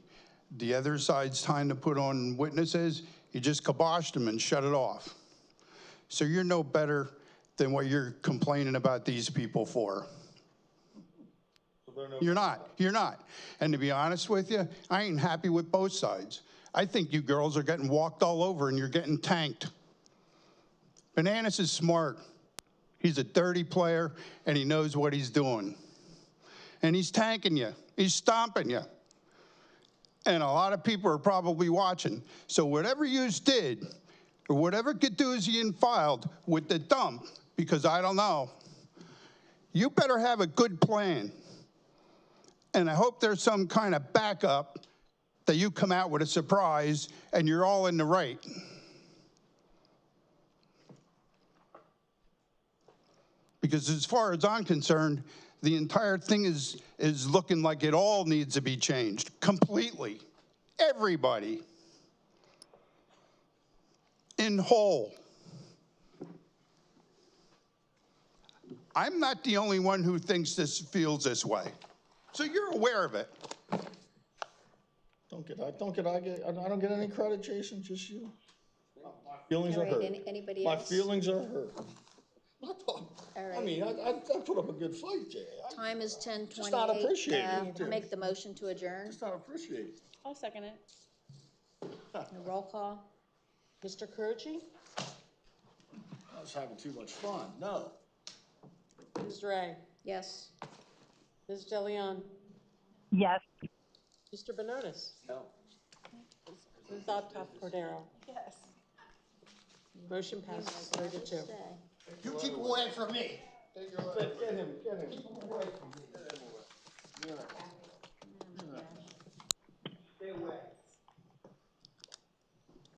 the other side's time to put on witnesses, you just kiboshed them and shut it off. So you're no better than what you're complaining about these people for. You're not. And to be honest with you, I ain't happy with both sides. I think you girls are getting walked all over and you're getting tanked. Bananas is smart. He's a dirty player and he knows what he's doing. And he's tanking you. He's stomping you. And a lot of people are probably watching. So whatever you did, or whatever Gadouzian filed with the dump, because I don't know, you better have a good plan. And I hope there's some kind of backup that you come out with a surprise and you're all in the right. Because as far as I'm concerned, the entire thing is looking like it all needs to be changed completely. Everybody. In whole. I'm not the only one who thinks this feels this way. So you're aware of it. I don't get any credit, Jason, just you. My feelings are hurt. Anybody My else? feelings are hurt. I'm not talking. All I right. mean, I put up a good fight, Jay. Time is 10:28. Just not appreciated. Make the motion to adjourn. Just not appreciated. I'll second it. Roll call. Mr. Carucci? I was having too much fun. No. Ms. Ray? Yes. Ms. DeLeon? Yes. Mr. Benonis? No. Ms. Optoff Cordero? Yes. Motion passes 3-2. You keep away from me. Get him. Stay away.